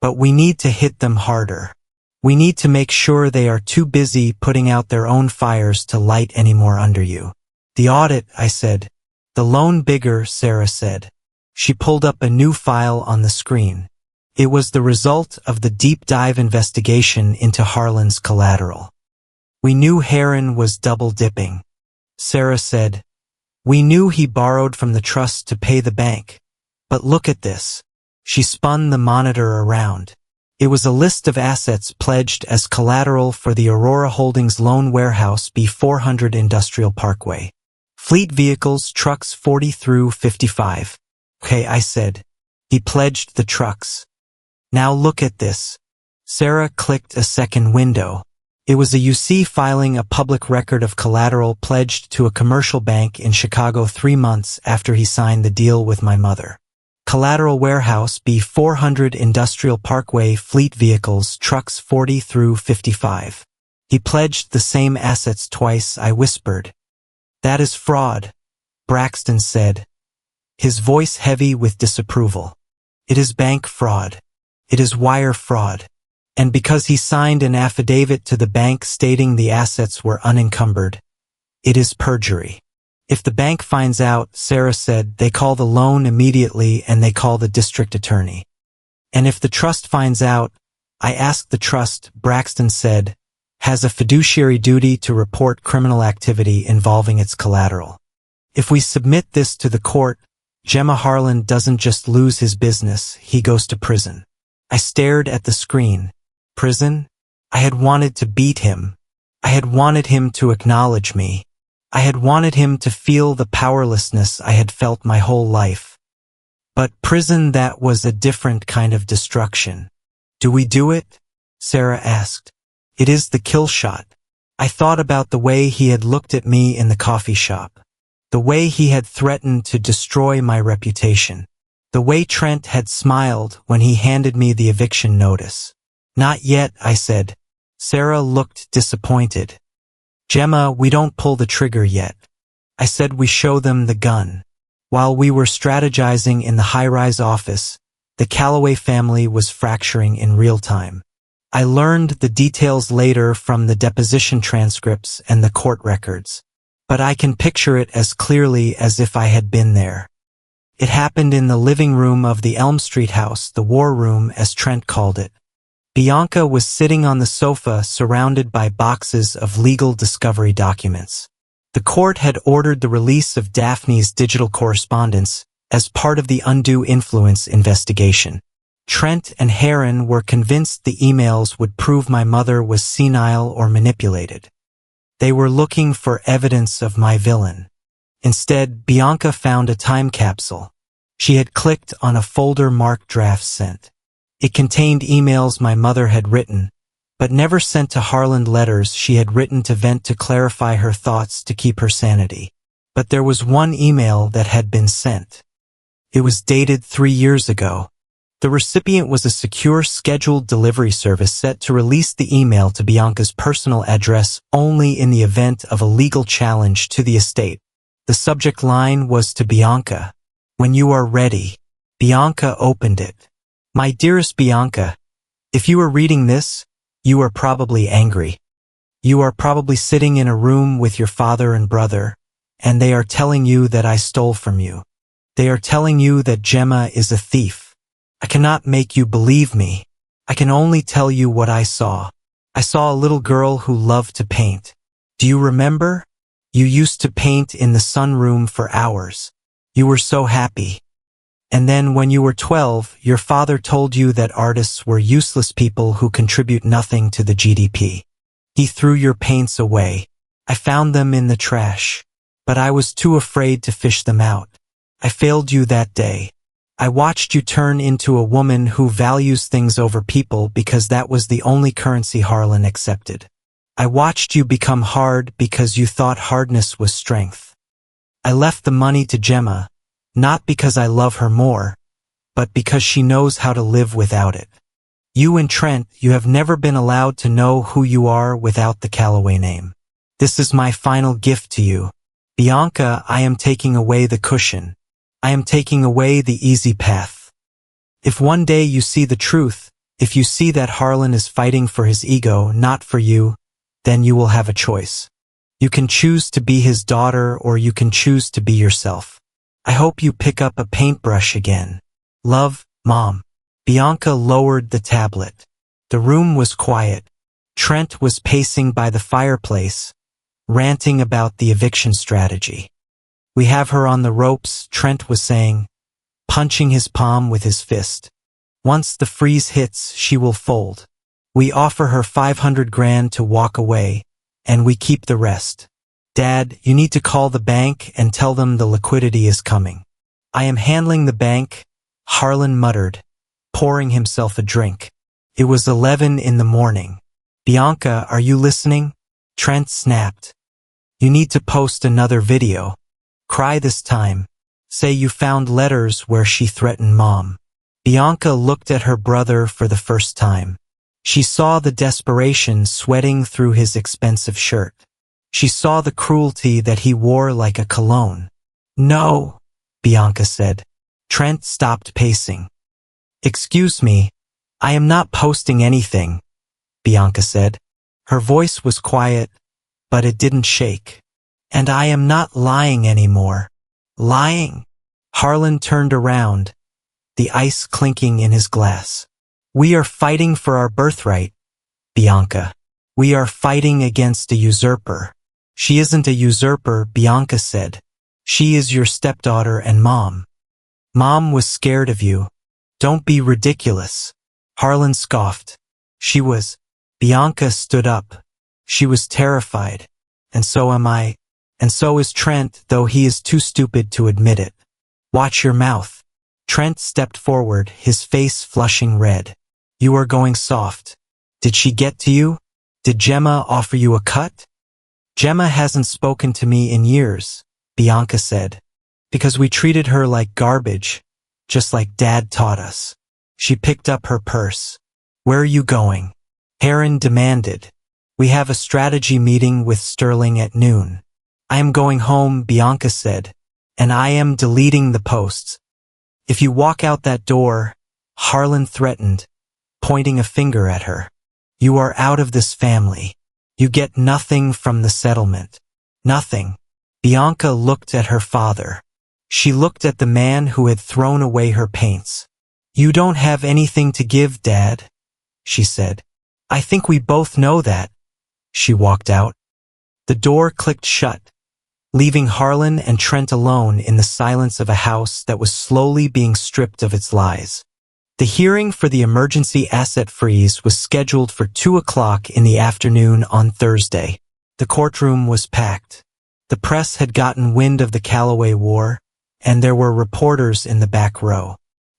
But we need to hit them harder. We need to make sure they are too busy putting out their own fires to light any more under you. The audit, I said. The loan bigger, Sarah said. She pulled up a new file on the screen. It was the result of the deep dive investigation into Harlan's collateral. We knew Heron was double dipping. Sarah said, we knew he borrowed from the trust to pay the bank. But look at this. She spun the monitor around. It was a list of assets pledged as collateral for the Aurora Holdings loan warehouse B400 Industrial Parkway. Fleet vehicles, trucks 40 through 55. Okay, I said. He pledged the trucks. Now look at this. Sarah clicked a second window. It was a UC filing a public record of collateral pledged to a commercial bank in Chicago 3 months after he signed the deal with my mother. Collateral warehouse B400 Industrial Parkway, fleet vehicles, trucks 40 through 55. He pledged the same assets twice, I whispered. That is fraud, Braxton said, his voice heavy with disapproval. It is bank fraud. It is wire fraud. And because he signed an affidavit to the bank stating the assets were unencumbered, it is perjury. If the bank finds out, Sarah said, they call the loan immediately and they call the district attorney. And if the trust finds out, I asked the trust, Braxton said, has a fiduciary duty to report criminal activity involving its collateral. If we submit this to the court, Gemma Harlan doesn't just lose his business, he goes to prison. I stared at the screen. Prison? I had wanted to beat him. I had wanted him to acknowledge me. I had wanted him to feel the powerlessness I had felt my whole life. But prison, that was a different kind of destruction. Do we do it? Sarah asked. It is the kill shot. I thought about the way he had looked at me in the coffee shop. The way he had threatened to destroy my reputation. The way Trent had smiled when he handed me the eviction notice. Not yet, I said. Sarah looked disappointed. Gemma, we don't pull the trigger yet. I said we show them the gun. While we were strategizing in the high-rise office, the Calloway family was fracturing in real time. I learned the details later from the deposition transcripts and the court records, but I can picture it as clearly as if I had been there. It happened in the living room of the Elm Street house, the war room as Trent called it. Bianca was sitting on the sofa surrounded by boxes of legal discovery documents. The court had ordered the release of Daphne's digital correspondence as part of the undue influence investigation. Trent and Heron were convinced the emails would prove my mother was senile or manipulated. They were looking for evidence of my villain. Instead, Bianca found a time capsule. She had clicked on a folder marked Draft Sent. It contained emails my mother had written, but never sent to Harlan, letters she had written to vent to clarify her thoughts to keep her sanity. But there was one email that had been sent. It was dated 3 years ago. The recipient was a secure scheduled delivery service set to release the email to Bianca's personal address only in the event of a legal challenge to the estate. The subject line was to Bianca. When you are ready. Bianca opened it. My dearest Bianca, if you are reading this, you are probably angry. You are probably sitting in a room with your father and brother, and they are telling you that I stole from you. They are telling you that Gemma is a thief. I cannot make you believe me. I can only tell you what I saw. I saw a little girl who loved to paint. Do you remember? You used to paint in the sunroom for hours. You were so happy. And then when you were 12, your father told you that artists were useless people who contribute nothing to the GDP. He threw your paints away. I found them in the trash. But I was too afraid to fish them out. I failed you that day. I watched you turn into a woman who values things over people because that was the only currency Harlan accepted. I watched you become hard because you thought hardness was strength. I left the money to Gemma, not because I love her more, but because she knows how to live without it. You and Trent, you have never been allowed to know who you are without the Calloway name. This is my final gift to you. Bianca, I am taking away the cushion. I am taking away the easy path. If one day you see the truth, if you see that Harlan is fighting for his ego, not for you, then you will have a choice. You can choose to be his daughter or you can choose to be yourself. I hope you pick up a paintbrush again. Love, Mom. Bianca lowered the tablet. The room was quiet. Trent was pacing by the fireplace, ranting about the eviction strategy. We have her on the ropes, Trent was saying, punching his palm with his fist. Once the freeze hits, she will fold. We offer her 500 grand to walk away, and we keep the rest. Dad, you need to call the bank and tell them the liquidity is coming. I am handling the bank, Harlan muttered, pouring himself a drink. It was 11 in the morning. Bianca, are you listening? Trent snapped. You need to post another video. Cry this time. Say you found letters where she threatened Mom. Bianca looked at her brother for the first time. She saw the desperation sweating through his expensive shirt. She saw the cruelty that he wore like a cologne. No, Bianca said. Trent stopped pacing. Excuse me, I am not posting anything, Bianca said. Her voice was quiet, but it didn't shake. And I am not lying anymore. Lying? Harlan turned around, the ice clinking in his glass. We are fighting for our birthright, Bianca. We are fighting against a usurper. She isn't a usurper, Bianca said. She is your stepdaughter and Mom. Mom was scared of you. Don't be ridiculous. Harlan scoffed. She was. Bianca stood up. She was terrified. And so am I. And so is Trent, though he is too stupid to admit it. Watch your mouth. Trent stepped forward, his face flushing red. You are going soft. Did she get to you? Did Gemma offer you a cut? Gemma hasn't spoken to me in years, Bianca said. Because we treated her like garbage, just like Dad taught us. She picked up her purse. Where are you going? Heron demanded. We have a strategy meeting with Sterling at noon. I am going home, Bianca said, and I am deleting the posts. If you walk out that door, Harlan threatened, pointing a finger at her. You are out of this family. You get nothing from the settlement. Nothing. Bianca looked at her father. She looked at the man who had thrown away her paints. You don't have anything to give, Dad, she said. I think we both know that. She walked out. The door clicked shut, leaving Harlan and Trent alone in the silence of a house that was slowly being stripped of its lies. The hearing for the emergency asset freeze was scheduled for 2 o'clock in the afternoon on Thursday. The courtroom was packed. The press had gotten wind of the Calloway War, and there were reporters in the back row.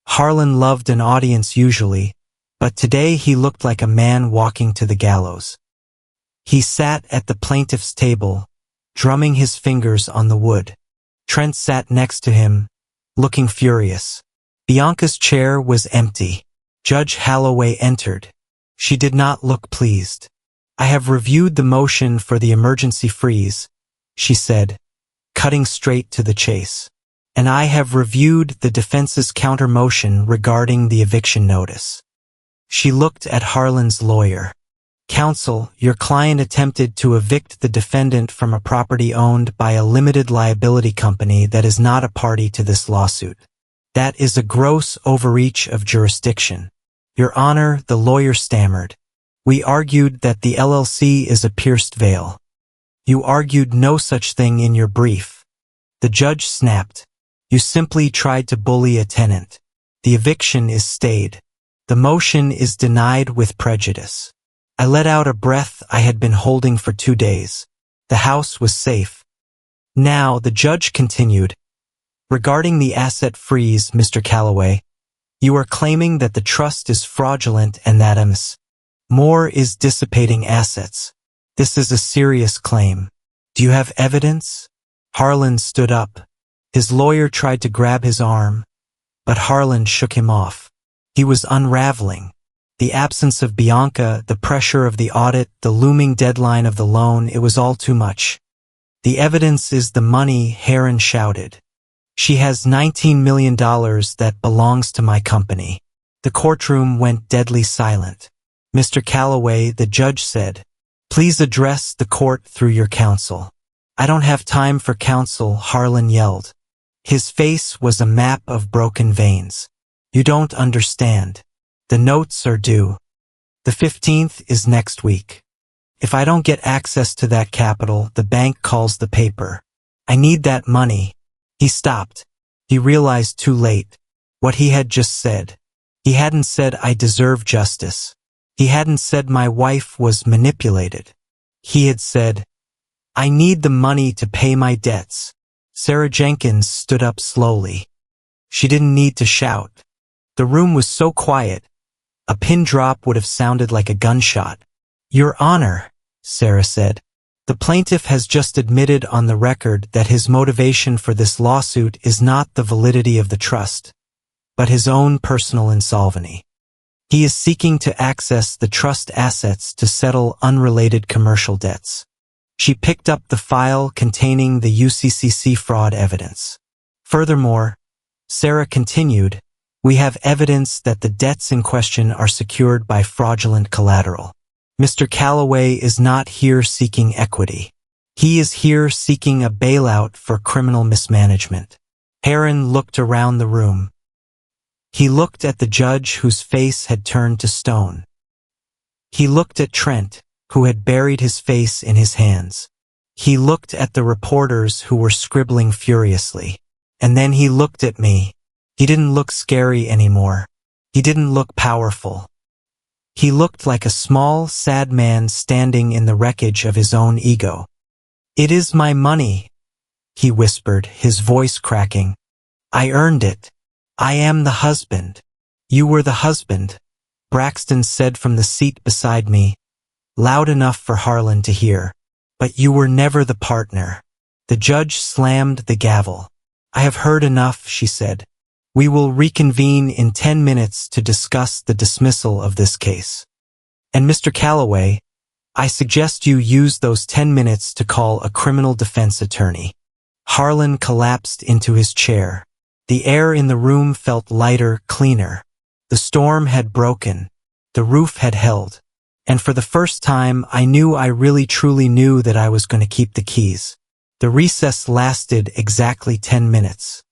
Harlan loved an audience usually, but today he looked like a man walking to the gallows. He sat at the plaintiff's table, drumming his fingers on the wood. Trent sat next to him, looking furious. Bianca's chair was empty. Judge Holloway entered. She did not look pleased. I have reviewed the motion for the emergency freeze, she said, cutting straight to the chase. And I have reviewed the defense's counter-motion regarding the eviction notice. She looked at Harlan's lawyer. Counsel, your client attempted to evict the defendant from a property owned by a limited liability company that is not a party to this lawsuit. That is a gross overreach of jurisdiction. Your Honor, the lawyer stammered. We argued that the LLC is a pierced veil. You argued no such thing in your brief. The judge snapped. You simply tried to bully a tenant. The eviction is stayed. The motion is denied with prejudice. I let out a breath I had been holding for 2 days. The house was safe. Now, the judge continued. Regarding the asset freeze, Mr. Calloway, you are claiming that the trust is fraudulent and that Ms. Moore is dissipating assets. This is a serious claim. Do you have evidence? Harlan stood up. His lawyer tried to grab his arm, but Harlan shook him off. He was unraveling. The absence of Bianca, the pressure of the audit, the looming deadline of the loan, it was all too much. The evidence is the money, Heron shouted. She has $19 million that belongs to my company. The courtroom went deadly silent. Mr. Calloway, the judge said, "Please address the court through your counsel." "I don't have time for counsel," Harlan yelled. His face was a map of broken veins. "You don't understand. The notes are due. The 15th is next week. If I don't get access to that capital, the bank calls the paper. I need that money." He stopped. He realized too late what he had just said. He hadn't said, "I deserve justice." He hadn't said, "My wife was manipulated." He had said, "I need the money to pay my debts." Sarah Jenkins stood up slowly. She didn't need to shout. The room was so quiet, a pin drop would have sounded like a gunshot. "Your Honor," Sarah said, "the plaintiff has just admitted on the record that his motivation for this lawsuit is not the validity of the trust, but his own personal insolvency. He is seeking to access the trust assets to settle unrelated commercial debts." She picked up the file containing the UCCC fraud evidence. Furthermore, Sarah continued, "We have evidence that the debts in question are secured by fraudulent collateral. Mr. Calloway is not here seeking equity. He is here seeking a bailout for criminal mismanagement." Heron looked around the room. He looked at the judge whose face had turned to stone. He looked at Trent, who had buried his face in his hands. He looked at the reporters who were scribbling furiously. And then he looked at me. He didn't look scary anymore. He didn't look powerful. He looked like a small, sad man standing in the wreckage of his own ego. "It is my money," he whispered, his voice cracking. "I earned it. I am the husband." "You were the husband," Braxton said from the seat beside me, loud enough for Harlan to hear. "But you were never the partner." The judge slammed the gavel. "I have heard enough," she said. "We will reconvene in 10 minutes to discuss the dismissal of this case. And Mr. Calloway, I suggest you use those 10 minutes to call a criminal defense attorney." Harlan collapsed into his chair. The air in the room felt lighter, cleaner. The storm had broken. The roof had held. And for the first time, I knew I really truly knew that I was going to keep the keys. The recess lasted exactly 10 minutes.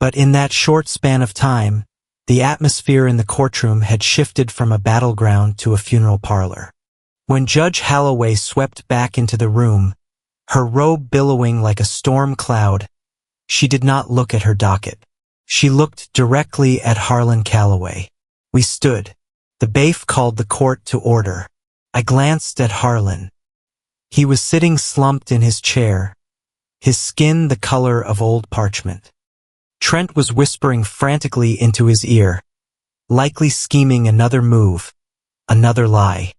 But in that short span of time, the atmosphere in the courtroom had shifted from a battleground to a funeral parlor. When Judge Holloway swept back into the room, her robe billowing like a storm cloud, she did not look at her docket. She looked directly at Harlan Calloway. We stood. The bailiff called the court to order. I glanced at Harlan. He was sitting slumped in his chair, his skin the color of old parchment. Trent was whispering frantically into his ear, likely scheming another move, another lie.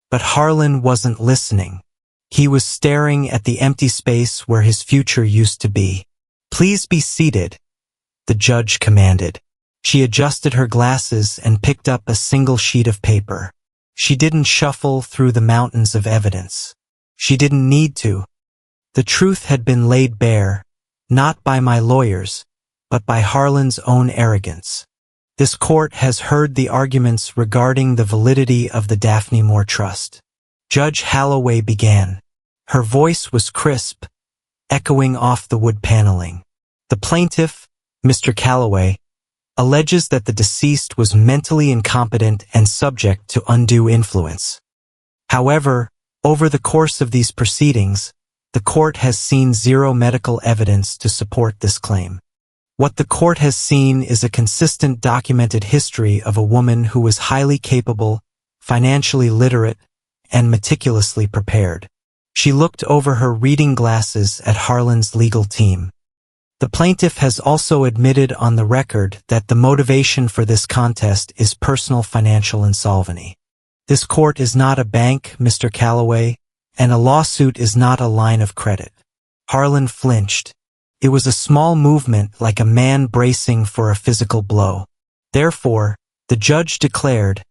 But Harlan wasn't listening. He was staring at the empty space where his future used to be. "Please be seated," the judge commanded. She adjusted her glasses and picked up a single sheet of paper. She didn't shuffle through the mountains of evidence. She didn't need to. The truth had been laid bare, not by my lawyers, but by Harlan's own arrogance. This court has heard the arguments regarding the validity of the Daphne Moore Trust. Judge Holloway began. Her voice was crisp, echoing off the wood paneling. The plaintiff, Mr. Calloway, alleges that the deceased was mentally incompetent and subject to undue influence. However, over the course of these proceedings, the court has seen zero medical evidence to support this claim. What the court has seen is a consistent documented history of a woman who was highly capable, financially literate, and meticulously prepared. She looked over her reading glasses at Harlan's legal team. The plaintiff has also admitted on the record that the motivation for this contest is personal financial insolvency. This court is not a bank, Mr. Calloway, and a lawsuit is not a line of credit. Harlan flinched. It was a small movement like a man bracing for a physical blow. Therefore, the judge declared,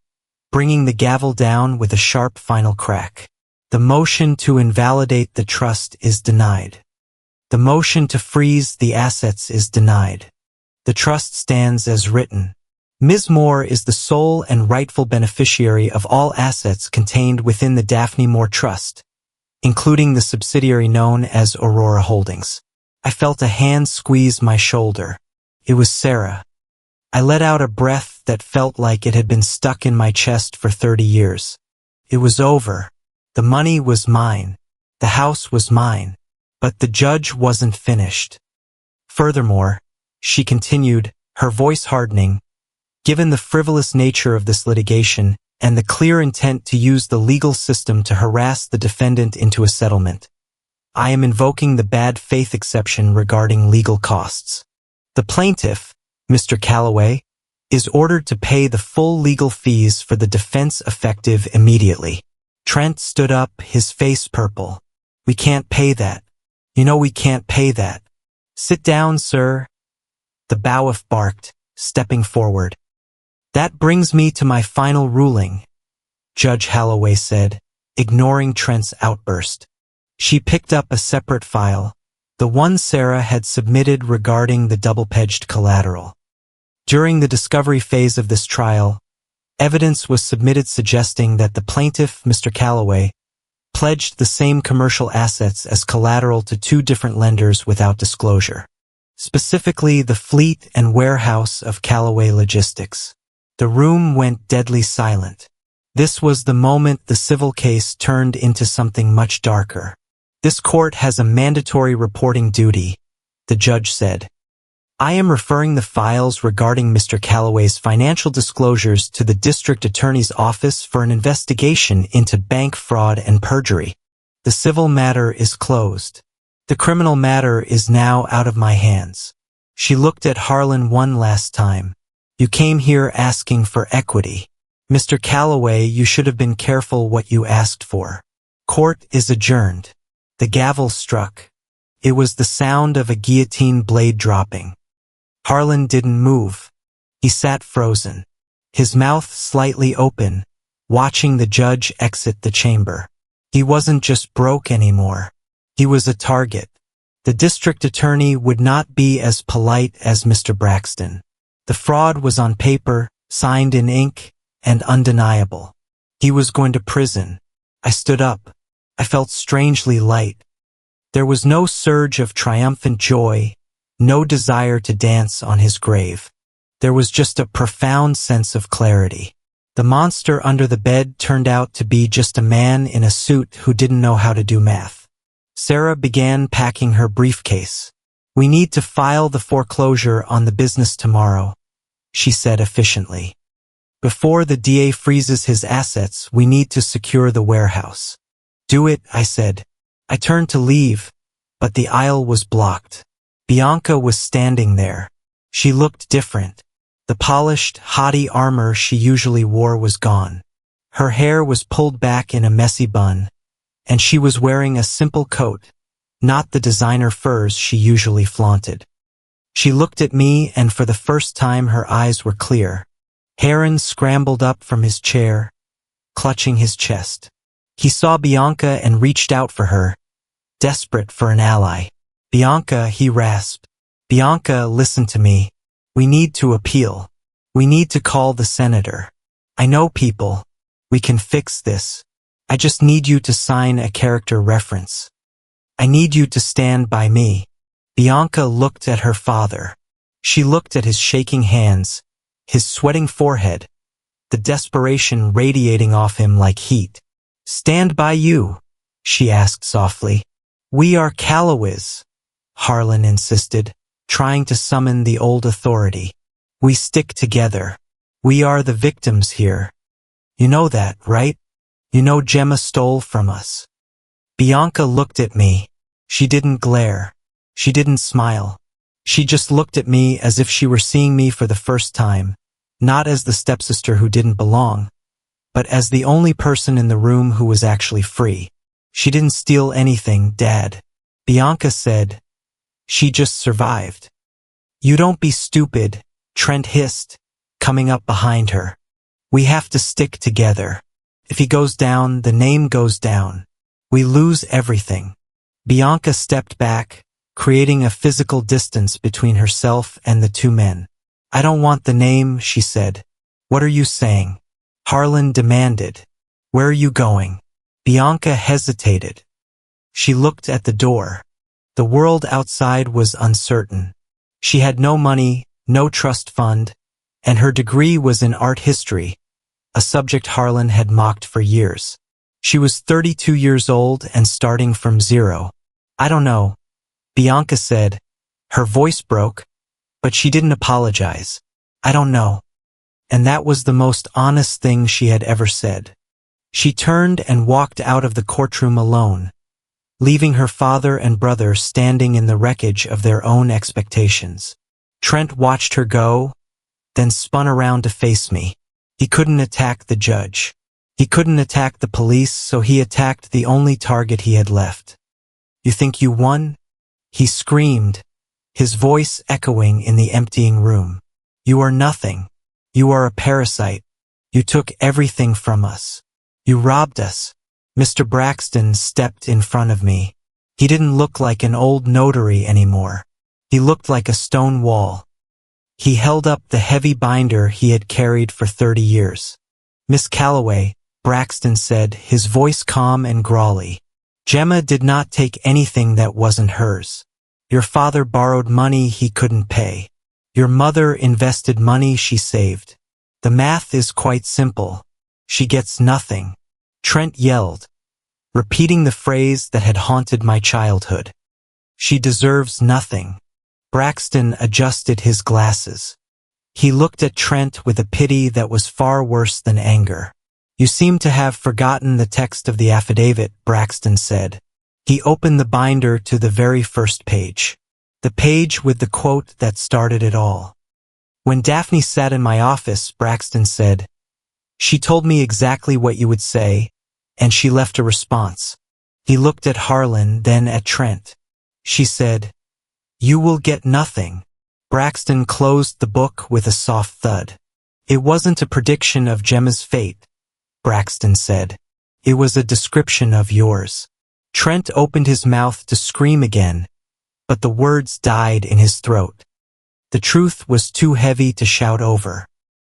bringing the gavel down with a sharp final crack. The motion to invalidate the trust is denied. The motion to freeze the assets is denied. The trust stands as written. Ms. Moore is the sole and rightful beneficiary of all assets contained within the Daphne Moore Trust, including the subsidiary known as Aurora Holdings. I felt a hand squeeze my shoulder. It was Sarah. I let out a breath that felt like it had been stuck in my chest for 30 years. It was over. The money was mine. The house was mine. But the judge wasn't finished. Furthermore, she continued, her voice hardening, given the frivolous nature of this litigation and the clear intent to use the legal system to harass the defendant into a settlement, I am invoking the bad faith exception regarding legal costs. The plaintiff, Mr. Calloway, is ordered to pay the full legal fees for the defense effective immediately. Trent stood up, his face purple. We can't pay that. You know we can't pay that. Sit down, sir. The bailiff barked, stepping forward. That brings me to my final ruling, Judge Holloway said, ignoring Trent's outburst. She picked up a separate file, the one Sarah had submitted regarding the double-paged collateral. During the discovery phase of this trial, evidence was submitted suggesting that the plaintiff, Mr. Calloway, pledged the same commercial assets as collateral to two different lenders without disclosure, specifically the fleet and warehouse of Calloway Logistics. The room went deadly silent. This was the moment the civil case turned into something much darker. This court has a mandatory reporting duty, the judge said. I am referring the files regarding Mr. Calloway's financial disclosures to the district attorney's office for an investigation into bank fraud and perjury. The civil matter is closed. The criminal matter is now out of my hands. She looked at Harlan one last time. You came here asking for equity. Mr. Calloway, you should have been careful what you asked for. Court is adjourned. The gavel struck. It was the sound of a guillotine blade dropping. Harlan didn't move. He sat frozen, his mouth slightly open, watching the judge exit the chamber. He wasn't just broke anymore. He was a target. The district attorney would not be as polite as Mr. Braxton. The fraud was on paper, signed in ink, and undeniable. He was going to prison. I stood up. I felt strangely light. There was no surge of triumphant joy, no desire to dance on his grave. There was just a profound sense of clarity. The monster under the bed turned out to be just a man in a suit who didn't know how to do math. Sarah began packing her briefcase. We need to file the foreclosure on the business tomorrow, she said efficiently. Before the DA freezes his assets, we need to secure the warehouse. Do it, I said. I turned to leave, but the aisle was blocked. Bianca was standing there. She looked different. The polished, haughty armor she usually wore was gone. Her hair was pulled back in a messy bun, and she was wearing a simple coat, not the designer furs she usually flaunted. She looked at me, and for the first time her eyes were clear. Heron scrambled up from his chair, clutching his chest. He saw Bianca and reached out for her, desperate for an ally. Bianca, he rasped. Bianca, listen to me. We need to appeal. We need to call the senator. I know people. We can fix this. I just need you to sign a character reference. I need you to stand by me. Bianca looked at her father. She looked at his shaking hands, his sweating forehead, the desperation radiating off him like heat. Stand by you, she asked softly. We are Calloways, Harlan insisted, trying to summon the old authority. We stick together. We are the victims here. You know that, right? You know Gemma stole from us. Bianca looked at me. She didn't glare. She didn't smile. She just looked at me as if she were seeing me for the first time, not as the stepsister who didn't belong, but as the only person in the room who was actually free. She didn't steal anything, Dad. Bianca said. She just survived. You don't be stupid, Trent hissed, coming up behind her. We have to stick together. If he goes down, the name goes down. We lose everything. Bianca stepped back, creating a physical distance between herself and the two men. I don't want the name, she said. What are you saying? Harlan demanded. Where are you going? Bianca hesitated. She looked at the door. The world outside was uncertain. She had no money, no trust fund, and her degree was in art history, a subject Harlan had mocked for years. She was 32 years old and starting from zero. I don't know, Bianca said. Her voice broke, but she didn't apologize. I don't know. And that was the most honest thing she had ever said. She turned and walked out of the courtroom alone, leaving her father and brother standing in the wreckage of their own expectations. Trent watched her go, then spun around to face me. He couldn't attack the judge. He couldn't attack the police, so he attacked the only target he had left. You think you won? He screamed, his voice echoing in the emptying room. You are nothing. You are a parasite. You took everything from us. You robbed us. Mr. Braxton stepped in front of me. He didn't look like an old notary anymore. He looked like a stone wall. He held up the heavy binder he had carried for 30 years. Miss Calloway, Braxton said, his voice calm and growly. Gemma did not take anything that wasn't hers. Your father borrowed money he couldn't pay. Your mother invested money she saved. The math is quite simple. She gets nothing. Trent yelled, repeating the phrase that had haunted my childhood. She deserves nothing. Braxton adjusted his glasses. He looked at Trent with a pity that was far worse than anger. You seem to have forgotten the text of the affidavit, Braxton said. He opened the binder to the very first page. The page with the quote that started it all. When Daphne sat in my office, Braxton said, she told me exactly what you would say, and she left a response. He looked at Harlan, then at Trent. She said, you will get nothing. Braxton closed the book with a soft thud. It wasn't a prediction of Gemma's fate, Braxton said. It was a description of yours. Trent opened his mouth to scream again, but the words died in his throat. The truth was too heavy to shout over.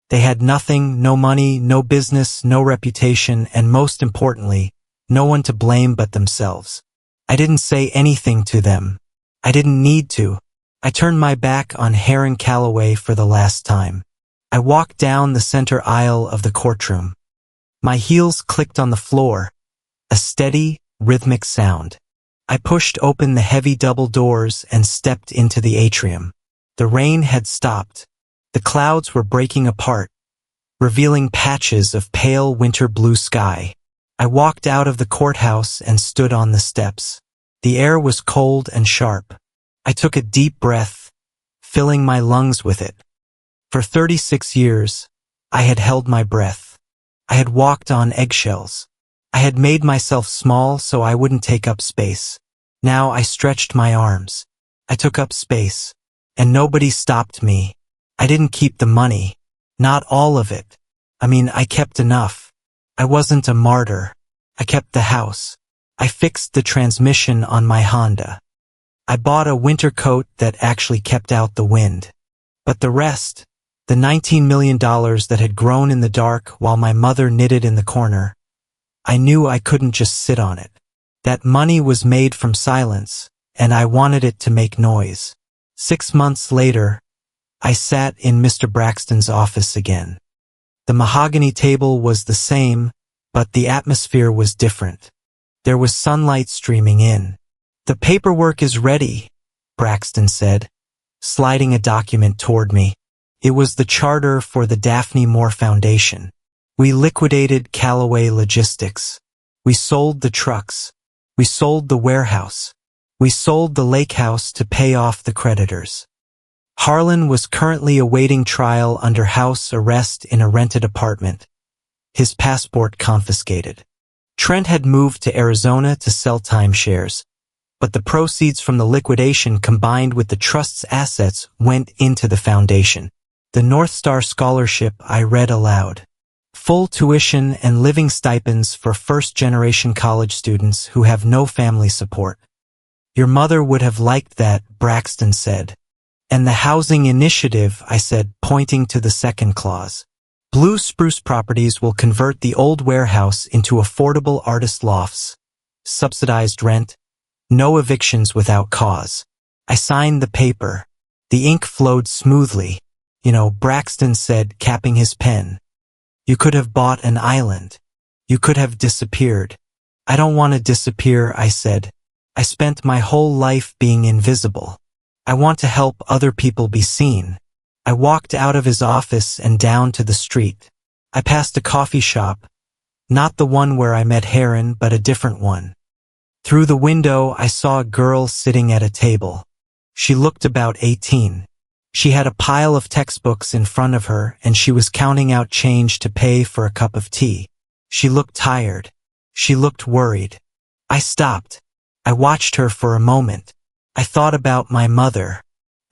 They had nothing, no money, no business, no reputation, and most importantly, no one to blame but themselves. I didn't say anything to them. I didn't need to. I turned my back on Heron Calloway for the last time. I walked down the center aisle of the courtroom. My heels clicked on the floor, a steady, rhythmic sound. I pushed open the heavy double doors and stepped into the atrium. The rain had stopped. The clouds were breaking apart, revealing patches of pale winter blue sky. I walked out of the courthouse and stood on the steps. The air was cold and sharp. I took a deep breath, filling my lungs with it. For 36 years, I had held my breath. I had walked on eggshells. I had made myself small so I wouldn't take up space. Now I stretched my arms. I took up space, and nobody stopped me. I didn't keep the money. Not all of it. I kept enough. I wasn't a martyr. I kept the house. I fixed the transmission on my Honda. I bought a winter coat that actually kept out the wind. But the rest, the $19 million that had grown in the dark while my mother knitted in the corner, I knew I couldn't just sit on it. That money was made from silence, and I wanted it to make noise. 6 months later, I sat in Mr. Braxton's office again. The mahogany table was the same, but the atmosphere was different. There was sunlight streaming in. The paperwork is ready, Braxton said, sliding a document toward me. It was the charter for the Daphne Moore Foundation. We liquidated Calloway Logistics. We sold the trucks. We sold the warehouse. We sold the lake house to pay off the creditors. Harlan was currently awaiting trial under house arrest in a rented apartment, his passport confiscated. Trent had moved to Arizona to sell timeshares, but the proceeds from the liquidation combined with the trust's assets went into the foundation. The North Star Scholarship, I read aloud. Full tuition and living stipends for first-generation college students who have no family support. Your mother would have liked that, Braxton said. And the housing initiative, I said, pointing to the second clause. Blue Spruce Properties will convert the old warehouse into affordable artist lofts. Subsidized rent. No evictions without cause. I signed the paper. The ink flowed smoothly. Braxton said, capping his pen. You could have bought an island. You could have disappeared. I don't want to disappear, I said. I spent my whole life being invisible. I want to help other people be seen. I walked out of his office and down to the street. I passed a coffee shop. Not the one where I met Heron, but a different one. Through the window, I saw a girl sitting at a table. She looked about 18. She had a pile of textbooks in front of her, and she was counting out change to pay for a cup of tea. She looked tired. She looked worried. I stopped. I watched her for a moment. I thought about my mother.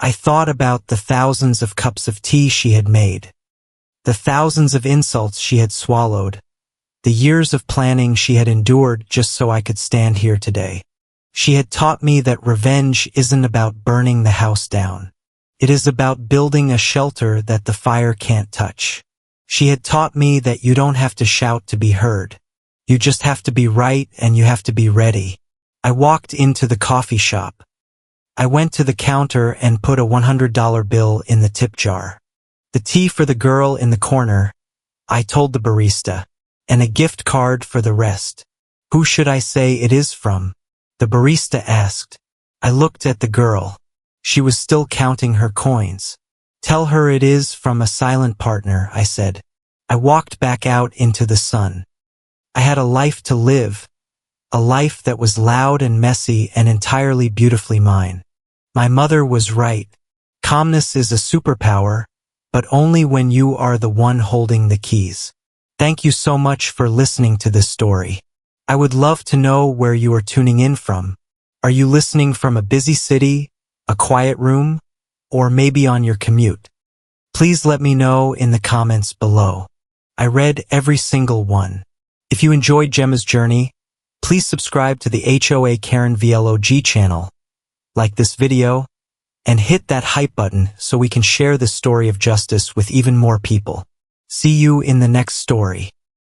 I thought about the thousands of cups of tea she had made. The thousands of insults she had swallowed. The years of planning she had endured just so I could stand here today. She had taught me that revenge isn't about burning the house down. It is about building a shelter that the fire can't touch. She had taught me that you don't have to shout to be heard. You just have to be right and you have to be ready. I walked into the coffee shop. I went to the counter and put a $100 bill in the tip jar. The tea for the girl in the corner, I told the barista, and a gift card for the rest. Who should I say it is from? The barista asked. I looked at the girl. She was still counting her coins. Tell her it is from a silent partner, I said. I walked back out into the sun. I had a life to live, a life that was loud and messy and entirely beautifully mine. My mother was right. Calmness is a superpower, but only when you are the one holding the keys. Thank you so much for listening to this story. I would love to know where you are tuning in from. Are you listening from a busy city, a quiet room, or maybe on your commute? Please let me know in the comments below. I read every single one. If you enjoyed Gemma's journey, please subscribe to the HOA Karen VLOG channel, like this video, and hit that hype button so we can share this story of justice with even more people. See you in the next story.